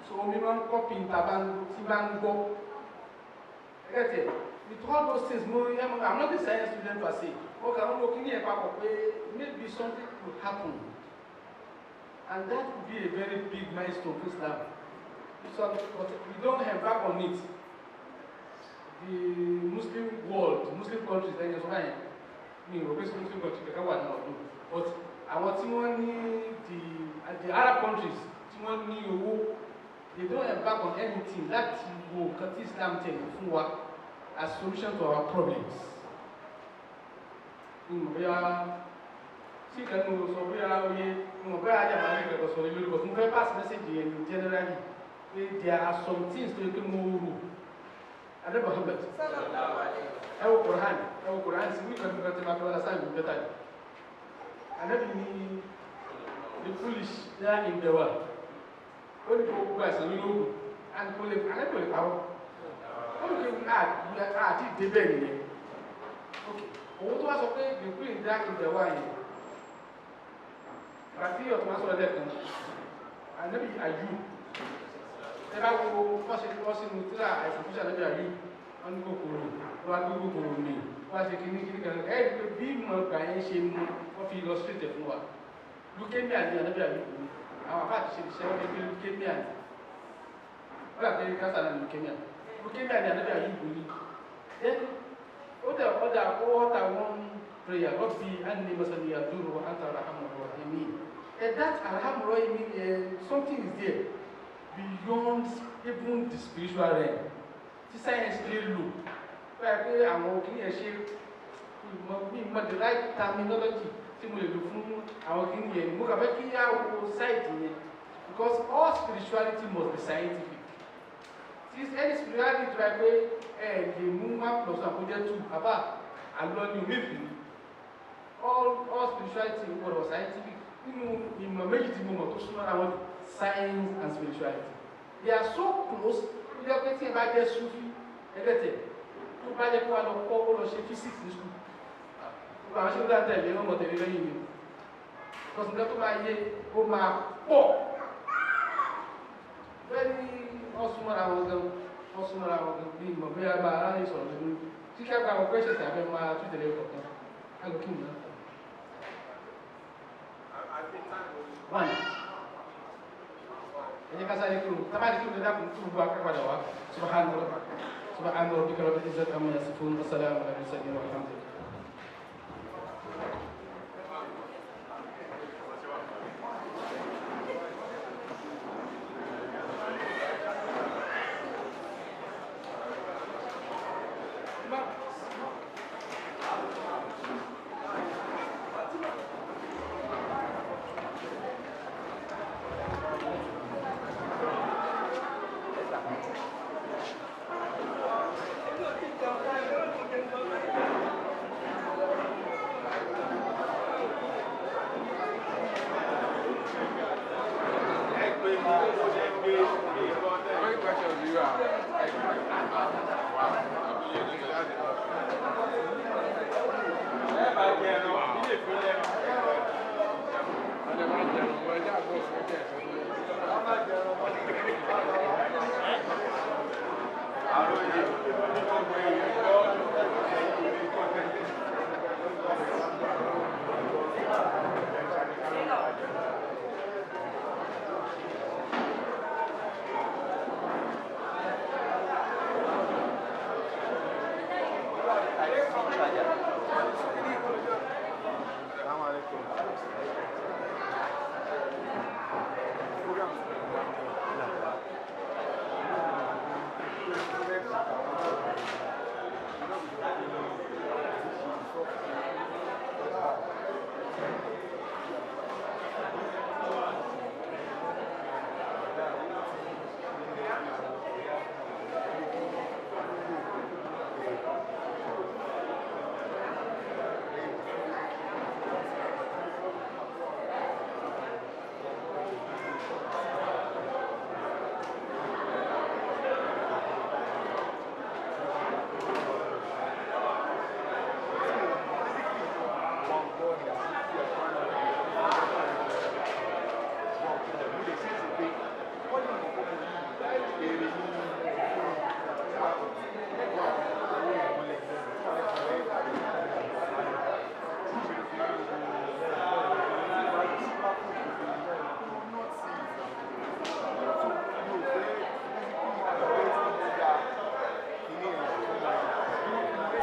G: So omi máa ń kọ́pì tí bá ń gbọ́. Ẹgẹ́tẹ̀. With all those things, I'm not a science student per se. Okay, I'm looking at maybe something could happen. And that would be a very big milestone for Islam. So, but we don't embark on it. The Muslim world, Muslim countries, then you're fine. Muslim countries, they can't do. But I want the Arab countries, they don't embark on anything. That will cut Islam as solution to our problems. We are see that we are pass message in generally. There are some things to make more. And then Muhammad. Quran, we can get to better. And then the foolish there in the world. Only for guys and pull power. Àti débẹ̀ nìyẹn. Owó tó wá sọ pé the queen dá ìdẹ̀wà yẹn. Àti ọ̀tún wá sọ̀rọ̀ lẹ́ẹ̀kan. Ànábì Ayú. Ẹ bá wo wọ́n sínú tíra àìsàn fún Ànábì Ayú. Wọ́n ní kòkòrò, wọ́n á gbé kòkòrò mi. Wọ́n á ṣe kíní kan. Ẹ rí pé bí ìmọ̀ ọgbà yẹn ṣe mú wọ́n fi illustrate fún wa. Leukemia ni Ànábì Ayú kò ní. Àwọn àfáà ti ṣe iṣẹ́ wọ́n fi leukemia ni. Wọ́n yà pé cancer náà leukemia. Leukemia ni Ànábì Ayú kò ní. Then, order one prayer, Rabbi anni masani yaduru wa anta arhamur rahimin. And that arhamur rahimin, something is there beyond even the spiritual realm. tí sáyẹ́nsì lè lò báyìí pé àwọn kìíní ẹ̀ ṣe ìmọ̀ the right terminology tí mo lè lò fún àwọn kìíní yẹn mo kà fẹ́ kí á wo sáìtì yẹn because all spirituality must be scientific. Any spirituality tó yẹ pé lè mú 1 plus 1 kó jẹ́ 2 àbá àlọ́ ni omi all spirituality gbọ́dọ̀ scientific nínú ìmọ̀ méjì tí mo mọ̀ tó súnmọ́ àwọn science and spirituality they are so close ó jẹ́ pé tí ẹ bá jẹ́ Sufi ẹgbẹ́tẹ̀ tó bá jẹ́ kó wá lọ kọ́ ó lọ ṣe physics ní school gbogbo àwọn ṣe ń dá tẹ̀lé ọmọ tẹ̀lé lẹ́yìn mi because nǹkan tó máa yé ó máa pọ̀ bẹ́ẹ̀ ni wọ́n súnmọ́ra wọn gan bí ìmọ̀ bí a máa ráyè sọ̀rọ̀ lórí tí kí a gba àwọn questions tàbí máa tún tẹ̀lé ọkọ̀ kan kí ni one ẹ̀yẹ ká sáré kúrò tábàdì kúrò ní dákùn tó gbogbo akẹ́kọ̀ọ́ wa subhanahu rabbika rabbil izzati amma yasifun wa salamun ala mursalin walhamdulillah.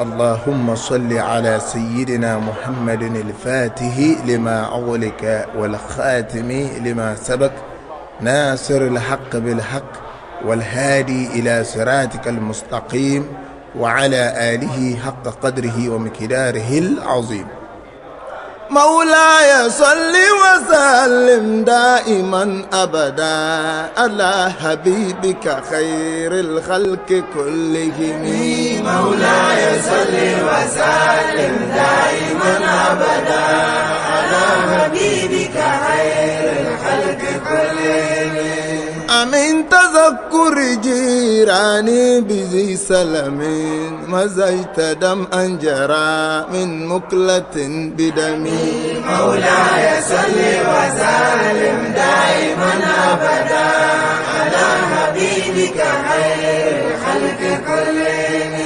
J: اللهم صل على سيدنا محمد الفاتح لما أغلق والخاتم لما سبق ناصر الحق بالحق والهادي إلى صراطك المستقيم وعلى آله حق قدره ومقداره العظيم. مولاي صل وسلم دائما أبدا على حبيبك خير الخلق كلهم.
K: مولاي صل وسلم دائما أبدا على حبيبك خير الخلق كلهم.
J: أمن تذكر جيراني بذي سلم مزجت دمعا جرى من مكلة بدمي.
K: مولاي صل وسلم دائما أبدا على حبيبك خير الخلق كلهم.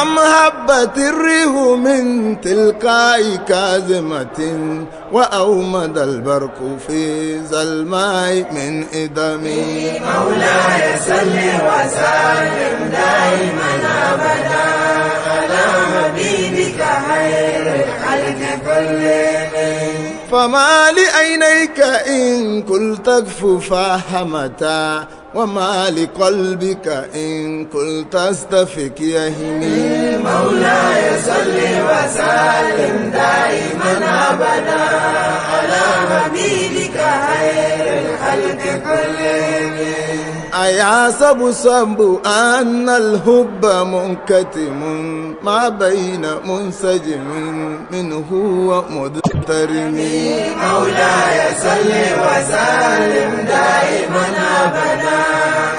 J: أم هبت الريح من تلقاء كاظمة وأومد البرق في ظلماء من إدمي.
K: مولاي صل وسلم دائما أبدا على حبيبك خير الخلق كلهم.
J: فما لعينيك إن قلت اكف فهمتا وما لقلبك إن قلت استفك يهمي.
K: مولاي صل وسلم دائما أبدا على حبيبك خير الخلق كلهم.
J: أيحسب صب أن الحب منكتم ما بين منسجم منه ومضطرم.
K: مولاي صل وسلم دائما أبدا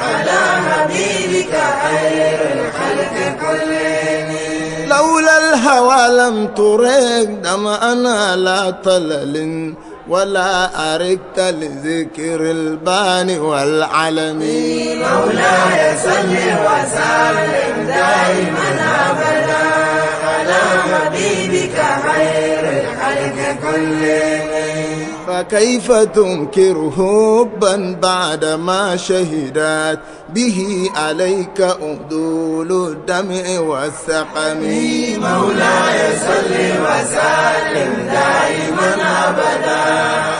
K: على حبيبك خير الخلق كلهم.
J: لولا الهوى لم ترك دمعنا لا طلل ولا أردت لذكر البان والعلم.
K: مولاي صل وسلم دائما أبدا على حبيبك خير الخلق كلهم.
J: فكيف تنكر حبا بعدما شهدت به عليك أدول الدمع والسقم.
K: مولاي صل وسلم دائما أبدا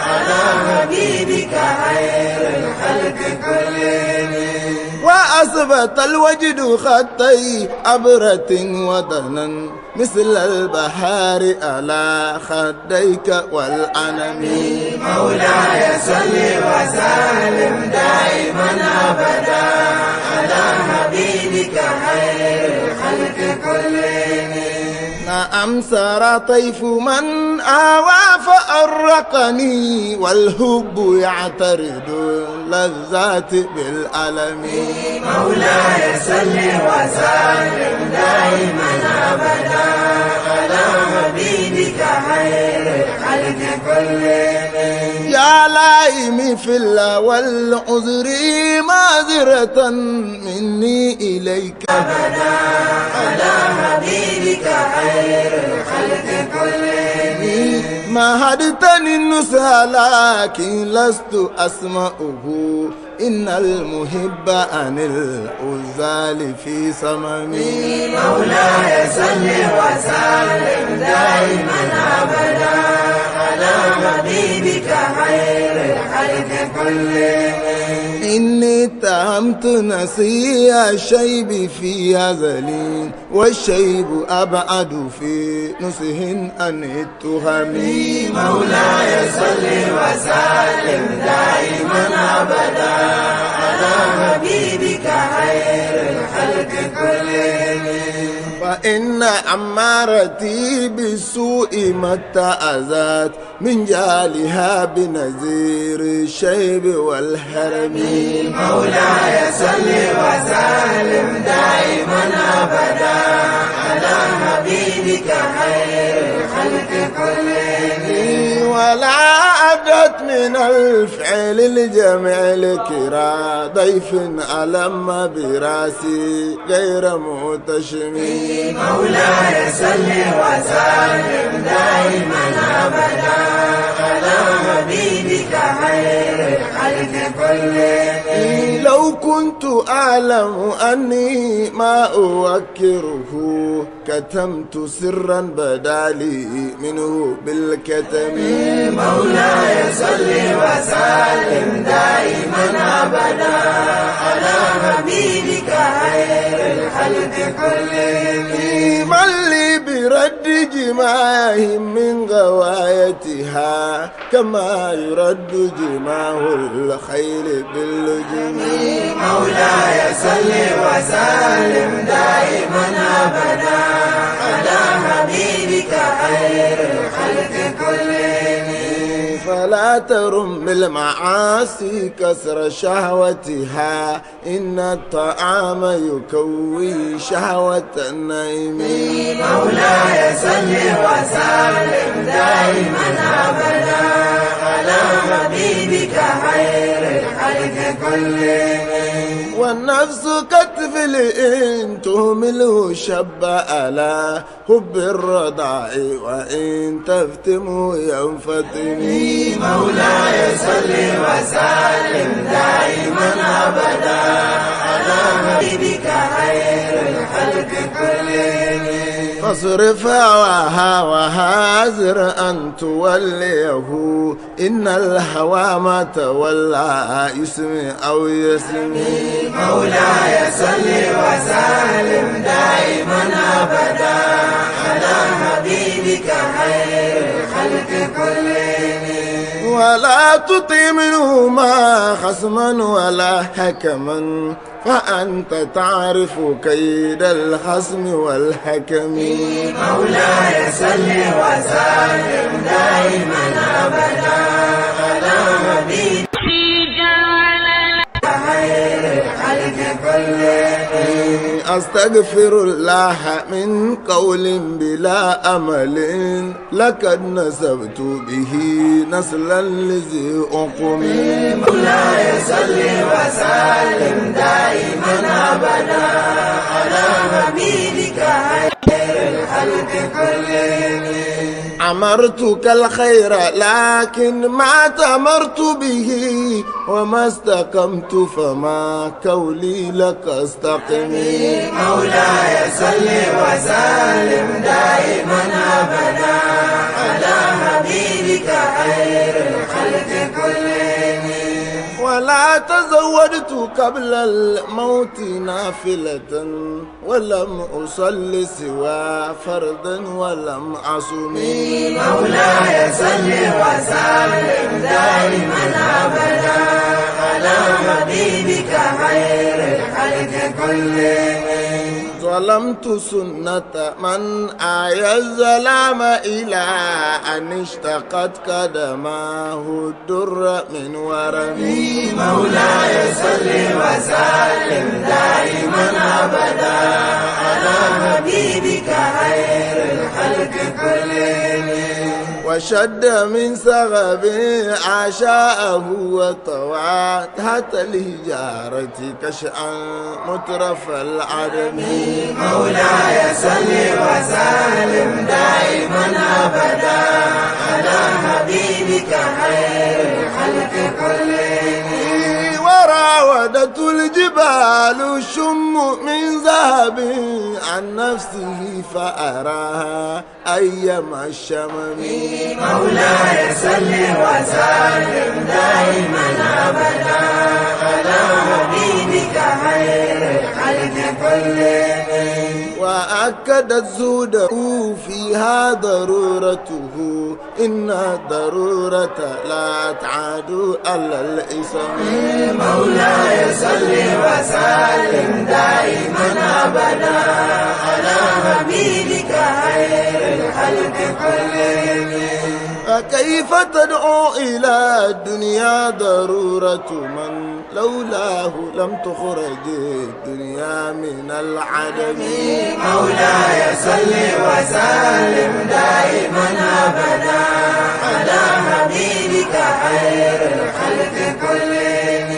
K: على حبيبك خير الخلق كلهم.
J: وأثبت الوجد خطي عبرة وطنا مثل البحار على خديك والأنم.
K: مولاي صل وسلم دائما أبدا على حبيبك خير الخلق كلهم.
J: نعم سار طيف من آوى فأرقني والحب يعترض اللذات بالألم.
K: مولاي صل وسلم دائما أبدا على حبيبك خير الخلق كلهم.
J: يا لائمي في الله والعذر معذرة مني إليك
K: أبدا على حبيبك خير الخلق كلهم.
J: ما هدتني النسى لكن لست أسمعه إن المحب عن الأزال في صممي.
K: مولاي صل وسلم دائما أبدا على حبيبك خير الخلق كلهم.
J: إني اتهمت نسي الشيب في هزل والشيب أبعد في نسه عن التهم.
K: مولاي صل وسلم دائما أبدا على حبيبك خير الخلق كلهم.
J: فإن عمارتي بالسوء متى أزاد من جالها بنذير الشيب والهرم.
K: مولاي صل وسلم دائما أبدا على حبيبك خير الخلق كلهم.
J: ولا أدت من الفعل الجمع لكرا ضيف ألم براسي غير متشم.
K: مولاي صل وسلم دائما أبدا على حبيبك خير الخلق كلهم.
J: لو كنت أعلم أني ما أوكره كتمت سرا بدالي منه بالكتم.
K: مولاي صل وسلم دائما أبدا على حبيبك خير الخلق كلهم.
J: من لي برد جماه من غوايتها كما يرد جماه الخيل باللجم.
K: مولاي صل وسلم دائما أبدا على حبيبك خير الخلق كلهم.
J: فلا ترم بالمعاصي كسر شهوتها إن الطعام يكوي شهوة النعيم.
K: مولاي صل وسلم دائما أبدا على حبيبك خير الخلق كلهم.
J: والنفس كالطفل إن تهمله شب على حب الرضاع وإن تفتمه ينفتم.
K: مولاي صل وسلم دائما أبدا على حبيبك خير الخلق كلهم.
J: فاصرف هواها وحاذر أن توليه إن الهوى ما تولى يسمي أو يسمي
K: مولاي صل وسلم دائما أبدا على حبيبك خير الخلق كلهم
J: ولا تطع منهما خصما ولا حكما فأنت تعرف كيد الخصم والحكم
K: مولاي صل وسلم دائما أبدا على حبيبك خير الخلق كلهم
J: أستغفر الله من قول بلا أمل لقد نسبت به نسلا لذي أقم
K: مولاي صل وسلم دائما أبدا على حبيبك خير الخلق كلهم
J: أمرتك الخير لكن ما تأمرت به وما استقمت فما قولي لك استقمي
K: مولاي صل وسلم دائما أبدا على حبيبك خير الخلق كلهم
J: ولا تزودت قبل الموت نافلة ولم أصل سوى فردا ولم أصومي
K: مولاي صل وسلم دائما أبدا على حبيبك خير الخلق كلهم
J: ظلمت سنة من آيا الظلام إلى أن اشتقت قدماه الدر من ورمي
K: مولاي صل وسلم دائما أبدا على حبيبك خير الخلق كلهم
J: وشد من سغب عشاءه وطوى تحت الهجارة كشعا مترف العدم
K: مولاي صل وسلم دائما أبدا على حبيبك خير الخلق كلهم
J: وراودت الجبال الشم من ذهب عن نفسه فأراها أيما الشمم
K: مولاي صل وسلم دائما أبدا على حبيبك خير الخلق كلهم
J: وأكدت زوده فيها ضرورته إن الضرورة لا تعاد على الإسم
K: مولاي صل وسلم دائما أبدا على حبيبك خير الخلق كلهم
J: فكيف تدعو إلى الدنيا ضرورة من لولاه لم تخرج الدنيا من العدم
K: مولاي صل وسلم دائما أبدا على حبيبك خير الخلق كلهم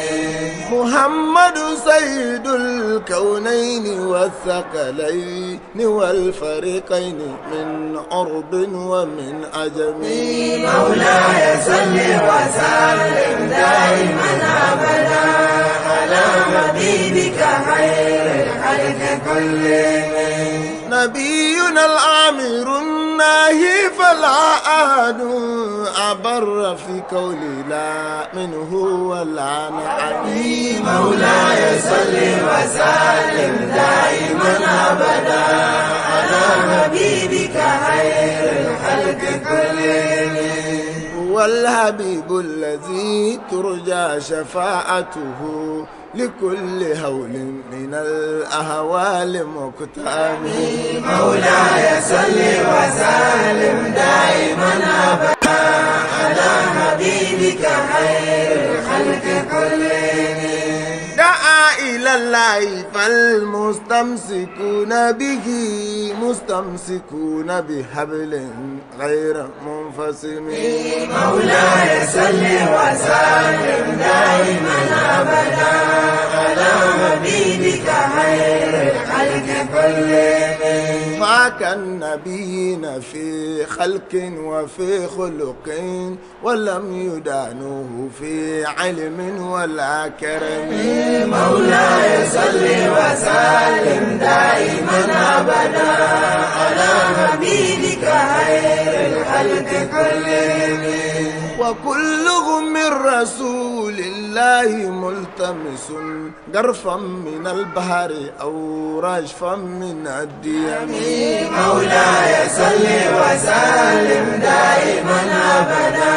J: محمد سيد الكونين والثقلين والفريقين من عرب ومن عجم
K: مولاي صل وسلم دائما أبدا على حبيبك خير الخلق كلهم
J: نبينا الآمر الناهي فلا أحد أبر في قولي لا منه ولا نعمي
K: مولاي صل وسلم دائما أبدا على حبيبك خير الخلق كلهم
J: والحبيب الذي ترجى شفاعته لكل هول من الأهوال مكتمي
K: مولاي صل وسلم دائما أبدا على حبيبك خير الخلق كلهم
J: دعا إلى الله فالمستمسكون به مستمسكون بحبل غير منفصم
K: مولاي صل وسلم دائما أبدا على حبيبك خير الخلق كلهم
J: فاك النبيين في خلق وفي خلق ولم يدانوه في علم ولا كرم.
K: مولاي صل وسلم دائما أبدا على حبيبك خير الخلق كلهم.
J: وكلهم من رسول الله ملتمس غرفا من البحر أو رشفا من الديم.
K: مولاي صل وسلم دائما أبدا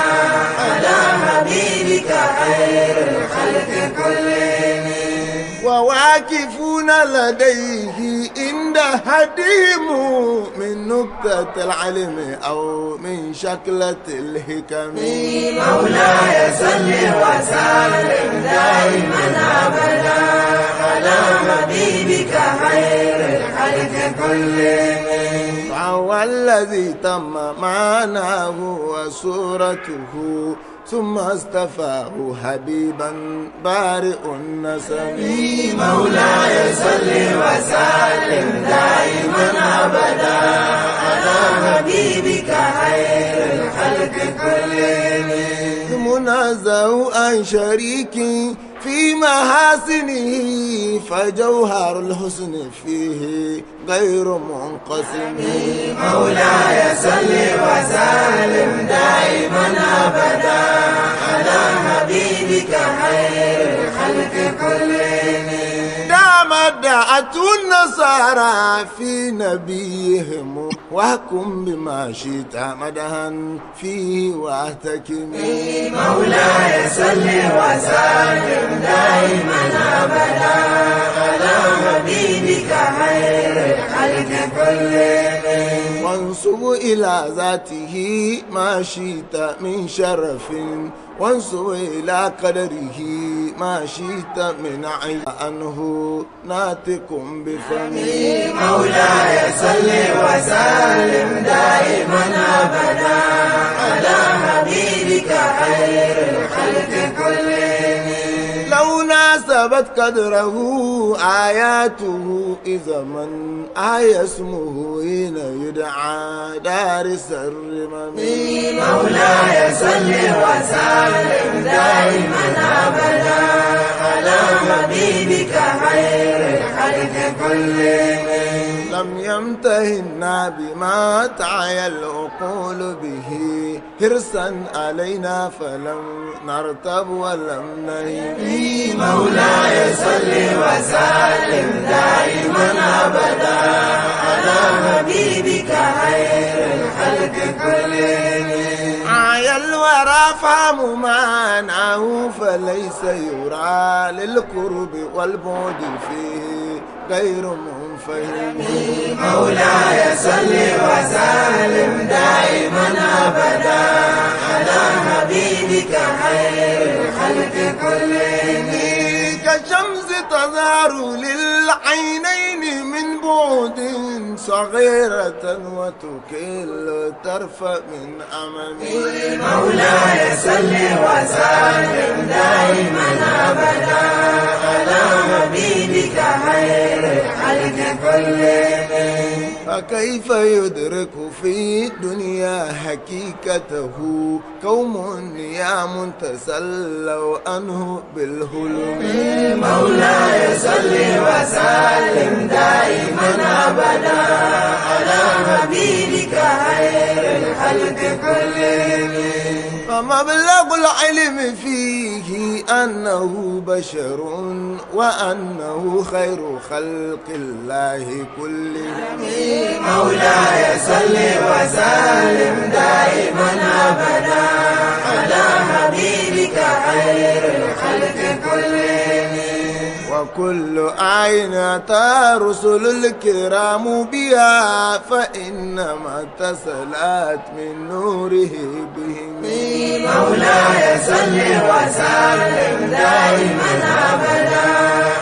K: على حبيبك خير الخلق كلهم.
J: وواقفون لديه عند هديم من نكتة العلم أو من شكلة الحكم.
K: مولاي صل وسلم دائما أبدا على حبيبك خير الخلق كلهم.
J: فهو الذي تم معناه وصورته ثم اصطفاه حبيبا بارئ النسم.
K: مولاي صل وسلم دائما أبدا على حبيبك خير الخلق كلهم.
J: منزه عن شريك في محاسنه فجوهر الحسن فيه غير منقسم.
K: مولاي صل وسلم دائما أبدا على حبيبك خير الخلق كلهم.
J: دامت دعت النصارى في نبيهم واحكم بما شئت مدها فيه واحتكم.
K: مولاي صل وسلم دائما أبدا على حبيبك خير الخلق كلهم.
J: وانسب إلى ذاته ما شئت من شرف وانسب إلى قدره ما شئت من عين عنه ناتق بفمه.
K: مولاي صل وسلم دائما أبدا على حبيبك خير الخلق كلهم.
J: لو ناسبت قدره آياته إذا من آي اسمه حين يدعى دارس الرمم.
K: مولاي صل وسلم دائما أبدا على حبيبك خير الخلق كلهم.
J: لم يمتهنا بما تعي العقول به حرصا علينا فلم نرتب ولم نهن.
K: مولاي صل وسلم دائما أبدا على حبيبك خير الخلق كلهم.
J: عيا الورى فهم معناه فليس يرى للقرب والبعد فيه غير منفهم.
K: مولاي صل وسلم دائما أبدا على حبيبك خير الخلق كلهم.
J: كشمس تظهر للعينين من بعد صغيرة وتكل طرف من أمامي.
K: مولاي صل وسلم دائما أبدا على حبيبك خير الخلق كلهم.
J: فكيف يدرك في الدنيا حقيقته قوم نيام تسلوا عنه بالهلم.
K: مولاي صل وسلم دائما أبدا على حبيبك خير الخلق كلهم.
J: فمبلغ العلم فيه أنه بشر وأنه خير خلق الله كلهم.
K: مولاي صل وسلم دائما أبدا على حبيبك خير الخلق كلهم.
J: وكل عين رسل الكرام بها فإنما اتصلت من نوره بهم.
K: مولاي صل وسلم دائما أبدا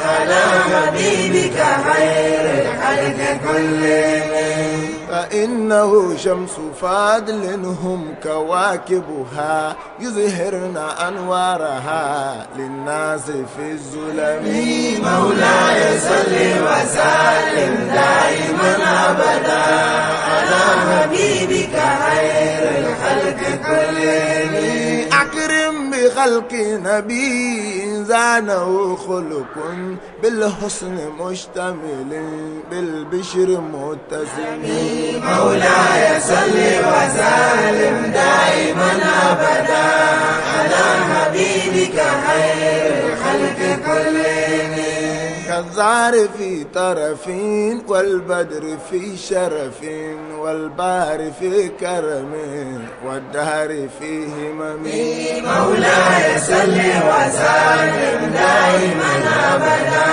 K: على حبيبك خير الخلق كلهم.
J: فإنه شمس فاضل هم كواكبها يظهرن أنوارها للناس في الظلم
K: مولاي صل وسلم دائما أبدا على حبيبك خير الخلق كلهم
J: أكرم بخلق نبي زانه خلق بالحسن مشتمل بالبشر متسم
K: مولاي صل وسلم دائما أبدا على حبيبك خير الخلق كلهم
J: كالزهر في طرف والبدر في شرف والبحر في كرم والدهر في همم
K: مولاي صل وسلم دائما أبدا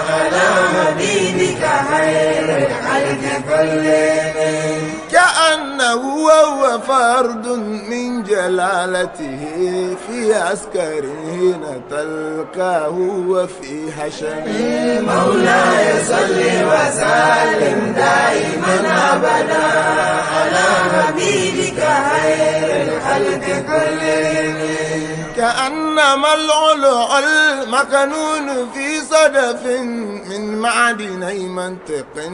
K: على حبيبك خير الخلق كلهم
J: كأنه هو فرد من جلالته في عسكره تلقاه وفي حشم
K: مولاي صل وسلم دائما أبدا على حبيبك خير الخلق كلهم
J: كأنما العلو المكنون في صدف من معدني منطق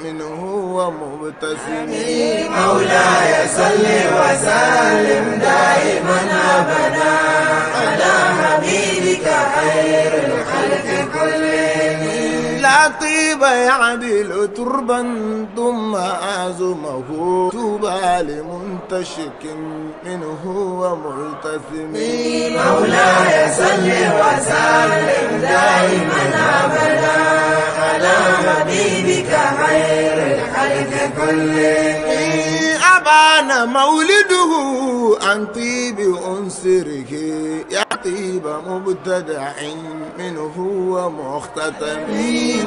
J: منه ومبتسم
K: مولاي صل وسلم دائما أبدا على حبيبك خير الخلق كلهم
J: لا طيب يعدل تربا ثم أعزمه توبى لمنتشك منه وملتثم
K: مولاي صل وسلم دائما أبدا على حبيبك خير الخلق كلهم
J: أبان مولده عن طيب أنصره يطيب مبتدع منه ومختتم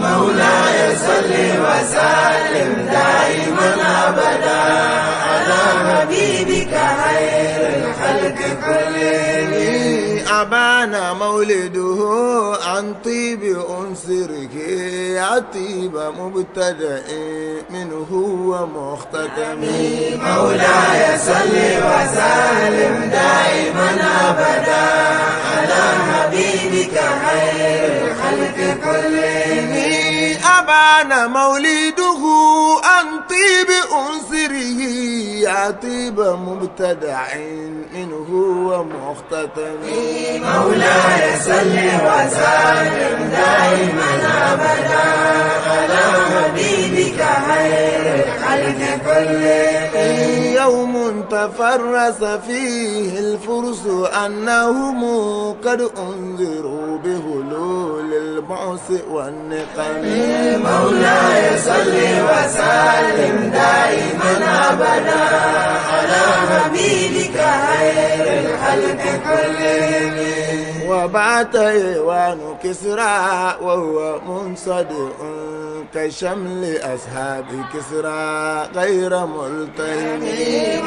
K: مولاي صل وسلم دائما أبدا على حبيبك خير الخلق كلهم
J: أبان مولده عن طيب أنصره يطيب مبتدع منه ومختتم
K: مولاي صل وسلم دائما أبدا على حبيبك خير الخلق كلهم
J: أبان مولده عن طيب أنصره يطيب مبتدع منه ومختتم
K: مولاي صل وسلم دائما أبدا على حبيبك خير الخلق كلهم
J: يوم تفرس فيه الفرس أنهم قد أنذروا بهلول البعث والنقم
K: مولاي صل وسلم دائما أبدا على حبيبك خير الخلق كلهم
J: وبعت إيوان كسرى وهو منصدع كشمل أصحاب كسرى غير ملتهم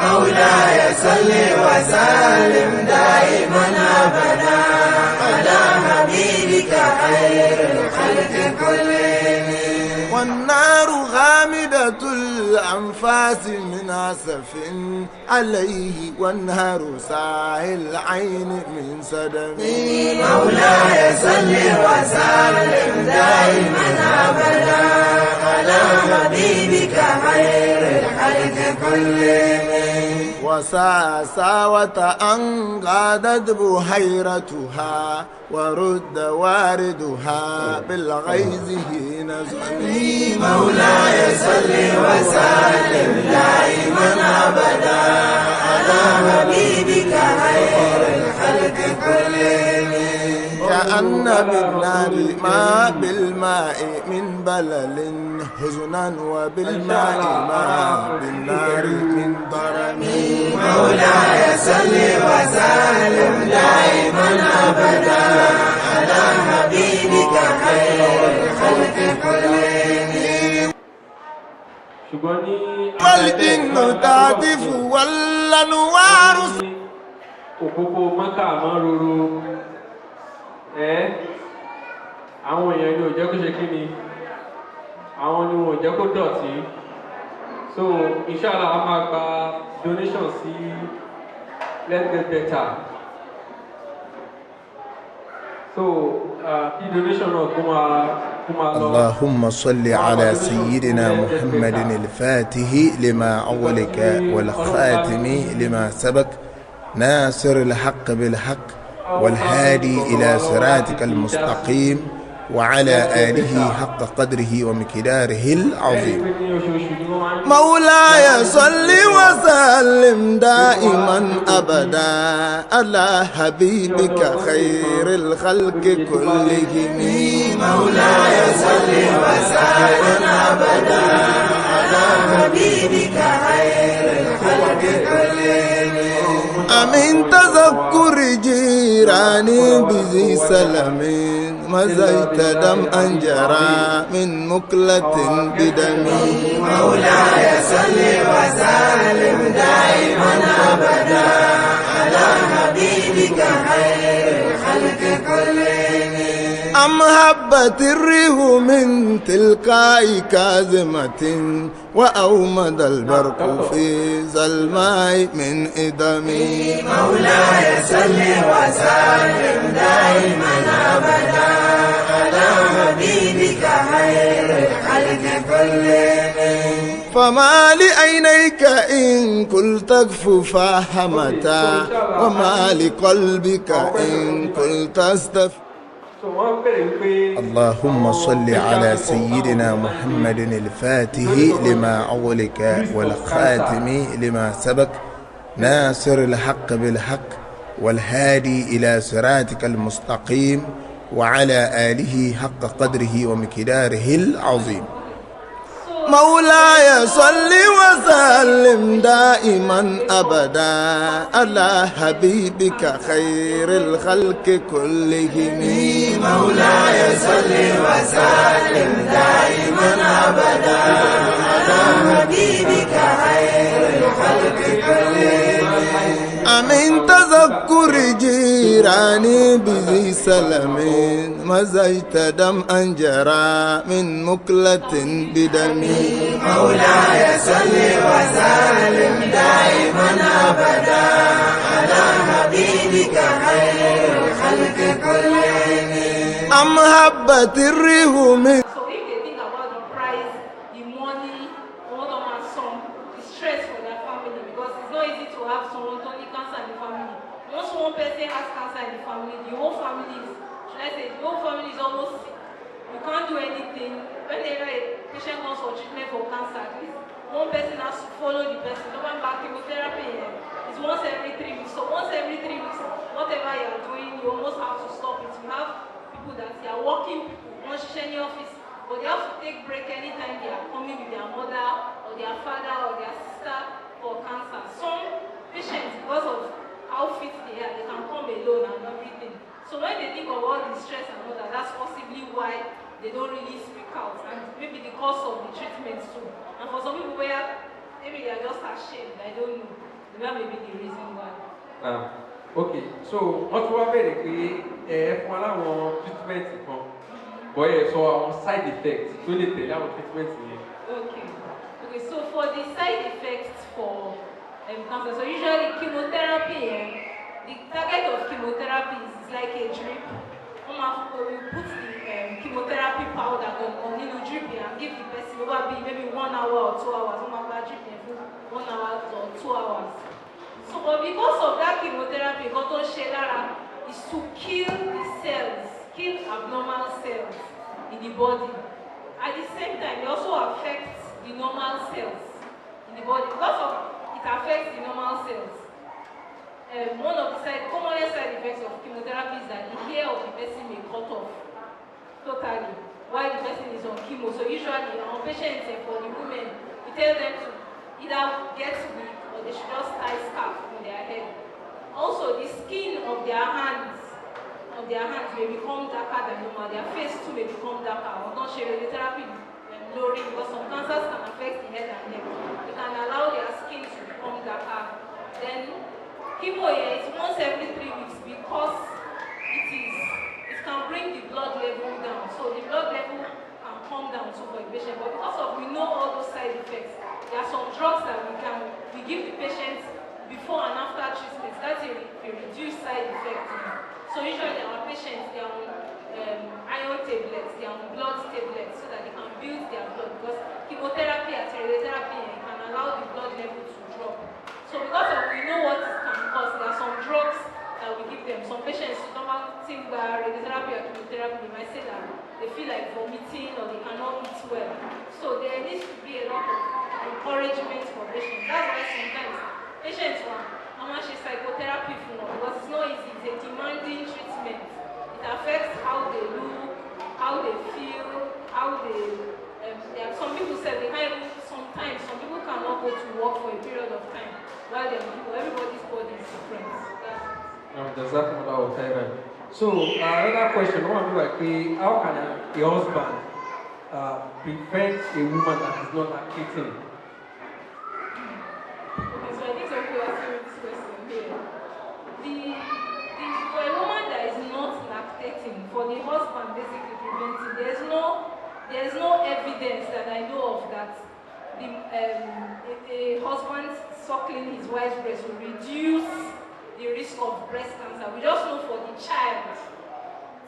K: مولاي صل وسلم دائما أبدا على حبيبك خير الخلق كلهم
J: والنار غامدة الأنفاس من أسف عليه والنهر ساهي العين من صدم
K: مولاي صل وسلم دائما أبدا على حبيبك خير الخلق كلهم
J: وساوة أن غادت بحيرتها ورد واردها بالغيظ حين ظني
K: مولاي صل وسلم دائما أبدا على حبيبك خير الخلق كلهم
J: كأن بالنار ما بالماء من بلل حزنا وبالماء ما بالنار من ضرم
K: مولاي صل وسلم دائما أبدا على حبيبك خير الخلق كلهم
J: والجن تعطف والأنوار
C: òpópó mọ́kà mọ́ roro àwọn èèyàn ni ò jẹ́ kó ṣe kí ni àwọn ni wọn ò jẹ́ kó dọ̀tí so So inshallah I'm gba donation sí Let's Get Better. So kí donation náà kó máa lọ.
J: اللهم صل على سيدنا محمد الفاتح لما أولك والخاتم لما سبق ناصر الحق بالحق والهادي إلى صراطك المستقيم وعلى آله حق قدره ومقداره العظيم. مولاي صل وسلم دائما أبدا على حبيبك خير الخلق كلهم.
K: مولاي صل وسلم أبدا على حبيبك خير الخلق كلهم.
J: أمن تذكر جيراني بذي سلم مزيت دمعا جرى من مكلة بدمي.
K: مولاي صل وسلم دائما أبدا على حبيبك خير الخلق كلهم.
J: أم هبت الريح من تلقاء كاظمة وأومد البرق في ظلماء من إدمي.
K: مولاي صل وسلم دائما أبدا على حبيبك خير الخلق كلهم.
J: فما لعينيك إن قلت اكف فهمتا وما لقلبك إن قلت استف. اللهم صل على سيدنا محمد الفاتح لما أولك والخاتم لما سبق ناصر الحق بالحق والهادي إلى صراطك المستقيم وعلى آله حق قدره ومقداره العظيم. مولاي صل وسلم دائما أبدا على حبيبك خير الخلق كلهم.
K: مولاي صل وسلم دائما أبدا على حبيبك خير الخلق كلهم.
J: أمن تذكر جيراني بذي سلم مزيت دمعا جرى من مكلة بدمي.
K: مولاي صل وسلم دائما أبدا على حبيبك خير الخلق كلهم.
J: أم هبت الريح من
I: So if they think about the price, the money, all of our sum, the stress for their family, because it's not easy to have someone with cancer in the family. Once one person has cancer in the family, the whole family is, should I say, the whole family is almost sick. You can't do anything. Whenever a patient comes for treatment for cancer, at least one person has to follow the person. No one back chemotherapy is once every 3 weeks. So once every 3 weeks, whatever you are doing, you almost have to stop it. You have people that they are working people, one in the office, but they have to take break anytime they are coming with their mother or their father or their sister for cancer. Some patients, because of how fit they are, they can come alone and everything. So when they think of all the stress and all that, that's possibly why they don't really speak out, and maybe the cost of the treatment too. And for some people where maybe they are just ashamed, I don't know. That may be the reason why.
C: Okay, so wọ́n tún wá bẹ̀rẹ̀ pé fún aláwọn treatment kan bọ́yẹ̀ sọ àwọn side effects tó lè tẹ̀lé àwọn treatment yẹn.
I: Okay, so for the side effects for cancer, so usually chemotherapy, the target of chemotherapy is like a drip. We put the chemotherapy powder on the drip and give the person maybe 1 hour or 2 hours. We drip for 1 hour or 2 hours. So, but because of that chemotherapy, is to kill the cells, kill abnormal cells in the body. At the same time, it also affects the normal cells in the body. Because of it affects the normal cells. One of the commonest side effects of chemotherapy is that the hair of the person may cut off totally while the person is on chemo. So usually, our patients for the women, we tell them to either get wig or they should just tie scarf on their head. Also, the skin of their hands may become darker than normal. Their face too may become darker. I'm not sure radiotherapy lowering because some cancers can affect the head and neck. It can allow their skin to become darker. Then chemo is once every 3 weeks because it can bring the blood level down. So the blood level can come down too for the patient. But because of we know all those side effects, there are some side effects. So usually our patients, they are on iron tablets, they are on blood tablets so that they can build their blood, because chemotherapy and radiotherapy can allow the blood level to drop. So because of we know what it can cause, there are some drugs that we give them. Some patients don't think that radiotherapy or chemotherapy, they might say that they feel like vomiting or they cannot eat well. So there needs to be a lot of encouragement for patients. That's why sometimes patients want how much is psychotherapy for, because it's not easy, it's a demanding treatment. It affects how they look, how they feel, how they some people say they can't even, sometimes some people cannot go to work for a period of time while they're people, everybody's body is different.
C: So another question, I want to like, how can a husband prevent a woman that is not lactating?
I: Okay, so I think some people are asking this question here. For a woman that is not lactating, for the husband basically preventing, there's no evidence that I know of that the husband suckling his wife's breast will reduce the risk of breast cancer. We just know for the child,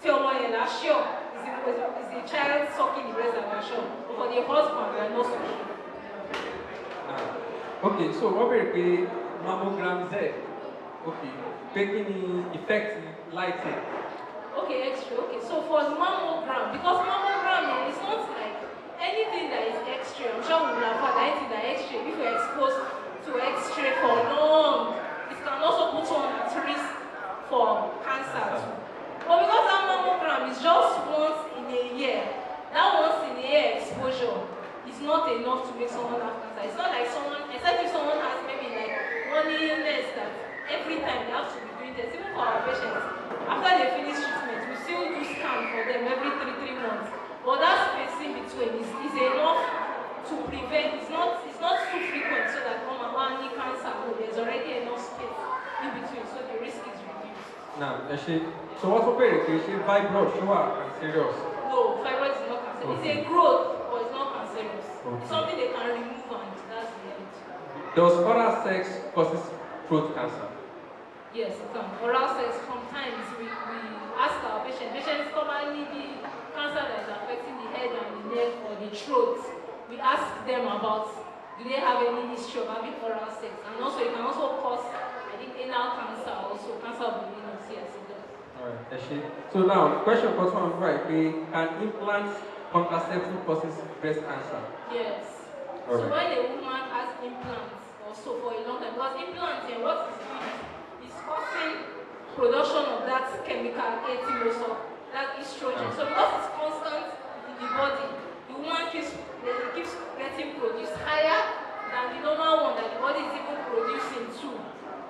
I: sure, is the child sucking the breast and we're sure. But for the husband, we are not so sure.
C: Okay, so what will be mammogram Z? Okay, taking effect lighting.
I: Okay, X-ray. Okay, so for mammogram, because mammogram is not like anything that is X-ray. I'm sure we will have had anything that X-ray. If you're exposed to X-ray for long, it can also put one at risk for cancer too. But because that mammogram is just once in a year, that once in a year exposure is not enough to make someone have cancer. It's not like someone, except if someone has maybe like one illness that every time they have to be doing tests. Even for our patients, after they finish treatment, we still do scan for them every 3 months. But that space in between is enough to prevent. It's not too frequent so that one cancer, there's already enough space in between, so the risk is reduced.
C: Now, so what's the period? Fibroid, cancerous?
I: No, fibroid is not cancerous. Okay. It's a growth, but it's not cancerous. Okay. It's something they can remove, and that's the end.
C: Does oral sex causes throat cancer?
I: Yes, it can. Oral sex, sometimes we ask our patients commonly the cancer that is affecting the head and the neck or the throat. We ask them about, do they have any history of having oral sex? And also, it can also cause, I think, anal cancer, also cancer of the anus. Yes, it does.
C: Alright, so now, question comes from right. Can implants contraceptive causes breast cancer?
I: Yes. Right. So when a woman has implants, also for a long time, because implants, and what is doing is causing production of that chemical, that estrogen. So because it's constant in the body, the woman keeps getting produced higher than the normal one that the body is even producing too.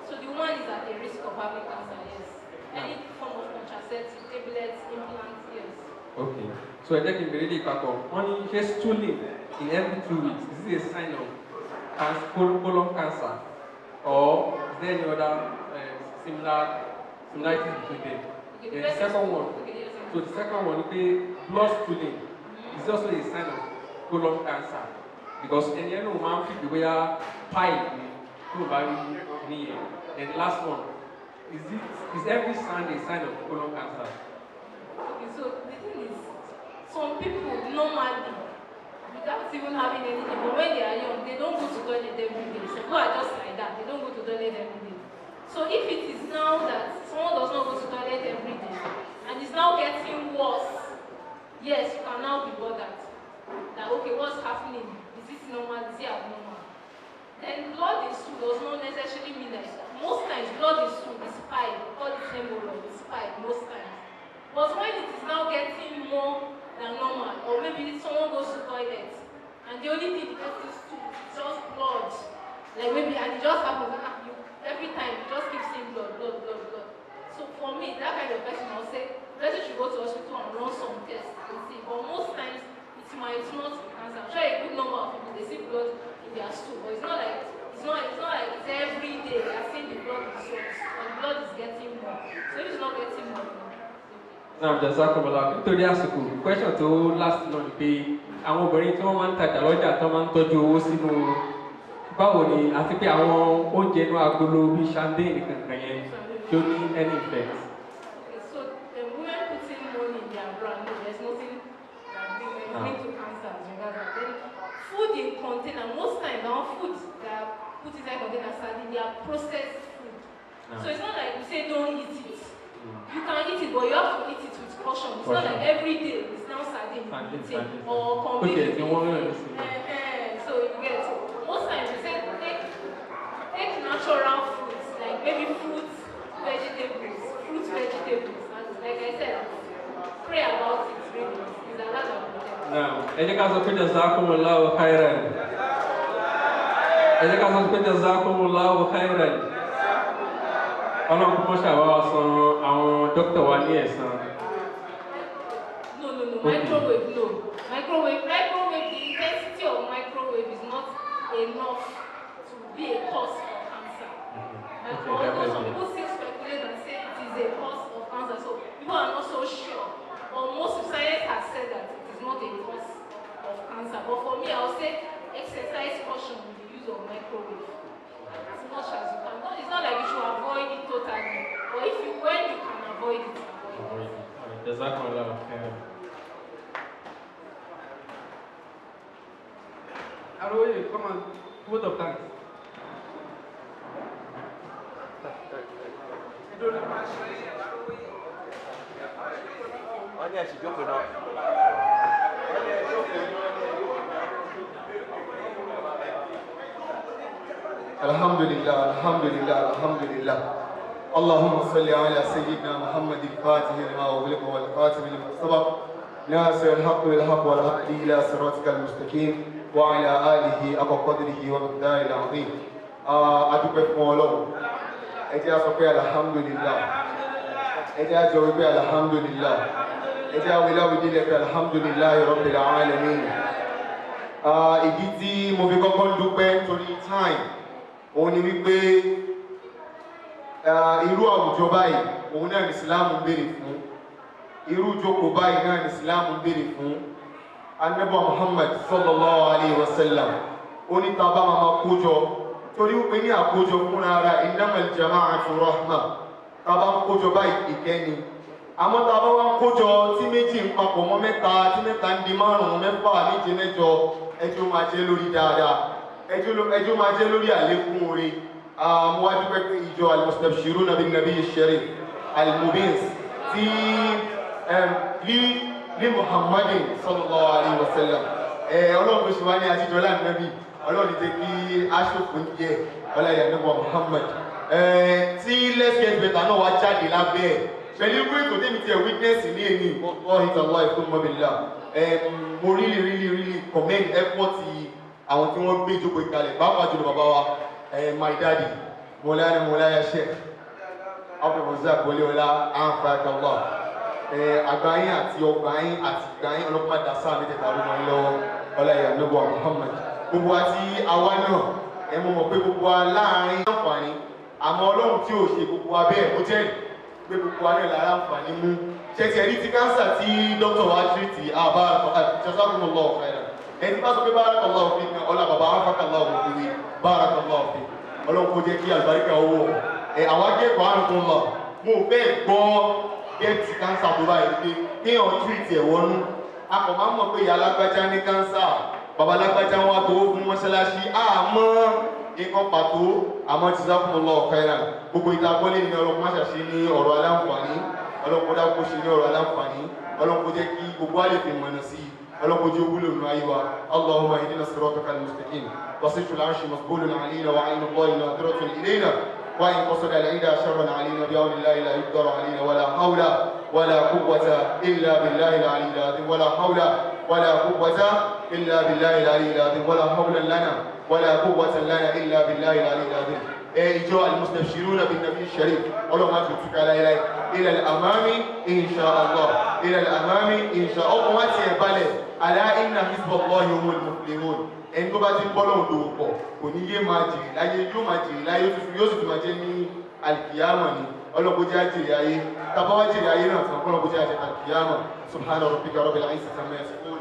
I: So the woman is at a risk of having cancer, yes. Any form of contraceptive, tablets, implants, yes.
C: Okay. So I think in really Kako, only just stooling in every 2 weeks. Is this a sign of colon cancer? Or is there any other similarities between them? Okay, the second one. Okay, so the second one, blood stooling is also a sign of colon cancer. Because any man fit the way a pipe to vary near. And the last one, is every sign a sign of colon cancer?
I: Okay, so the thing is, some people normally, without even having anything, but when they are young, they don't go to toilet every day. So people are just like that, they don't go to toilet every day. So if it is now that someone does not go to toilet every day, and it's now getting worse, yes, you can now be bothered. That, okay, what's happening? Is this normal? Is it abnormal? Then blood in stool does not necessarily mean that. Most times, blood in stool is pipe, all the hemorrhoid is pipe, most times. But when it is now getting more than normal, or maybe someone goes to toilet, and the only thing it gets is just blood. Like maybe, and it just happens, every time, you just keep seeing blood. So for me, that kind of person, I'll say, person should go to hospital and run some tests and see. But most times, it might not be cancer. I'm sure a good number of people, they see blood in their stool, but it's not like it's every day. They are seeing the blood results, and the blood is getting more. So if it's not getting more,
C: now, just talk about nítorí àsìkò question tó last náà ni pé àwọn obìnrin tí wọ́n máa ń tajà lọ́jà tó máa ń tọ́jú owó sínú báwo ni àti pé àwọn oúnjẹ inú agolo bíi champagne kankan yẹn Any effect?
I: Okay, so women putting money in their brand, no, there's nothing that linked to cancer as regards that. Then food in container, most times now food that are put inside container sardine, they are processed food. So it's not like you say don't eat it. You can eat it, but you have to eat it with caution. It's not like every day it's now sardine eating or completely. So you get it. Most times you say take natural fruits, like maybe fruits, vegetables, and like I said, pray about it really. It's a lot of protect.
C: Now, any case of jazakumullahu khairan. Any case of jazakumullahu khairan. Ọlọ́run kò mọ́ ṣàwáwá san àwọn dókítà wa ní ẹ̀san.
I: No. Microwave, no. Microwave, the intensity of microwave is not enough to be a cause of cancer. Although some people still speculate and say it is a cause of cancer, so people are not so sure. But most of science has said that it is not a cause of cancer. But for me, I would say exercise caution with the use of microwave. As much as you can. It's not like you should avoid it totally. But when you can avoid it, avoid it.
C: Jazakumullahu khairan. Aroye, come on, vote of thanks.
H: Wọ́n ní ẹ̀sìn jókòó náà.
L: Alhamdulillah. Allahumma salli ala sayyidina Muhammad al-Fatih lima ughliqa wal khatim lima sabaq. ناصر الحق بالحق والهدي إلى صراطك المستقيم وعلى آله حق قدره ومقداره العظيم. adúpẹ́ fún Ọlọ́run. Ẹ jẹ́ á sọ pé alhamdulillah. Ẹ jẹ́ á jọ wí pé alhamdulillah. Ẹ jẹ́ á wí láwùjọ pé alhamdulillah rabbil alamin. Ìdí tí mo fi kọ́kọ́ dúpẹ́ torí time òun ni wípé irú àwùjọ báyìí òun náà ní Islam ń béèrè fún. Irú jókòó báyìí náà ní Islam ń béèrè fún. Ànábì Muhammad sallallahu alayhi wa sallam ó ní tá bá máa kójọ torí wípé ní àkójọ fúnra ara innamal jama'atu rahma tá bá ń kójọ báyìí ìkẹ́ni. Àmọ́ tá bá wá ń kójọ tí méjì ń papọ̀ mọ́ mẹ́ta tí mẹ́ta ń di márùn-ún mẹ́fà méje mẹ́jọ ẹjọ́ máa jẹ́ lórí dáadáa ẹjọ́ máa jẹ́ lórí àlékún oore. Mo wá dúpẹ́ pé ìjọ al-mustabshiruna bin nabiy sharif ALMUBINS tí ní Muhammadin sallallahu alayhi wa sallam ọlọ́run tó ṣe wá ní àtijọ́ láàrín ọlọ́run jẹ́ kí aṣòfò ń jẹ́ ọláyà nígbà Muhammad tí let's get better náà wá jáde lábẹ́ ẹ̀ pẹ̀lú ìwé ètò tèmi tí ẹ̀ witness ní èmi ọ̀hìntàlá ìfún mọ́bìlá mo really commend effort àwọn tí wọ́n gbé ìjókòó ìkàlẹ̀ pàápàá jùlọ bàbá wa my daddy Mawlana Sheikh Abdulrazak Waliọlá anfàkàlá àgbáyín àti ọgbàyín àti ìgbàyín ọlọ́pàá dàsá àmìtẹ̀ta ọdún lọ́wọ́ ọláyà nígbà Muhammad gbogbo àti àwa náà mọ̀ pé gbogbo wa láàrin àǹfààní àmọ́ ọlọ́run tí ò ṣe gbogbo abẹ́ ẹ̀ ó jẹ́ pé gbogbo wa náà lára àǹfààní mú ṣẹ́tì ẹ̀rí ti káńsà tí dókítà wa tírìtì jazakumullahu khairan ẹni bá sọ pé barakallahu fi kan ọlá bàbá afákàllahu fi wí barakallahu fi ọlọ́run kó jẹ́ kí àlùbáríkà owó àwọn akẹ́kọ̀ọ́ àrùn lọ mo fẹ́ gbọ́ gẹ́ẹ̀tì káńsà tó báyìí pé kéèyàn tírìtì ẹ̀ wọnú akọ̀ máa ń mọ̀ pé ìyá alágbájá ní káńsà bàbá alágbájá wọn àtọwọ́ fún mọ́ṣáláṣí àmọ́ nǹkan pàtó àmọ́ jazakumullahu khairan gbogbo ìtàgbọ́lé ní ọlọ́pàá máṣàṣe ní ọ̀rọ̀ aláǹfààní ọlọ́pàá dákó ṣe ní ọ̀rọ̀ aláǹfààní ọlọ́pàá jẹ́ kí gbogbo á lè fi mọ̀nà sí ọlọ́pàá jẹ́ wúlò nù ayé wa Allahumma ihdina siratakal mustaqim wasitul arshi masbulun alayna wa aynu Allahi nadiratun ilayna wa in qasada al-ida sharran alayna bi'awni Allahi la yuqdaru alayna wala hawla wala quwwata illa billahi al-aliyyil azim wala hawla ولا قوة إلا بالله العلي العظيم ولا حول لنا ولا قوة لنا إلا بالله العلي العظيم إجوا المستبشرون بالنبي الشريف اللهم أتوك على إلى الأمام إن شاء الله إلى الأمام إن شاء الله واتي ألا إن حزب الله هم المفلحون ẹni tó bá ti ń bọ́ lọ́wọ́ dòwò pọ̀ kò ní yé máa jìrì láyé yóò máa jìrì láyé yóò sì tún máa jẹ́ ní alkiyama ni ọlọ́pọ̀ jẹ́ àjìrì ayé tàbá wá jìrì ayé náà tàn kọ́lọ́pọ̀ jẹ́ àjẹ́ alkiyama subhana rabbika rabbil izzati amma yasifun